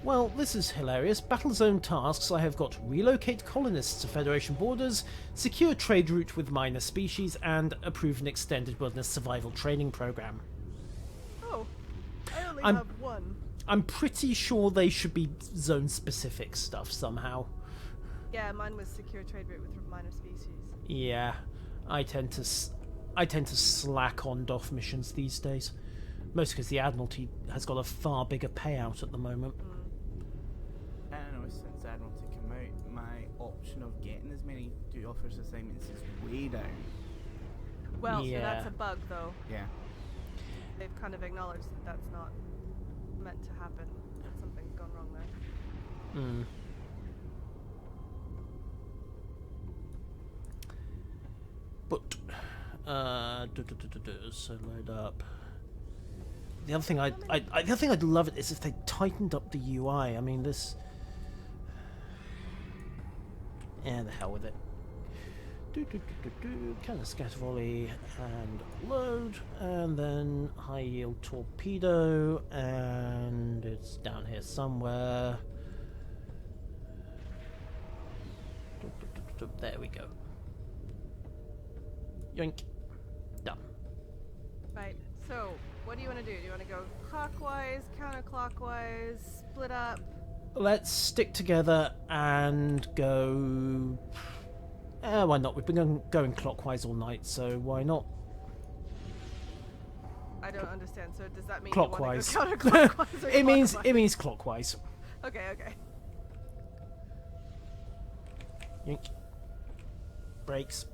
Well, this is hilarious. Battle zone tasks. I have got relocate colonists to Federation borders, secure trade route with minor species, and approve an extended wilderness survival training program. Oh, I only I'm- have one. I'm pretty sure they should be zone-specific stuff somehow. Yeah, mine was secure trade route with minor species. Yeah, I tend to slack on DOF missions these days, mostly because the Admiralty has got a far bigger payout at the moment. I don't know, since Admiralty came out, my option of getting as many duty officer assignments is way down. Well, Yeah. so that's a bug, though. Yeah. They've kind of acknowledged that that's not meant to happen. That something's gone wrong there. Mm. But, so load up. The other thing the other thing I'd love it is if they tightened up the UI. I mean, this. Yeah, the hell with it. Kind of scatter volley and load, and then high yield torpedo, and it's down here somewhere. There we go. Yoink. Done. Right, so what do you want to do? Do you want to go clockwise, counterclockwise, split up? Let's stick together and go. Why not? We've been going clockwise all night, so why not? I don't understand. So does that mean Clockwise. you want to go counterclockwise or it clockwise? means clockwise. Okay, okay. Yoink. Brakes.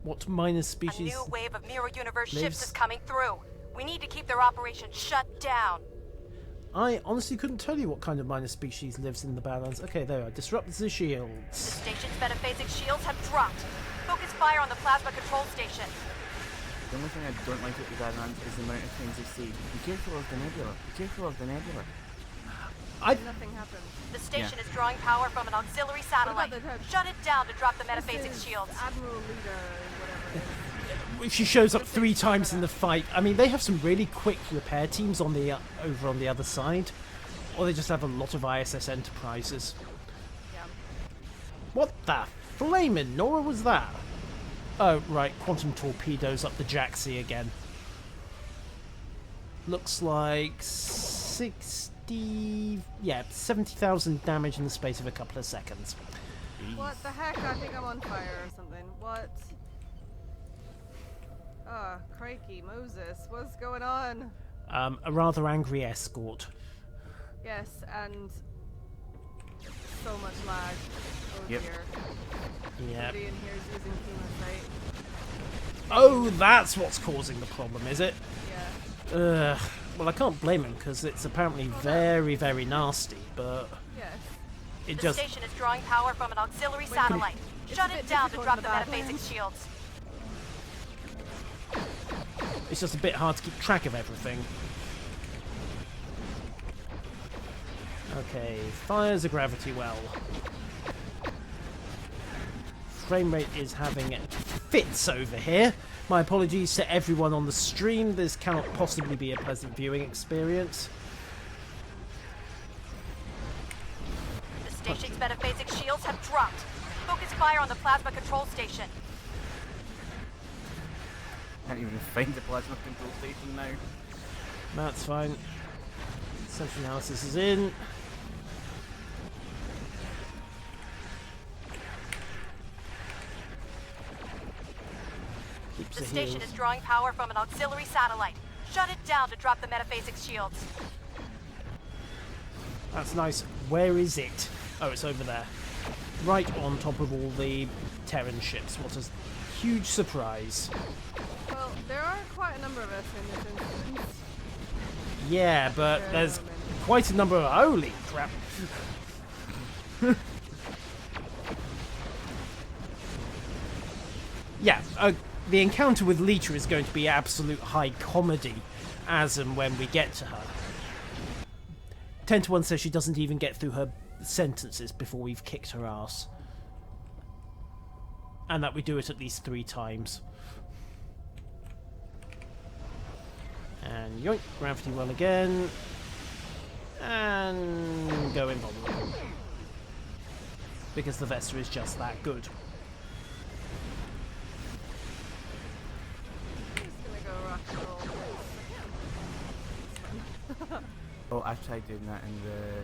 What minor species? A new wave of mirror universe lives? ships is coming through. We need to keep their operation shut down. I honestly couldn't tell you what kind of minor species lives in the Badlands. Okay, there are. Disrupt the The shields. station's metaphasic shields have dropped. Focus fire on the plasma control station. The only thing I don't like at the Badlands is the amount of times they say, be careful of the nebula, be careful of the nebula. Nothing happened. The station is drawing power from an auxiliary satellite. the type- Shut it down to drop the This metaphasic is shields. Admiral Leader, whatever it is. If she shows up 3 times in the fight, I mean, they have some really quick repair teams on the over on the other side, or they just have a lot of ISS Enterprises. Yeah. What the flaming Nora was that? Oh, right, quantum torpedoes up the Jaxie again. Looks like 70,000 damage in the space of a couple of seconds. What the heck? I think I'm on fire or something. What? Ah, crikey, Moses. What's going on? A rather angry escort. Yes, and so much lag. Oh Yep. dear. Yeah. Somebody in here is using chemosite. Oh, that's what's causing the problem, is it? Yeah. Well, I can't blame him because it's apparently very, very nasty, but Yes. it The just. station is drawing power from an auxiliary Wait, satellite. it's Shut a it bit down to difficult drop in the the metaphasic Badlands. shields. It's just a bit hard to keep track of everything. Okay, fires a gravity well. Frame rate is having fits over here. My apologies to everyone on the stream. This cannot possibly be a pleasant viewing experience. The station's metaphasic shields have dropped. Focus fire on the plasma control station. Can't even find the plasma control station now. That's fine. Central analysis is in. Keeps The the station heels. is drawing power from an auxiliary satellite. Shut it down to drop the metaphasic shields. That's nice. Where is it? Oh, it's over there. Right on top of all the Terran ships. What a huge surprise. Well, there are quite a number of us in this instance. Yeah, but there's quite a number of... Holy crap. Yeah, the encounter with Lita is going to be absolute high comedy as and when we get to her. 10 to 1 says she doesn't even get through her sentences before we've kicked her ass. And that we do it at least 3 times. And yoink, gravity well again. And go invulnerable. Because the Vesta is just that good. I'm just gonna go rock and roll. Oh, I tried doing that in the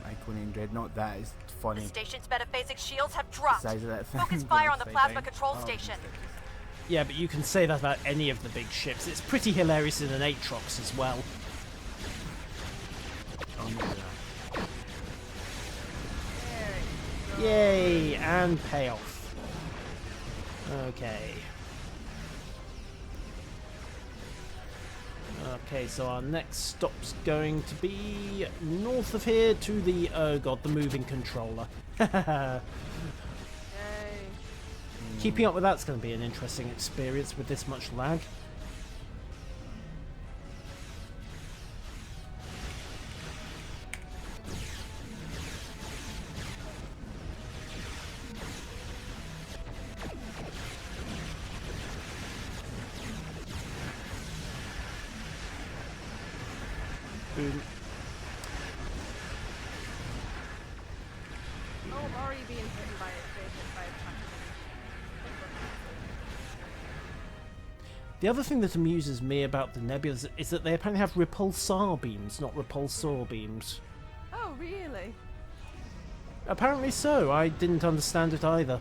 Iconian Dreadnought. That is funny. The station's metaphasic shields have dropped. Size of that thing. Focus fire on the Upside plasma down. control Oh, station. Yeah, but you can say that about any of the big ships. It's pretty hilarious in an Aatrox as well. Oh, no, that. Yay, and payoff. Okay. Okay, so our next stop's going to be north of here to the, oh god, the moving controller. Yay. Keeping up with that's going to be an interesting experience with this much lag. Boom. Oh, I'm already being hit by a The other thing that amuses me about the nebulas is that they apparently have repulsar beams, not repulsor beams. Oh, really? Apparently so. I didn't understand it either.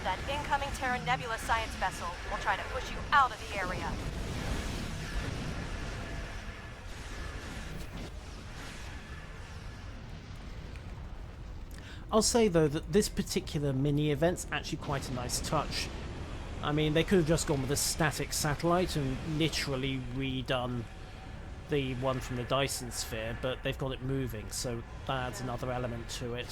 That incoming Teran Nebula science vessel will try to push you out of the area. I'll say though that this particular mini event's actually quite a nice touch. I mean, they could have just gone with a static satellite and literally redone the one from the Dyson sphere, but they've got it moving, so that adds another element to it.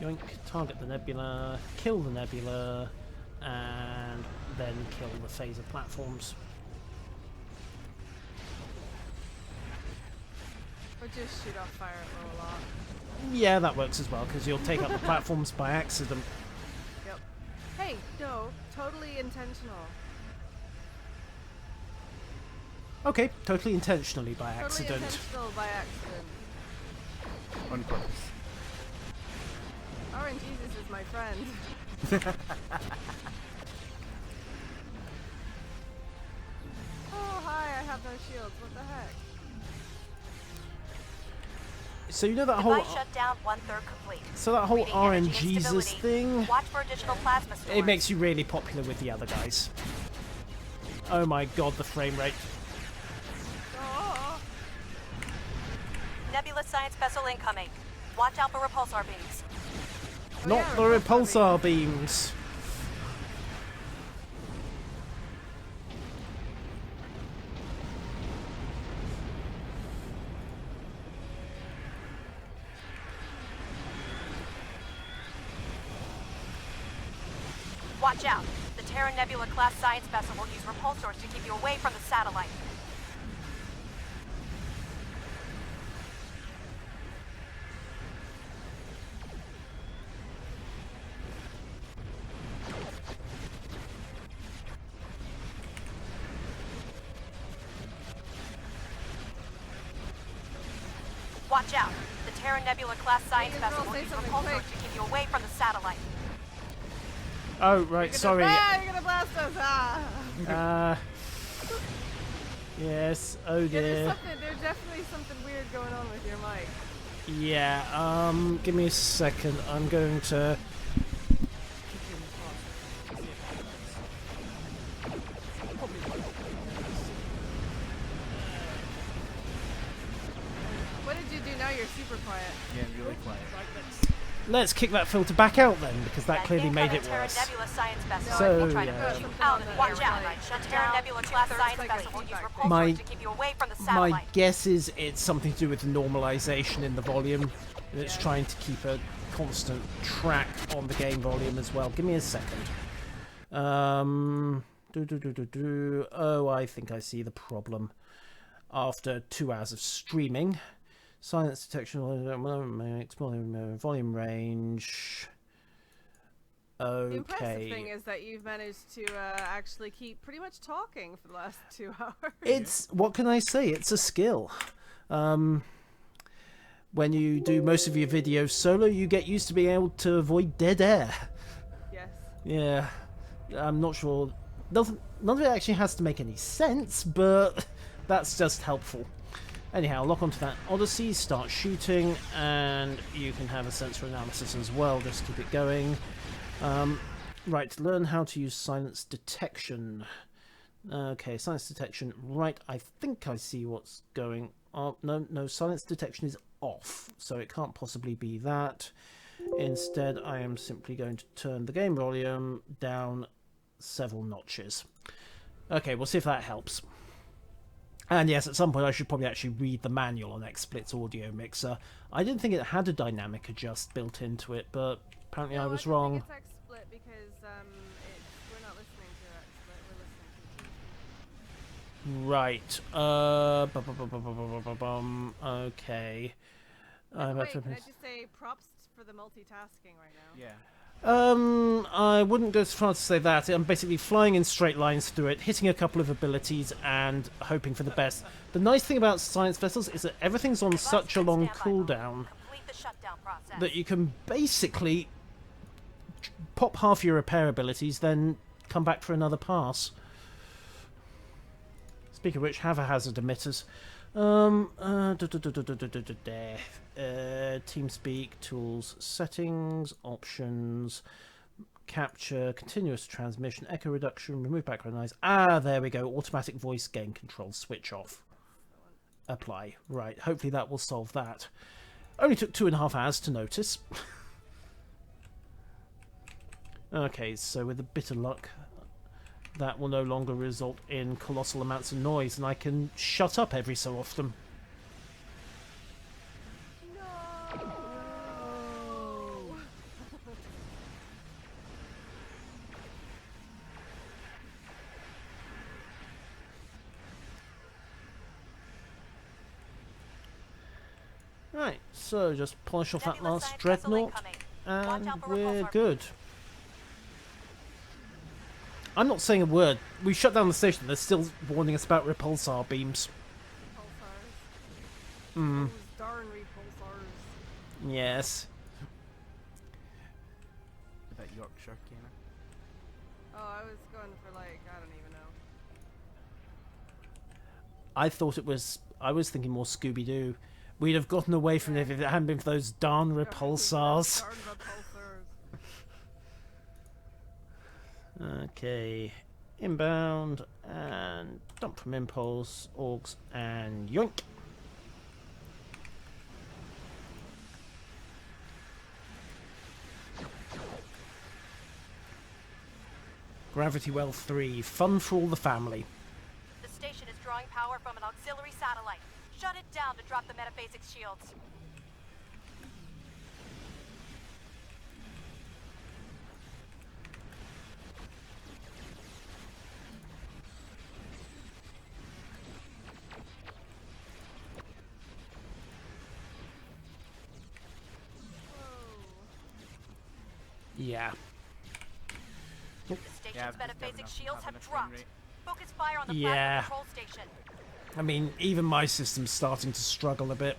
Yoink, target the nebula, kill the nebula, and then kill the phaser platforms. Or just shoot off fire at low a lot. Yeah, that works as well, because you'll take up the platforms by accident. Yep. Hey, no, totally intentional. Okay, totally intentionally by Totally accident. intentional by accident. On purpose. Orange Jesus is my friend. Oh, hi, I have no shields. What the heck? So you know that whole... Device shutdown 1/3 complete. So that whole Reading energy RNGesus instability. thing, Watch for additional plasma stores. it makes you really popular with the other guys. Oh my god, the frame rate. Oh, Nebula science vessel incoming. Watch out for repulsor beams. Not yeah, the repulsar beams. Watch out. The Teran Nebula class science vessel will use repulsors to keep you away from the satellite. Watch out. The Teran Nebula class science Hey, vessel girl, will say use something repulsors quick. to keep you away from the satellite. Oh, right, sorry. You're gonna blast us! Yes, oh Yeah, dear. there's definitely something weird going on with your mic. Yeah, give me a second. I'm going to... What did you do now? You're super quiet. Yeah, really quiet. Let's kick that filter back out then, because that clearly made it Terran worse. Nebula science vessel. So, We'll try to yeah. push you out of the Watch area. out. The Terran Nebula class science vessel will use My- repulsors to keep you away from the My satellite. guess is it's something to do with the normalization in the volume, and it's trying to keep a constant track on the game volume as well. Give me a second. Oh, I think I see the problem. After 2 hours of streaming, silence detection, volume range. The impressive Okay. thing is that you've managed to actually keep pretty much talking for the last 2 hours. It's, what can I say? It's a skill. When you do most of your videos solo, you get used to being able to avoid dead air. Yes. Yeah, I'm not sure. None of it actually has to make any sense, but that's just helpful. Anyhow, lock onto that Odyssey, start shooting, and you can have a sensor analysis as well. Just keep it going. Right, learn how to use silence detection. Okay, silence detection. Right, I think I see what's going on. No, silence detection is off, so it can't possibly be that. Instead, I am simply going to turn the game volume down several notches. Okay, we'll see if that helps. And yes, at some point I should probably actually read the manual on XSplit's audio mixer. I didn't think it had a dynamic adjust built into it, but apparently I was wrong. It's XSplit because we're not listening to XSplit, we're listening to Right. Okay. Wait, can I just say props for the multitasking right now? Yeah. I wouldn't go as far as to say that. I'm basically flying in straight lines through it, hitting a couple of abilities and hoping for the best. The nice thing about science vessels is that everything's on such a long cooldown Complete the shutdown process. that you can basically pop half your repair abilities, then come back for another pass. Speaking of which, have a hazard emitters. TeamSpeak, tools, settings, options, capture, continuous transmission, echo reduction, remove background noise. Ah, there we go. Automatic voice gain control, switch off. Apply. Right, hopefully that will solve that. Only took 2.5 hours to notice. Okay, so with a bit of luck, that will no longer result in colossal amounts of noise, and I can shut up every so often. Right, so just polish off that Nebula last science vessel dreadnought, incoming. and Watch out for we're repulsor. good. I'm not saying a word. We shut down the station. They're still warning us about repulsar beams. Repulsars. Those darn repulsars. Yes. About Yorkshire, Kenna. Oh, I was going for like, I don't even know. I thought it was... I was thinking more Scooby-Doo. We'd have gotten away from it if it hadn't been for those darn repulsars. Darn repulsars. Okay. Inbound, and dump from impulse, augs, and yoink. Gravity Well 3, fun for all the family. The station is drawing power from an auxiliary satellite. Shut it down to drop the metaphasic shields. Yeah. The Yeah, station's I've just metaphasic enough shields having have a frame dropped. rate. Focus fire on the Yeah. plasma control station. I mean, even my system's starting to struggle a bit.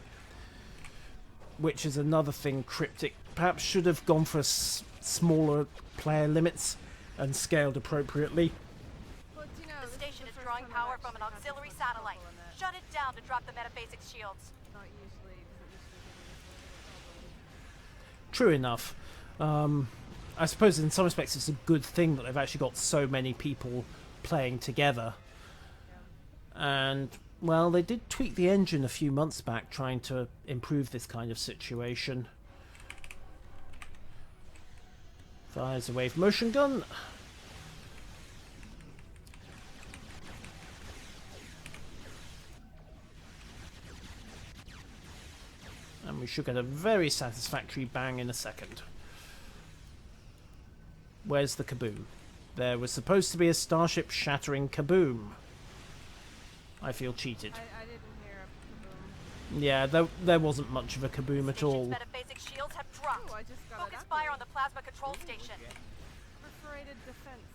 Which is another thing Cryptic perhaps should have gone for smaller player limits. and scaled appropriately. But, you know, The this station the is first drawing time I've power from an actually had auxiliary this much satellite. trouble in it. Shut it down to drop the metaphasic shields. Not usually, doesn't usually give me this much of a problem. True enough. I suppose in some respects it's a good thing that they've actually got so many people playing together. And, well, they did tweak the engine a few months back trying to improve this kind of situation. Fires a wave motion gun. And we should get a very satisfactory bang in a second. Where's the kaboom? There was supposed to be a starship shattering kaboom. I feel cheated. I didn't hear a kaboom. Yeah, there wasn't much of a kaboom at all. Station's metaphasic shields have dropped. Oh, I just got Focus it fire on the plasma control station. Perforated defenses.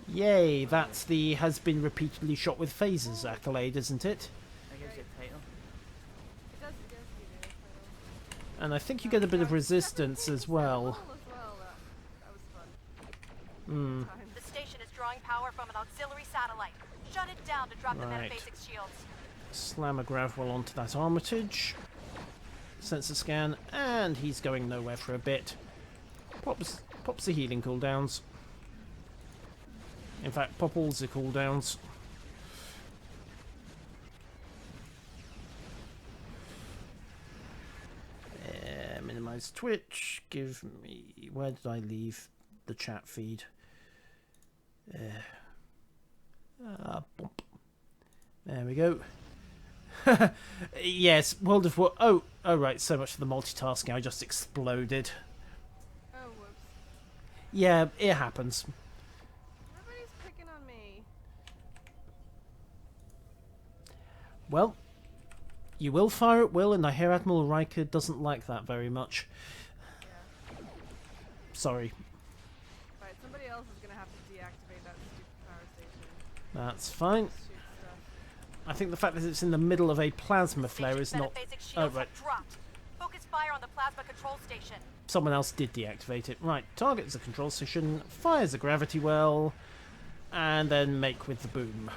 Yay, that's the has been repeatedly shot with phasers accolade, isn't it? I guess your title. It does give you the title. And I think you get a bit of resistance as well. That was fun. Hmm. The station is drawing power from an auxiliary satellite. Shut it down to drop the Right. metaphasic shields. Slam a gravel onto that armitage. Sensor scan, and he's going nowhere for a bit. Pops the healing cooldowns. In fact, pop all the cooldowns. Minimize Twitch. Give me... Where did I leave the chat feed? Bump. There we go. Yes, World of War... Oh, right, so much for the multitasking. I just exploded. Oh, whoops. Yeah, it happens. Everybody's picking on me. Well, you will fire at will, and I hear Admiral Riker doesn't like that very much. Yeah. Sorry. Right, somebody else is gonna have to deactivate that stupid power station. That's fine. Shoot stuff. I think the fact that it's in the middle of a plasma flare is not... Metaphasic Oh, shields right. have dropped. Focus fire on the plasma control station. Someone else did deactivate it. Right, targets the control station, fires a gravity well, and then make with the boom.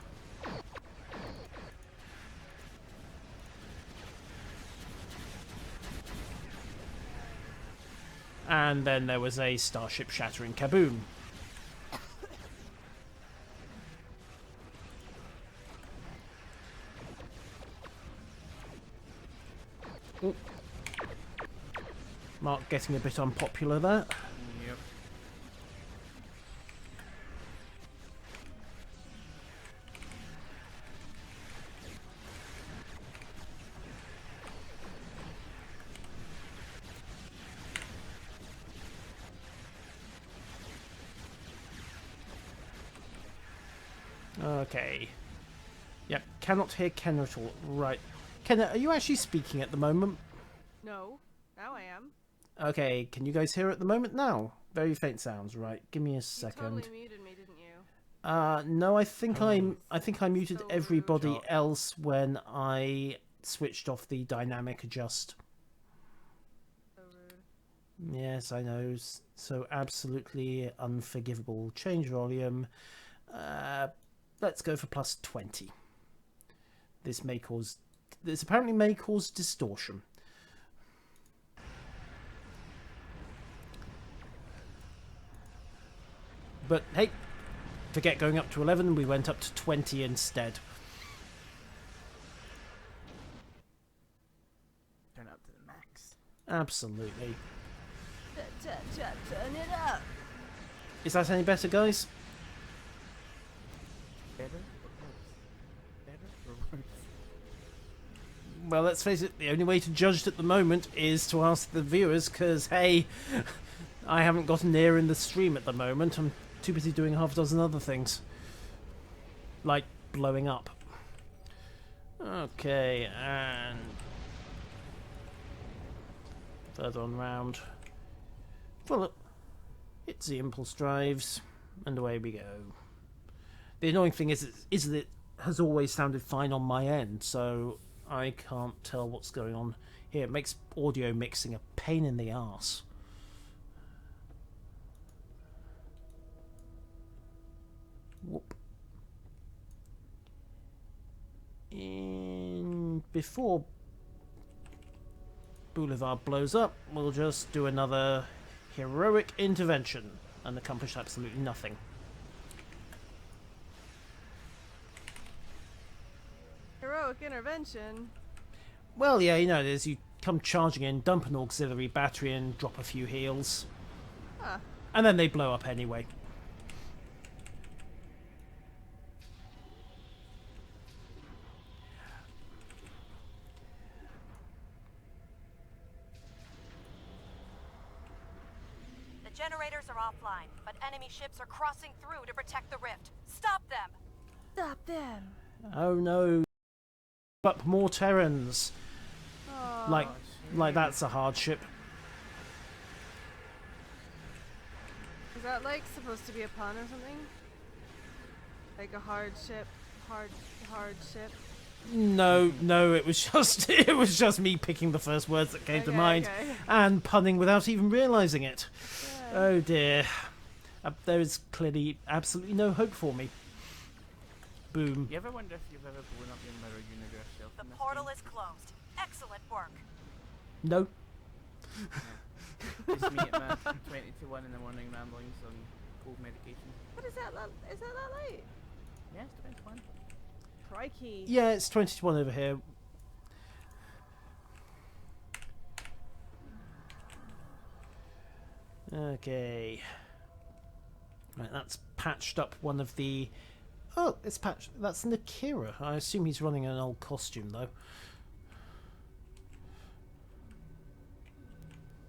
And then there was a starship shattering kaboom. Ooh. Mark getting a bit unpopular there. Yep. Okay. Yep, cannot hear Kenna at all. Right. Kenna, are you actually speaking at the moment? No, now I am. Okay, can you guys hear at the moment now? Very faint sounds. Right, give me a You second. totally muted me, didn't you? No, I think I muted So everybody rude. else when I switched off the dynamic adjust. So rude. Yes, I know. So absolutely unforgivable. Change volume. Let's go for plus 20. This apparently may cause distortion. But hey, forget going up to 11, we went up to 20 instead. Turn it up to the max. Absolutely. Turn it up. Is that any better, guys? Better or worse? Better or worse? Well, let's face it, the only way to judge it at the moment is to ask the viewers, because, hey, I haven't gotten near in the stream at the moment. I'm too busy doing half a dozen other things. Like blowing up. Okay, and... further on round. Well, it's the impulse drives, and away we go. The annoying thing is that it has always sounded fine on my end, so I can't tell what's going on here. It makes audio mixing a pain in the arse. Whoop. And before Boulevard blows up, we'll just do another heroic intervention and accomplish absolutely nothing. Heroic intervention. Well, yeah, you know it is. You come charging in, dump an auxiliary battery and drop a few heals. Huh. And then they blow up anyway. The generators are offline, but enemy ships are crossing through to protect the rift. Stop them! Stop them. Oh no. Up more Terrans. Oh. Like that's a hardship. Is that like supposed to be a pun or something? Like a hardship, hardship. No, it was just me picking the first words that came to mind and punning without even realizing it. Yeah. Oh dear. There is clearly absolutely no hope for me. Boom. You ever wonder if you've ever blown up your mirror universe self? The portal is closed. Excellent work. No. Just me at my 20 to 1 in the morning rambling on cold medication. What is that? Is that late? Yeah, it's 20 to 1. Crikey. Yeah, it's 20 to 1 over here. Okay. Right, that's patched up one of the... Oh, it's patched. That's Nakira. I assume he's running an old costume, though.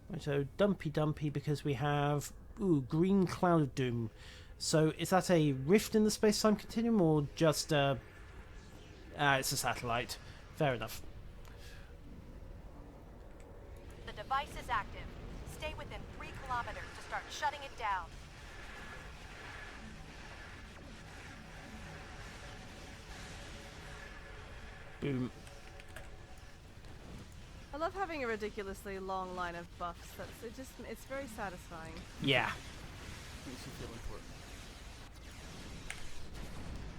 Right, so dumpy because we have... Ooh, green cloud of doom. So is that a rift in the space-time continuum or just it's a satellite. Fair enough. The device is active. Stay within 3 kilometers to start shutting it down. Boom. I love having a ridiculously long line of buffs. It's very satisfying. Yeah. Makes you feel important.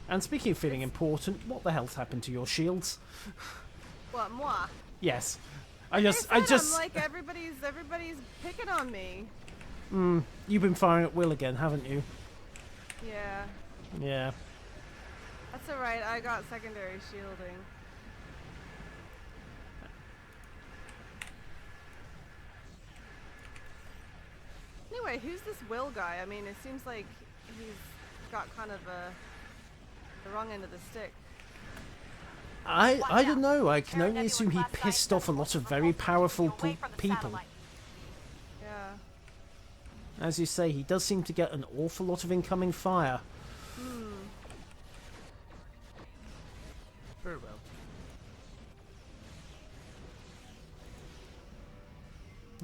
And speaking of feeling important, what the hell's happened to your shields? What, moi? Yes. I just I'm like everybody's picking on me. You've been firing at will again, haven't you? Yeah. Yeah. That's alright, I got secondary shielding. Anyway, who's this Will guy? I mean, it seems like he's got kind of the wrong end of the stick. I don't know. I can only assume he pissed off a lot of very powerful people. Yeah. As you say, he does seem to get an awful lot of incoming fire. Very well.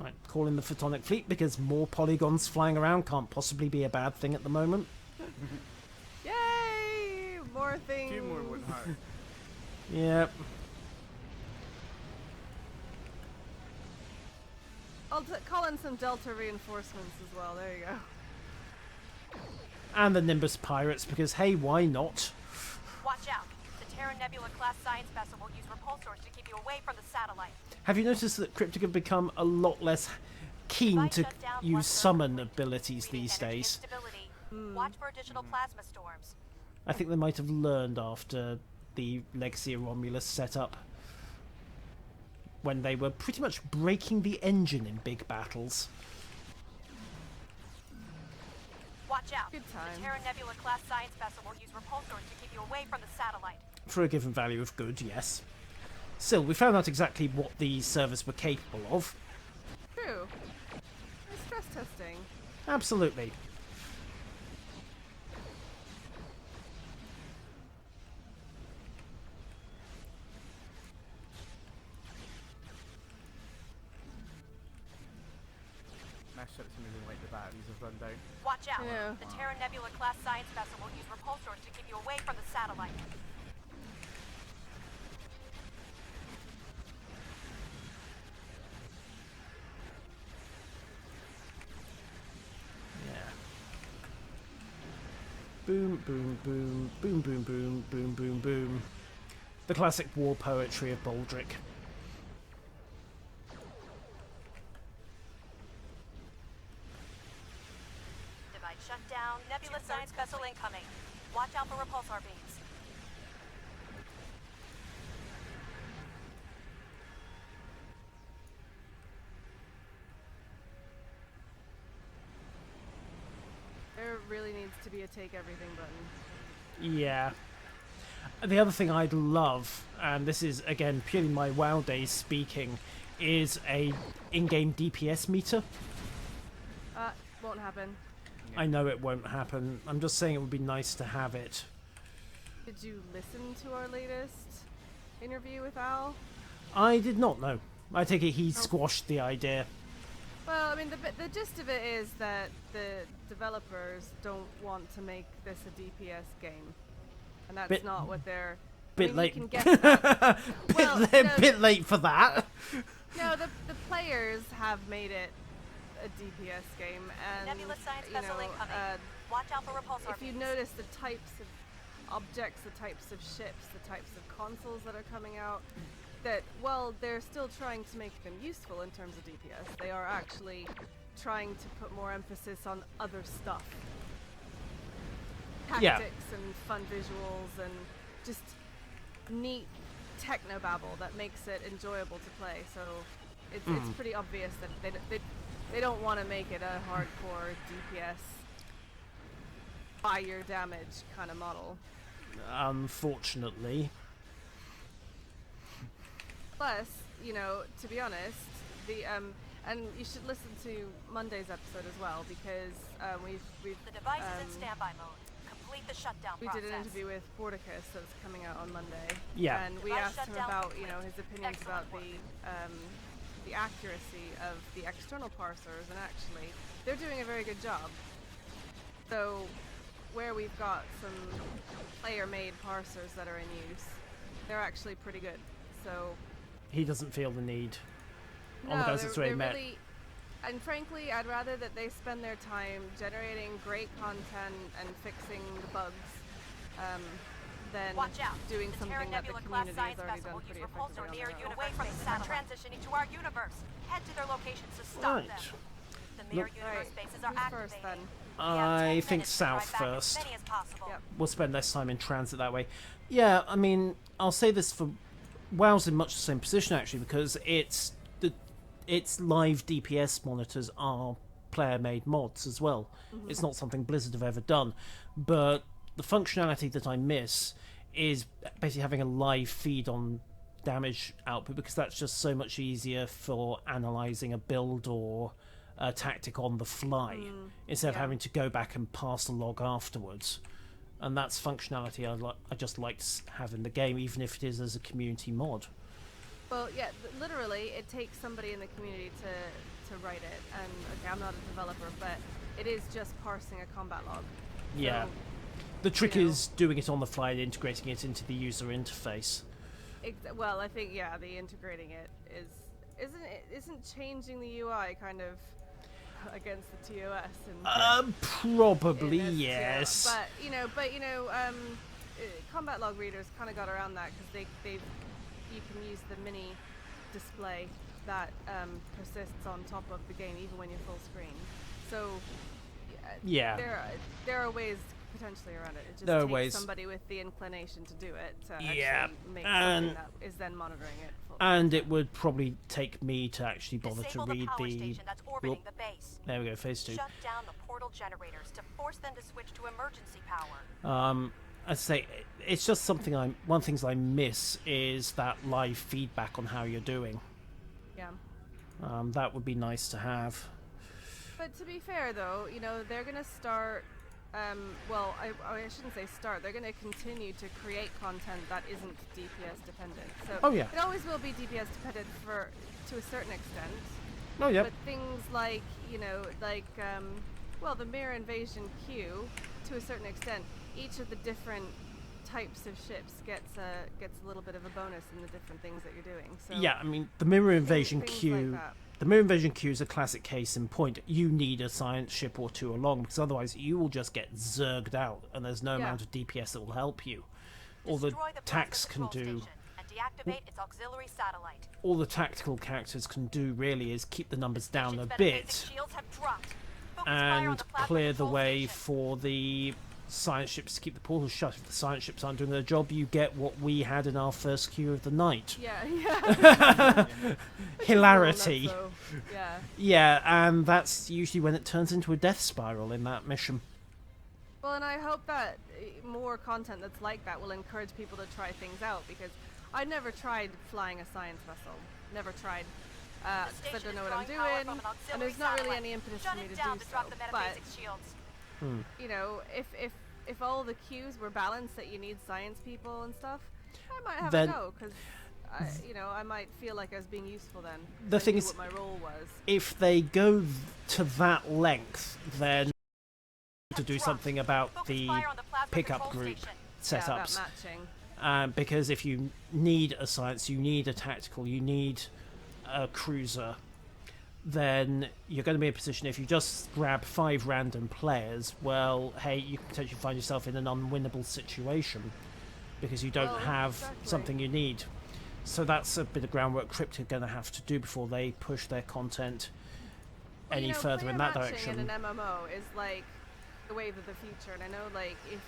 Right, call in the photonic fleet because more polygons flying around can't possibly be a bad thing at the moment. Yay! More things. 2 more wouldn't hurt. Yep. I'll call in some Delta reinforcements as well. There you go. And the Nimbus pirates because hey, why not? Watch out. The Teran Nebula class science vessel will use repulsors to keep you away from the satellite. Have you noticed that Cryptic have become a lot less keen to use summon abilities these days? Watch for additional plasma storms. I think they might have learned after the Legacy of Romulus set up, when they were pretty much breaking the engine in big battles. Watch out. Good time. The Terran Nebula class science vessel will use repulsors to keep you away from the satellite. For a given value of good, yes. Still, we found out exactly what these servers were capable of. True. Nice stress testing. Absolutely. My ship's moving like the batteries have run down. Watch out. Yeah. The Terran Nebula class science vessel will use repulsors to keep you away from the satellite. Boom, boom, boom, boom, boom, boom, boom, boom, boom. The classic war poetry of Baldric. Divide shut down. Nebula science vessel incoming. Watch out for repulsor beams. There really needs to be a take everything button. Yeah. The other thing I'd love, and this is again purely my WoW days speaking, is a in-game DPS meter. Won't happen. I know it won't happen. I'm just saying it would be nice to have it. Did you listen to our latest interview with Al? I did not know. I take it he squashed the idea. Well, I mean, the gist of it is that the developers don't want to make this a DPS game, and that's not what they're. Bit late. You can get that. Well, bit late for that. No, the players have made it a DPS game, and Nebula science you vessel know, incoming. Watch out for repulsor if you beams. notice the types of objects, the types of ships, the types of consoles that are coming out, that while they're still trying to make them useful in terms of DPS, they are actually trying to put more emphasis on other stuff. Tactics and fun visuals and just neat technobabble that makes it enjoyable to play. So it's pretty obvious that they don't want to make it a hardcore DPS buy your damage kind of model. Unfortunately. Plus, you know, to be honest, the and you should listen to Monday's episode as well, because we've The device is in standby mode. Complete the shutdown we process. did an interview with Bordicus that's coming out on Monday. Yeah. And we Device asked him shutdown about, complete. you know, his opinions Excellent about the accuracy of the external parsers, and actually they're doing a very good job. So where we've got some player-made parsers that are in use, they're actually pretty good. So He doesn't feel the need. On the no, basis they're they met. really, and frankly, I'd rather that they spend their time generating great content and fixing the bugs than Watch out. doing The something Teran that the Nebula class community has science already vessel done will use pretty repulsor effectively near on their own. away from the satellite, transitioning to our universe. Head to their locations to stop Right. them. The mirror universe bases are Who's activated. first then? We have 10 I think minutes to south drive back as first. many as possible. Yep. We'll spend less time in transit that way. Yeah, I mean, I'll say this for WoW's in much the same position actually, because its live DPS monitors are player-made mods as well. It's not something Blizzard have ever done, but the functionality that I miss is basically having a live feed on damage output, because that's just so much easier for analysing a build or a tactic on the fly instead of having to go back and pass the log afterwards. And that's functionality I just like to have in the game, even if it is as a community mod. Well, yeah, literally, it takes somebody in the community to write it. And okay, I'm not a developer, but it is just parsing a combat log. Yeah. So, The trick you know, is doing it on the fly and integrating it into the user interface. well, I think the integrating it isn't changing the UI kind of against the TOS and Probably in this yes. TOS. But combat log readers kind of got around that because you can use the mini display that persists on top of the game even when you're full screen. So Yeah. there are ways potentially around it. It just There are takes ways. somebody with the inclination to do it to Yeah, actually make and- something that is then monitoring it. And it would probably take me to actually bother Disable to the read power the. station that's orbiting the base. There we go, phase 2. Shut down the portal generators to force them to switch to emergency power. I say it's just something one of the things I miss is that live feedback on how you're doing. Yeah. That would be nice to have. But to be fair, though, they're going to start. Well, I shouldn't say start. They're going to continue to create content that isn't DPS dependent. So Oh, yeah. it always will be DPS dependent to a certain extent. Oh yeah. But things like the mirror invasion queue, to a certain extent, each of the different types of ships gets a little bit of a bonus in the different things that you're doing. So Yeah, I mean the mirror invasion things queue. like that. The Moon Invasion queue is a classic case in point. You need a science ship or two along, because otherwise you will just get zerged out, and there's no amount of DPS that will help you. All the tax can do... Deactivate its auxiliary satellite. All the tactical characters can do, really, is keep the numbers down a bit and clear the way for the science ships to keep the portals shut. If the science ships aren't doing their job, you get what we had in our first queue of the night. Yeah. Hilarity. Yeah. Yeah, and that's usually when it turns into a death spiral in that mission. Well, and I hope that more content that's like that will encourage people to try things out, because I never tried flying a science vessel. Never tried. Because I don't know what I'm doing, and there's not really any impetus for me to do so. But, you know, if all the queues were balanced that you need science people and stuff, I might have a go, because, you know, I might feel like I was being useful then. The thing is, what my role was. If they go to that length, then to do something about the pickup group setups. Yeah, about matching. Because if you need a science, you need a tactical, you need a cruiser, then you're going to be in a position, if you just grab 5 random players, well, hey, you can potentially find yourself in an unwinnable situation because you don't have something you need. So that's a bit of groundwork Crypt are going to have to do before they push their content any further in that direction. In an MMO is like the wave of the future, and I know, like, if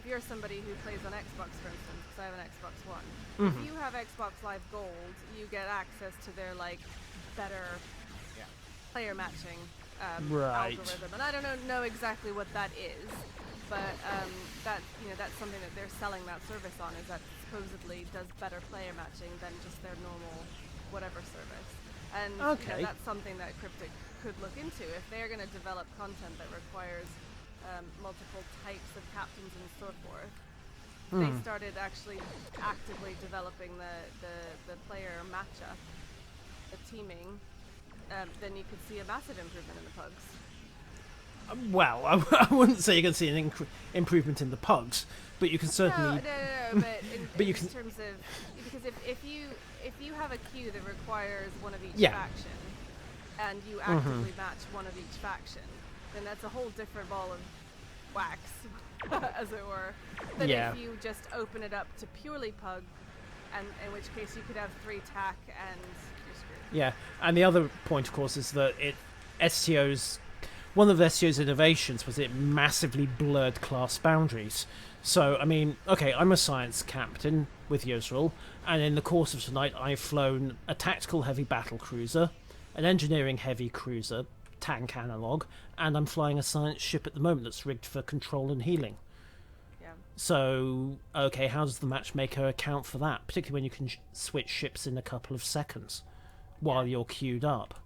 you're somebody who plays on Xbox, for instance, because I have an Xbox One, if you have Xbox Live Gold, you get access to their, like, better player matching algorithm. And I don't know exactly what that is, but that's something that they're selling that service on, is that supposedly does better player matching than just their normal whatever service. And you know, that's something that Cryptic could look into if they're going to develop content that requires multiple types of captains and so forth. They started actually actively developing the player matchup, the teaming, then you could see a massive improvement in the pugs. Well, I wouldn't say you're going to see an improvement in the pugs, but you can certainly... No, but in terms of... Because if you have a queue that requires one of each faction, and you actively match one of each faction, then that's a whole different ball of wax, as it were, than if you just open it up to purely pug, and in which case you could have 3 tack and you're screwed. Yeah, and the other point, of course, is that one of the STO's innovations was it massively blurred class boundaries. So, I mean, okay, I'm a science captain with Yosril, and in the course of tonight I've flown a tactical heavy battle cruiser, an engineering heavy cruiser, tank analog, and I'm flying a science ship at the moment that's rigged for control and healing. Yeah. So, okay, how does the matchmaker account for that? Particularly when you can switch ships in a couple of seconds while you're queued up.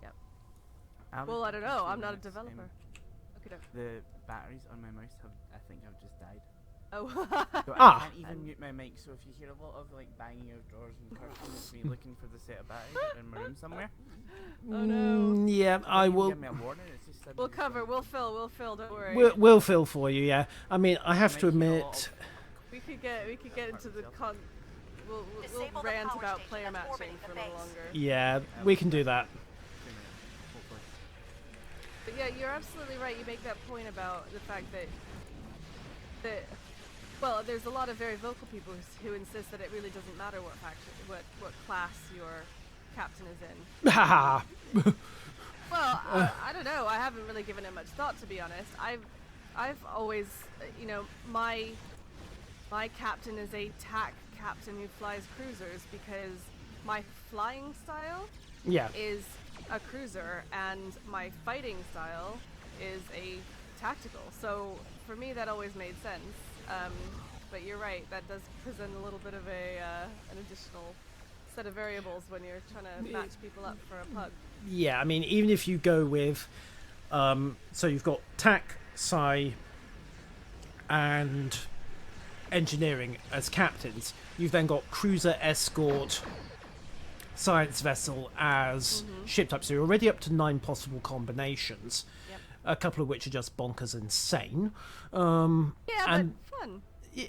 Yep. Well, I don't know. I'm not a developer. The batteries on my mouse I think have just died. Oh. So I can't even mute my mic, so if you hear a lot of like banging of doors and curtains, it's me looking for the set of batteries in my room somewhere. Oh no. Yeah, I will. Give me a warning. It's just We'll fill. Don't worry. We'll fill for you. Yeah. I mean, I have to admit. We could get into the We'll rant about player matching for a little longer. Yeah, we can do that. But yeah, you're absolutely right. You make that point about the fact that well, there's a lot of very vocal people who insist that it really doesn't matter what faction, what class your captain is in. Haha. Well, I don't know. I haven't really given it much thought, to be honest. I've always, you know, my captain is a tack captain who flies cruisers because my flying style is a cruiser and my fighting style is a tactical. So for me, that always made sense. But you're right. That does present a little bit of an additional set of variables when you're trying to match people up for a pug. Yeah, I mean, even if you go with, so you've got tac, sci, and engineering as captains. You've then got cruiser, escort, science vessel as ship types. So you're already up to 9 possible combinations. Yep. A couple of which are just bonkers insane. But fun.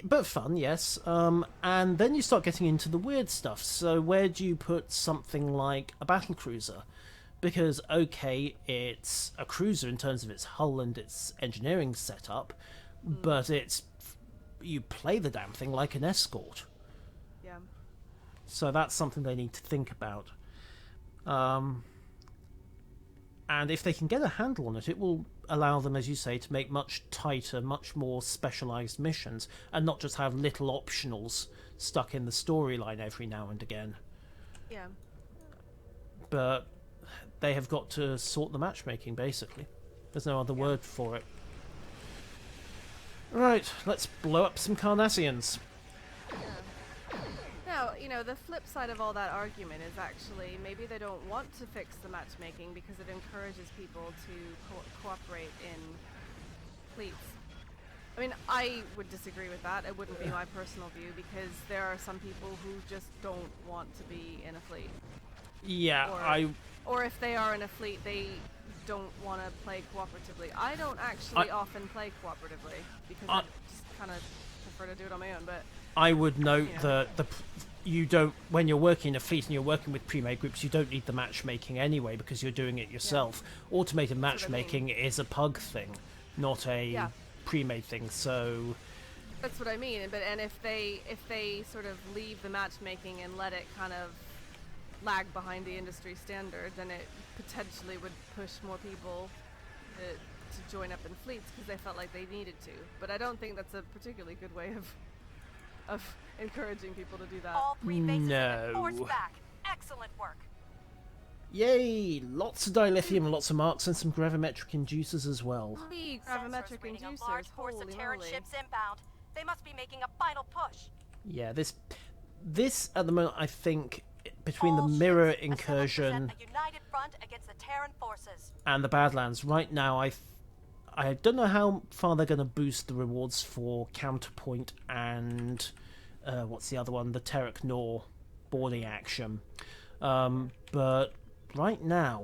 but fun, yes. And then you start getting into the weird stuff. So where do you put something like a battlecruiser? Because, okay, it's a cruiser in terms of its hull and its engineering setup, but you play the damn thing like an escort. Yeah. So that's something they need to think about. And if they can get a handle on it, it will allow them, as you say, to make much tighter, much more specialised missions, and not just have little optionals stuck in the storyline every now and again. Yeah. But they have got to sort the matchmaking, basically. There's no other word for it. Right, let's blow up some Carnassians. Now, the flip side of all that argument is actually maybe they don't want to fix the matchmaking because it encourages people to cooperate in fleets. I mean, I would disagree with that. It wouldn't be my personal view because there are some people who just don't want to be in a fleet. Yeah, Or if they are in a fleet, they don't want to play cooperatively. I don't actually often play cooperatively because I just kind of prefer to do it on my own. But I would note that you don't, when you're working in a fleet and you're working with pre-made groups, you don't need the matchmaking anyway because you're doing it yourself. Yeah. Automated matchmaking is a pug thing, not a pre-made thing. So that's what I mean. And if they sort of leave the matchmaking and let it kind of lag behind the industry standard, then it potentially would push more people to join up in fleets because they felt like they needed to. But I don't think that's a particularly good way of encouraging people to do that. All 3 bases have been forced back. Excellent work. Yay! Lots of dilithium and lots of marks and some gravimetric inducers as well. Gravimetric inducers. A large force of Terran ships inbound. They must be making a final push. Yeah, this at the moment, I think, between the mirror incursion a united front against the Terran forces and the Badlands, right now I don't know how far they're going to boost the rewards for Counterpoint and what's the other one, the Terek Nor boarding action, but right now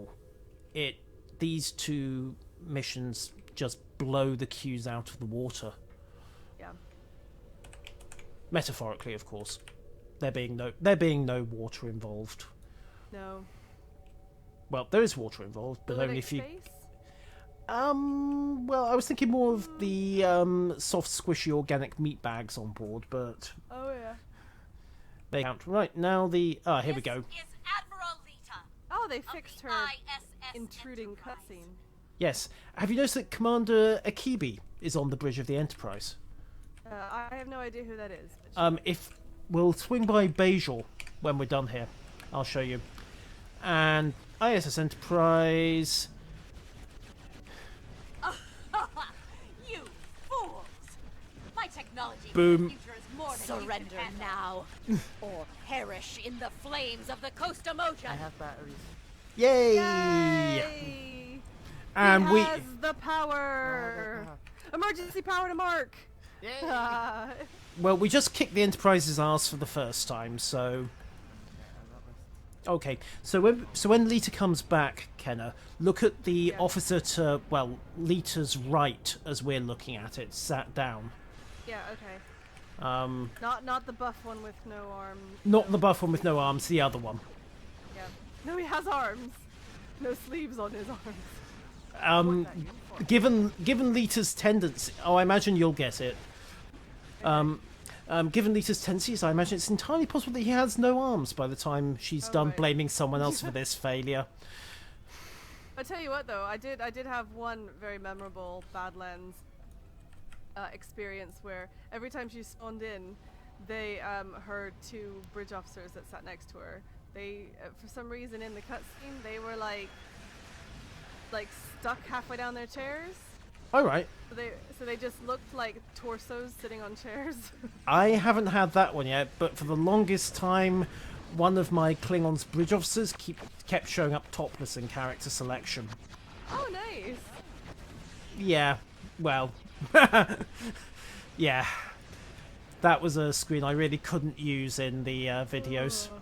these two missions just blow the queues out of the water. Yeah. Metaphorically, of course. There being no water involved. No. Well, there is water involved, but only if you. Space? Well, I was thinking more of the soft, squishy, organic meat bags on board, but. Oh yeah. They count right now. Here we go. This is Admiralty. Oh, they fixed her intruding cutscene. Yes. Have you noticed that Commander Akibi is on the bridge of the Enterprise? I have no idea who that is. If we'll swing by Bajor when we're done here, I'll show you. And ISS Enterprise. You fools! My technology Boom. future is more than surrender now, or perish in the flames of the Costa Moja. I have batteries. Yay! Yay! And he has the power. Emergency power to Mark. Yay! Well, we just kicked the Enterprise's ass for the first time, so. Okay, so when Lita comes back, Kenna, look at the officer to, Lita's right as we're looking at it, sat down. Yeah, okay. Not the buff one with no arms. Not the buff one with no arms, the other one. Yeah. No, he has arms. No sleeves on his arms. Given Lita's tendency, I imagine you'll get it. Given Lita's tendencies, I imagine it's entirely possible that he has no arms by the time she's done blaming someone else for this failure. I tell you what, though, I did have one very memorable Badlands experience where every time she spawned in, they her two bridge officers that sat next to her, they for some reason in the cutscene they were like stuck halfway down their chairs. All right. So they just looked like torsos sitting on chairs. I haven't had that one yet, but for the longest time, one of my Klingons bridge officers kept showing up topless in character selection. Oh, nice. Yeah, well, yeah. That was a screen I really couldn't use in the videos. Oh,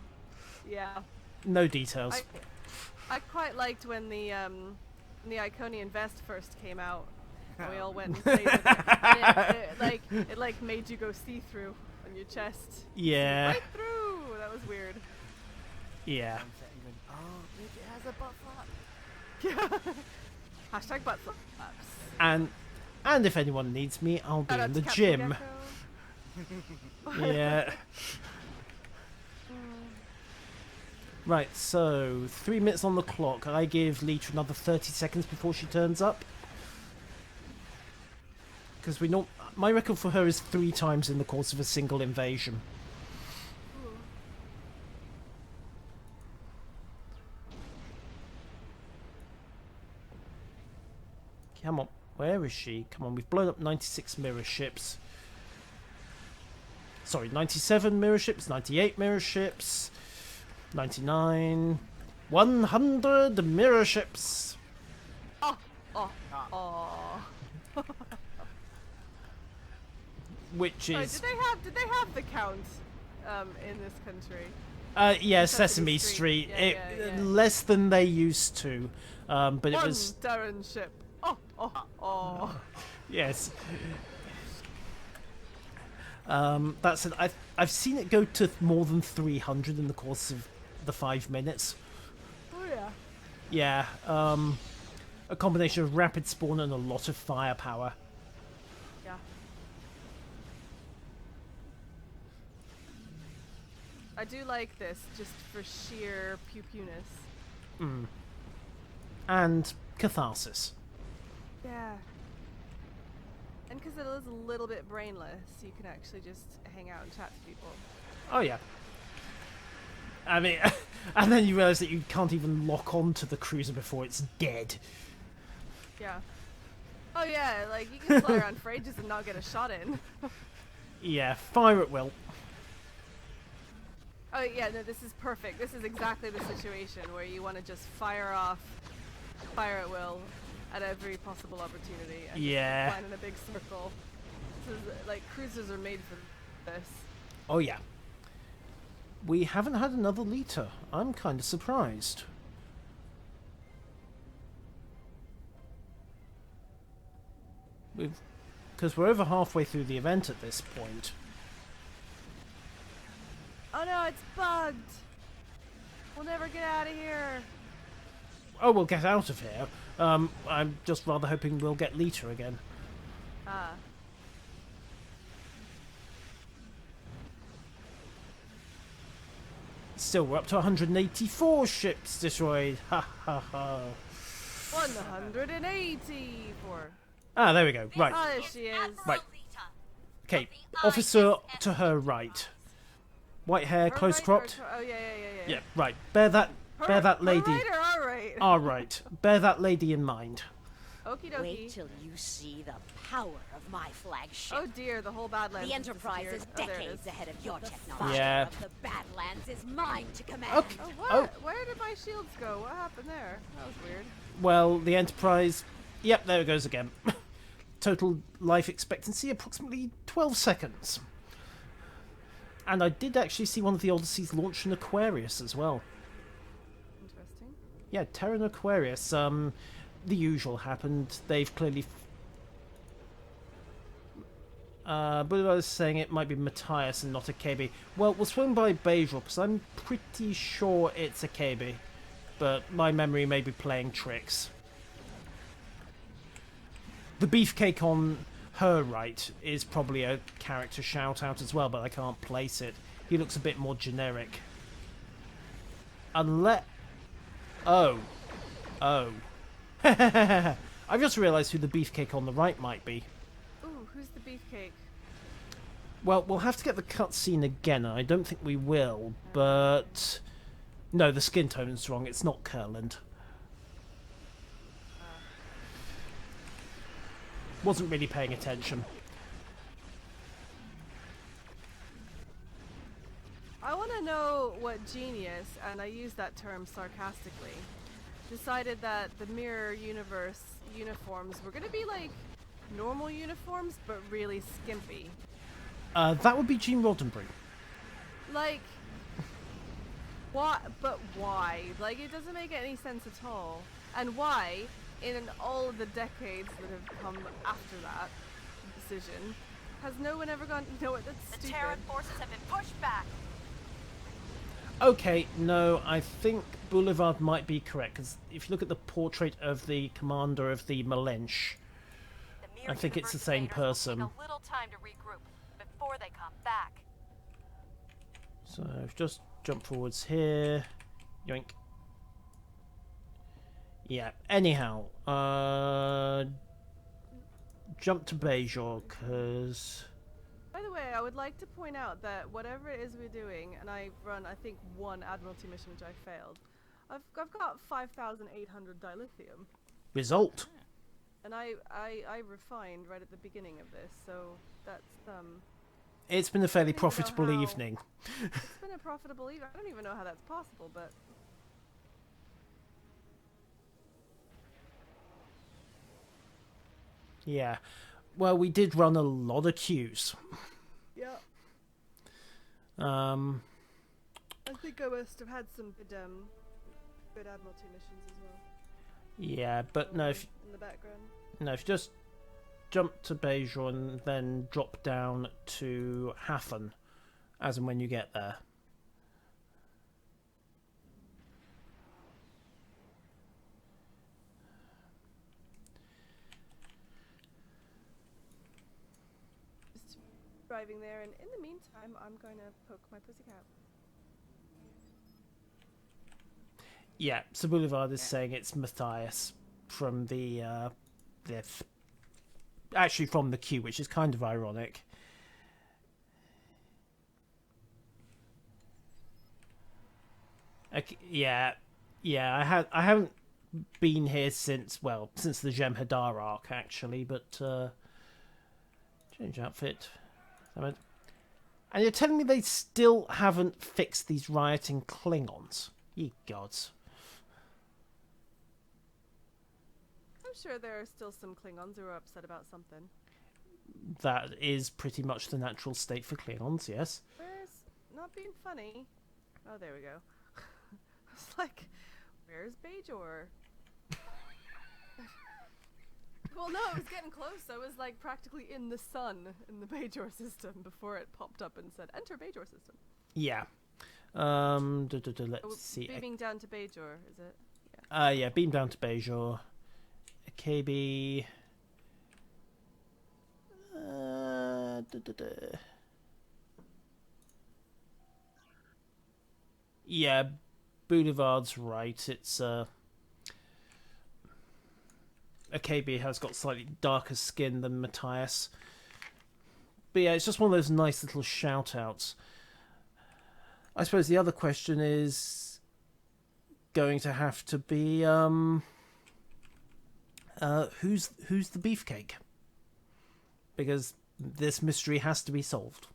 yeah. No details. I quite liked when the Iconian vest first came out. And we all went and played with it. And it like made you go see-through on your chest. Yeah. Right through! That was weird. Yeah. I'm sitting going, oh, look, it has a butt flap. Yeah. Hashtag butt flaps. And if anyone needs me, I'll be Shout out in to the Captain gym. Gecko. Yeah. Right, so 3 minutes on the clock. I give Lita another 30 seconds before she turns up. Because my record for her is 3 times in the course of a single invasion. Come on, where is she? Come on, we've blown up 96 mirror ships. Sorry, 97 mirror ships, 98 mirror ships, 99, 100 mirror ships. Which is... Sorry, did they have the count in this country? Yeah, Sesame Street. Yeah, less than they used to, but it was... Teran ship. Oh. Yes. That's it. I've seen it go to more than 300 in the course of the 5 minutes. Oh yeah. Yeah. A combination of rapid spawn and a lot of firepower. Yeah. I do like this just for sheer pew-pewness. And catharsis. Yeah. And because it is a little bit brainless, you can actually just hang out and chat to people. Oh yeah. I mean, and then you realise that you can't even lock on to the cruiser before it's dead. Yeah. Oh yeah, like you can fly around for ages and not get a shot in. Yeah, fire at will. Oh yeah, no, this is perfect. This is exactly the situation where you want to just fire at will at every possible opportunity. And Yeah. just fly in a big circle. This is like cruisers are made for this. Oh yeah. We haven't had another Lita. I'm kind of surprised. Because we're over halfway through the event at this point. Oh no, it's bugged. We'll never get out of here. Oh, we'll get out of here. I'm just rather hoping we'll get Lita again. Ah. Still, we're up to 184 ships destroyed. Ha ha ha. 184. Ah, there we go. Right. Oh, there she is. Right. Okay, officer to her right. White hair, Her close right or cropped. oh yeah. Yeah, right. Bear that lady. Her right or our right? All right. Bear that lady in mind. Okie dokie. Wait till you see the power of my flagship. Oh dear, the whole Badlands. The Enterprise is disappeared. Oh, there it decades is. ahead of your technology. Yeah. Of the Badlands is mine to command. Okay. Oh what? Oh. Where did my shields go? What happened there? That was weird. Well, the Enterprise... Yep, there it goes again. Total life expectancy, approximately 12 seconds. And I did actually see one of the Odysseys launch an Aquarius as well. Interesting. Yeah, Teran Aquarius. The usual happened. They've clearly... but I was saying it might be Matthias and not a KB. Well, we'll swing by Basil, because I'm pretty sure it's a KB. But my memory may be playing tricks. The beefcake on her right is probably a character shout-out as well, but I can't place it. He looks a bit more generic. Unless... Oh. I've just realised who the beefcake on the right might be. Ooh, who's the beefcake? Well, we'll have to get the cutscene again, and I don't think we will, but... No, the skin tone is wrong. It's not Kurland. Wasn't really paying attention. I want to know what genius, and I use that term sarcastically, decided that the mirror universe uniforms were going to be like normal uniforms, but really skimpy. That would be Gene Roddenberry. Like, what? But why? Like, it doesn't make any sense at all. And why in all of the decades that have come after that decision, has no one ever gone, you know what, that's The stupid. Terran forces have been pushed back. Okay, no, I think Boulevard might be correct, because if you look at the portrait of the commander of the Malench, The Mirror I think it's the Universe same invaders will person. take a little time to regroup before they come back. So just jump forwards here. Yoink. Yeah, anyhow, jump to Bajor, because... By the way, I would like to point out that whatever it is we're doing, and I've run, I think, one Admiralty mission which I failed, I've got 5,800 dilithium. Result. And I refined right at the beginning of this, so that's, It's been a fairly I don't even know profitable how- evening. It's been a profitable evening. I don't even know how that's possible, but... Yeah. Well, we did run a lot of queues. Yeah. I think I must have had some good Admiralty missions as well. Yeah, but no, if in the background. you just jump to Bajor and then drop down to Hafen, as and when you get there. Just driving there, and in the meantime, I'm going to poke my pussycat. Yeah, so Boulevard is saying it's Matthias from actually from the queue, which is kind of ironic. Okay, yeah, I haven't been here since the Jem'Hadar arc actually, but change outfit. And you're telling me they still haven't fixed these rioting Klingons? Ye gods. I'm sure there are still some Klingons who are upset about something. That is pretty much the natural state for Klingons, yes. Where's... not being funny. Oh, there we go. I was like, where's Bajor? Well, no, it was getting close. I was like practically in the sun in the Bajor system before it popped up and said, enter Bajor system. Yeah. Let's see. Beaming down to Bajor, is it? Yeah, beam down to Bajor. KB. Yeah, Boulevard's right. It's AKB has got slightly darker skin than Matthias. But yeah, it's just one of those nice little shout outs. I suppose the other question is going to have to be who's the beefcake? Because this mystery has to be solved.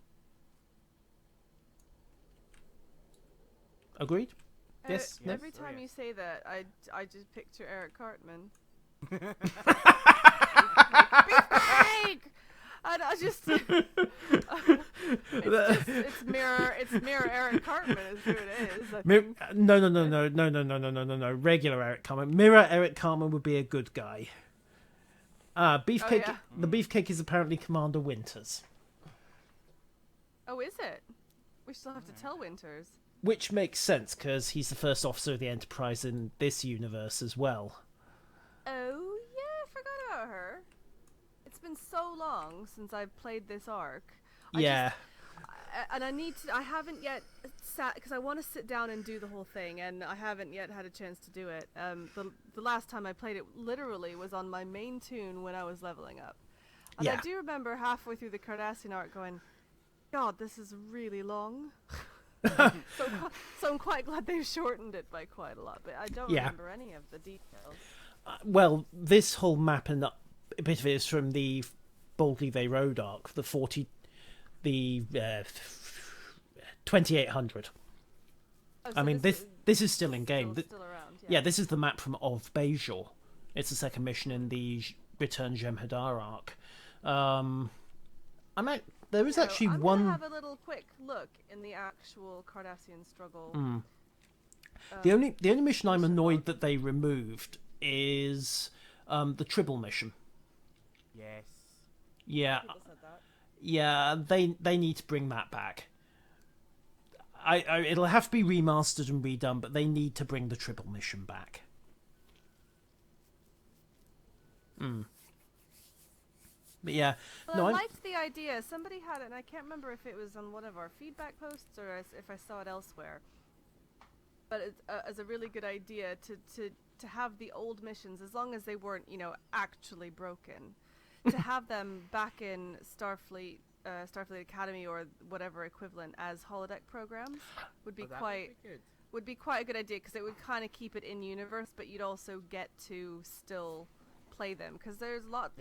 Agreed? Yes? No? Every time you say that, I just picture Eric Cartman. Beefcake! And I just it's mirror Eric Cartman is who it is. No. Regular Eric Cartman. Mirror Eric Cartman would be a good guy. Beefcake. Oh, yeah. The beefcake is apparently Commander Winters, Oh, is it? We still have to tell Winters. which makes sense because he's the first officer of the Enterprise in this universe as well. Oh yeah, I forgot about her. It's been so long since I've played this arc. Yeah. I haven't yet sat, because I want to sit down and do the whole thing, and I haven't yet had a chance to do it. The last time I played it literally was on my main tune when I was leveling up. And I do remember halfway through the Cardassian arc going, God, this is really long. so I'm quite glad they've shortened it by quite a lot, but I don't remember any of the details. Well, this whole map and a bit of it is from the Boldly They Rode arc, the 2800. Oh, so I mean, this is still in game. Still around, yeah, this is the map from Of Bajor. It's the second mission in the Return Jem'Hadar arc. There is actually I'm one. gonna have a little quick look in the actual Cardassian struggle. The only mission I'm annoyed that they removed is The Tribble mission. Yes. Yeah. People said that. Yeah, they need to bring that back. It'll have to be remastered and redone, but they need to bring the Tribble mission back. But yeah, Well, I liked the idea. Somebody had it, and I can't remember if it was on one of our feedback posts or if I saw it elsewhere. But it's as a really good idea to have the old missions, as long as they weren't, actually broken, to have them back in Starfleet Academy or whatever equivalent as holodeck programs would be would be quite a good idea, because it would kind of keep it in universe, but you'd also get to still play them, because there's a lot,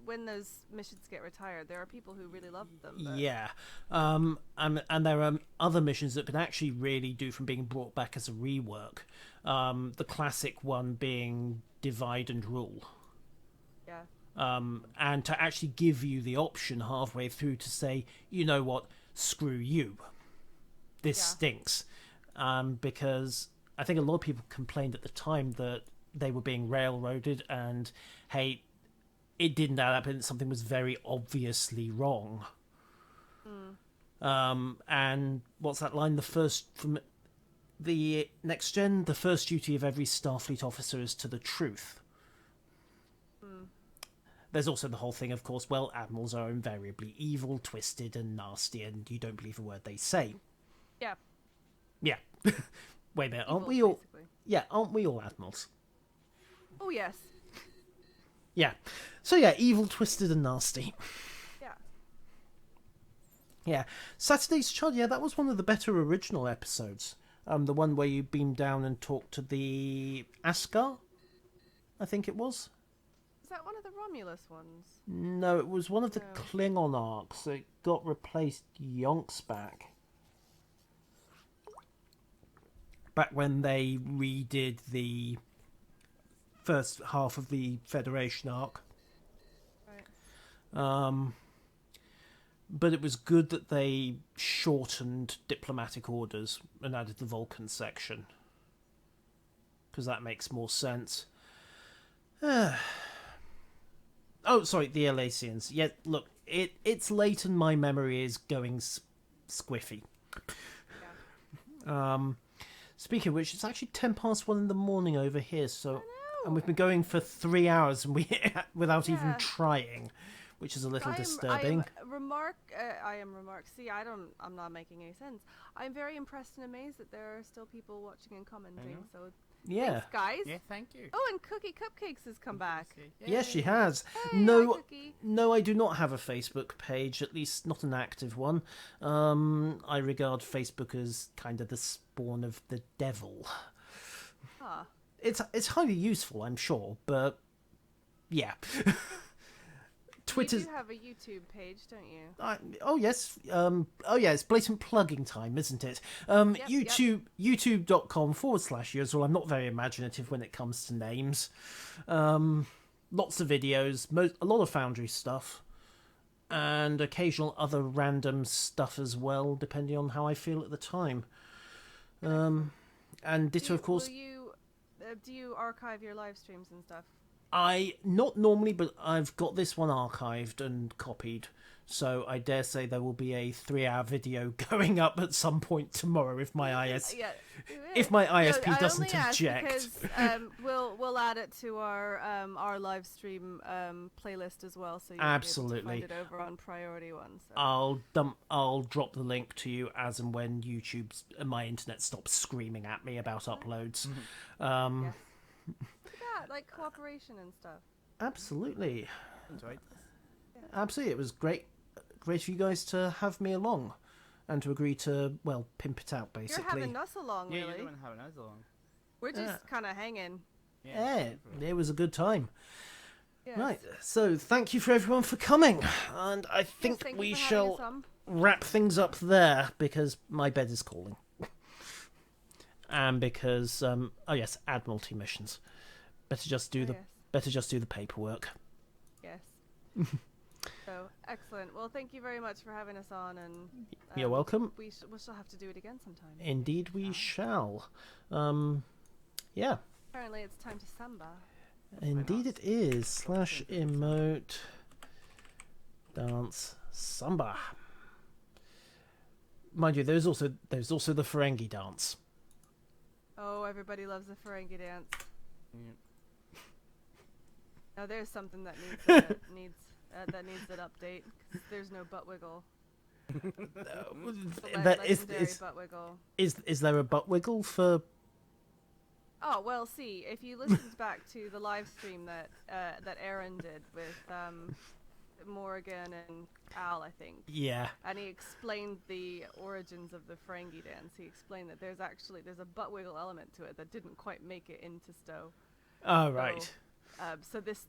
when those missions get retired, there are people who really love them. Yeah, and there are other missions that can actually really do from being brought back as a rework. The classic one being Divide and Rule. Yeah. And to actually give you the option halfway through to say, you know what, screw you. This stinks. Because I think a lot of people complained at the time that they were being railroaded and, hey, it didn't add up and something was very obviously wrong. And what's that line? From the Next Gen, the first duty of every Starfleet officer is to the truth. There's also the whole thing, of course, well, admirals are invariably evil, twisted, and nasty, and you don't believe a word they say. Yeah. Yeah. Wait a minute, aren't Evil, we all... basically. Yeah, aren't we all admirals? Oh, yes. Yeah. So yeah, evil, twisted, and nasty. Yeah. Yeah. Saturday's Child, yeah, that was one of the better original episodes. The one where you beamed down and talked to the Asgar, I think it was. Is that one of the Romulus ones? No, it was one of the Klingon arcs. It got replaced yonks back. Back when they redid the first half of the Federation arc. Right. But it was good that they shortened diplomatic orders and added the Vulcan section. Because that makes more sense. Oh, sorry, the Elacians. Yeah, look, it's late and my memory is going squiffy. Yeah. Speaking of which, it's actually 1:10 in the morning over here, so... And we've been going for 3 hours and without even trying, which is a little disturbing. I am remark. See, I'm not making any sense. I'm very impressed and amazed that there are still people watching and commenting. So yeah, thanks, guys. Yeah, thank you. Oh, and Cookie Cupcakes has come back. Yes, she has. Hey, hi, Cookie. No, I do not have a Facebook page, at least not an active one. I regard Facebook as kind of the spawn of the devil. Huh. It's highly useful, I'm sure, but yeah. Twitter's... You do have a YouTube page, don't you? Oh yes. It's blatant plugging time, isn't it? YouTube.com/Usual. I'm not very imaginative when it comes to names. Lots of videos, a lot of Foundry stuff, and occasional other random stuff as well, depending on how I feel at the time. And ditto, of course. Do you archive your live streams and stuff? Not normally, but I've got this one archived and copied, so I dare say there will be a 3-hour video going up at some point tomorrow if my if my ISP doesn't object. Because we'll add it to our live stream playlist as well, so you'll absolutely be able to find it over on Priority One. So. I'll drop the link to you as and when my internet stops screaming at me about uploads. Yes. Look at that, like cooperation and stuff. Absolutely. That's right. Yeah. Absolutely, it was great for you guys to have me along and to agree to, well, pimp it out, basically. You're having us along, Yeah, really. you're having us along. We're just kind of hanging. Yeah, it was a good time. Yes. Right, so thank you for everyone for coming, and I think we shall wrap things up there because my bed is calling. And because Admiralty missions. Better just do the paperwork. Yes. So excellent. Well, thank you very much for having us on, and you're welcome. We shall have to do it again sometime. Indeed, we shall. Yeah. Apparently, it's time to samba. Indeed it is. Slash emote dance samba. Mind you, there's also the Ferengi dance. Oh, everybody loves the Ferengi dance. Yeah. Now there's something that needs an update. 'Cause there's no butt wiggle. Legendary butt wiggle. Is there a butt wiggle for? Oh well, see if you listened back to the live stream that Aaron did with Morgan and Al, I think. Yeah. And he explained the origins of the Ferengi dance. He explained that there's a butt wiggle element to it that didn't quite make it into Stowe. Oh right. So this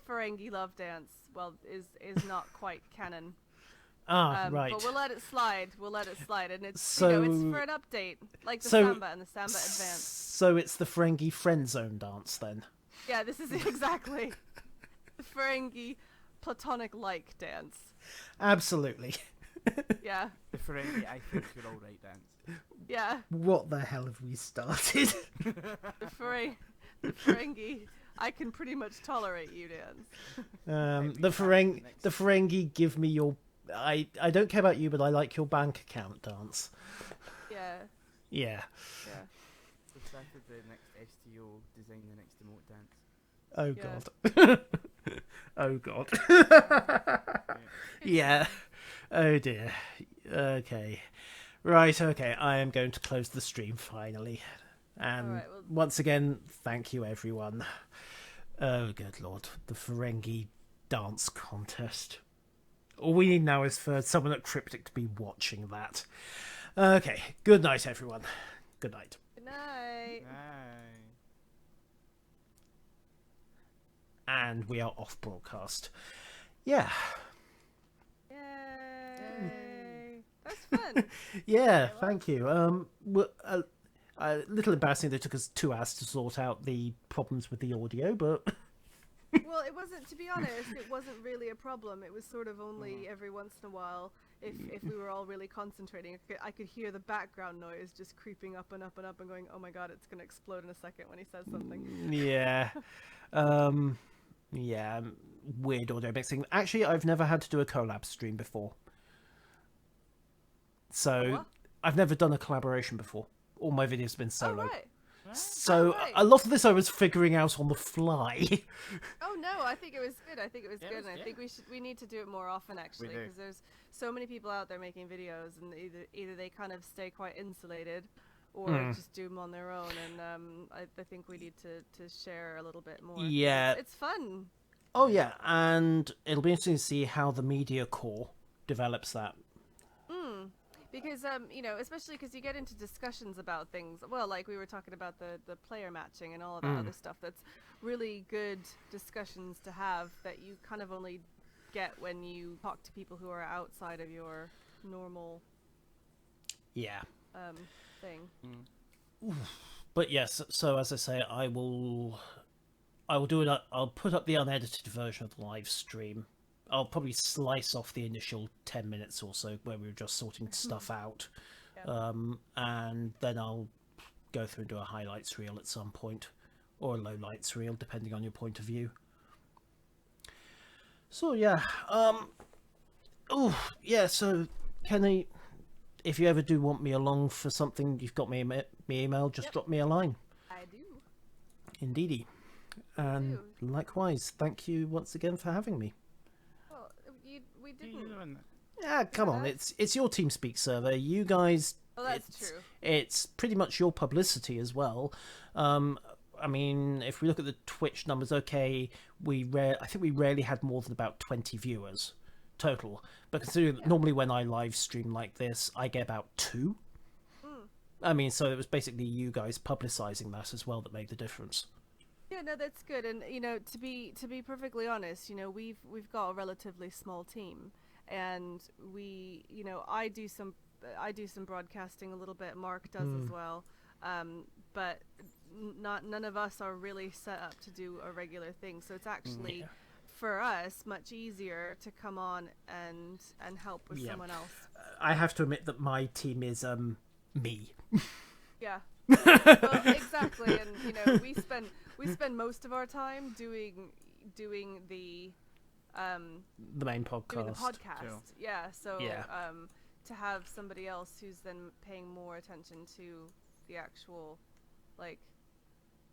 Ferengi love dance, well, is not quite canon. Right. But we'll let it slide. And it's so, it's for an update, like the Samba and the Samba Advance. So it's the Ferengi friend zone dance then. Yeah, this is exactly the Ferengi platonic-like dance. Absolutely. Yeah. The Ferengi, I think you're all right dance. Yeah. What the hell have we started? The Ferengi, I can pretty much tolerate you dance. The Ferengi give me your. I don't care about you, but I like your bank account dance. Yeah. Yeah. Yeah. We started the next STO, design the next emote dance. Oh Yeah. god. Oh god. Yeah. Oh dear. Okay. Right, okay. I am going to close the stream finally. And All right, well, once again, thank you everyone. Oh good lord. The Ferengi dance contest. All we need now is for someone at Cryptic to be watching that. Okay. Good night everyone. Good night. Good night. And we are off broadcast. Yeah. Yay. That's fun. Yeah, thank you. A little embarrassing that it took us 2 hours to sort out the problems with the audio, but... Well, it wasn't, to be honest, it wasn't really a problem. It was sort of only every once in a while, if we were all really concentrating, I could hear the background noise just creeping up and up and up and going, oh my god, it's going to explode in a second when he says something. Yeah. Yeah, weird audio mixing. Actually, I've never had to do a collab stream before. So, What? I've never done a collaboration before. All my videos have been solo. Oh, right. So, right. a lot of this I was figuring out on the fly. Oh no, I think it was good. I think it was good, and I think we need to do it more often actually, because there's so many people out there making videos, and either they kind of stay quite insulated, or just do them on their own. And I think we need to share a little bit more. Yeah, it's fun. Oh yeah, and it'll be interesting to see how the media core develops that. Because especially because you get into discussions about things. Well, like we were talking about the player matching and all of that other stuff. That's really good discussions to have that you kind of only get when you talk to people who are outside of your normal thing. But yes, so as I say, I will do it. I'll put up the unedited version of the live stream. I'll probably slice off the initial 10 minutes or so where we were just sorting stuff out. Yeah. And then I'll go through and do a highlights reel at some point, or a lowlights reel, depending on your point of view. So yeah, so Kenny, if you ever do want me along for something, you've got me email, just drop me a line. I do. Indeedy. And likewise, thank you once again for having me. Well, we didn't. Yeah, come on, it's your TeamSpeak server. You guys. Oh, that's true. It's pretty much your publicity as well. I mean, if we look at the Twitch numbers, okay, I think we rarely had more than about 20 viewers total. But considering that normally when I live stream like this, I get about 2. I mean, so it was basically you guys publicising that as well that made the difference. Yeah, no, that's good. And to be perfectly honest, we've got a relatively small team, and I do some broadcasting a little bit. Mark does as well, but none of us are really set up to do a regular thing. So it's actually for us much easier to come on and help with someone else. I have to admit that my team is me. Yeah. Well, exactly, and you know, we spend most of our time doing the main podcast. doing the podcast. Sure. Yeah, so Yeah. to have somebody else who's then paying more attention to the actual like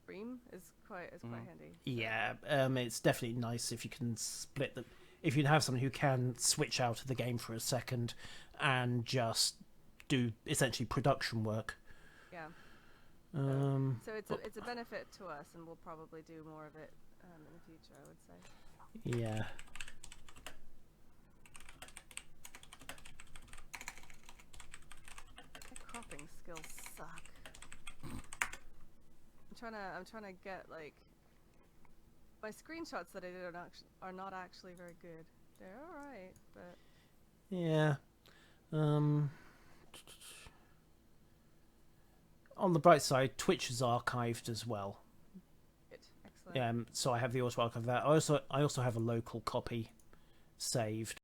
stream is quite handy. Yeah, it's definitely nice if you can split the. If you have someone who can switch out of the game for a second and just do essentially production work. Yeah. So it's a benefit to us, and we'll probably do more of it in the future, I would say. yeah. My cropping skills suck. I'm trying to get like my screenshots that I did are not actually very good. They're all right, but Yeah. On the bright side, Twitch is archived as well. excellent. So I have the auto archive of that. I also have a local copy saved.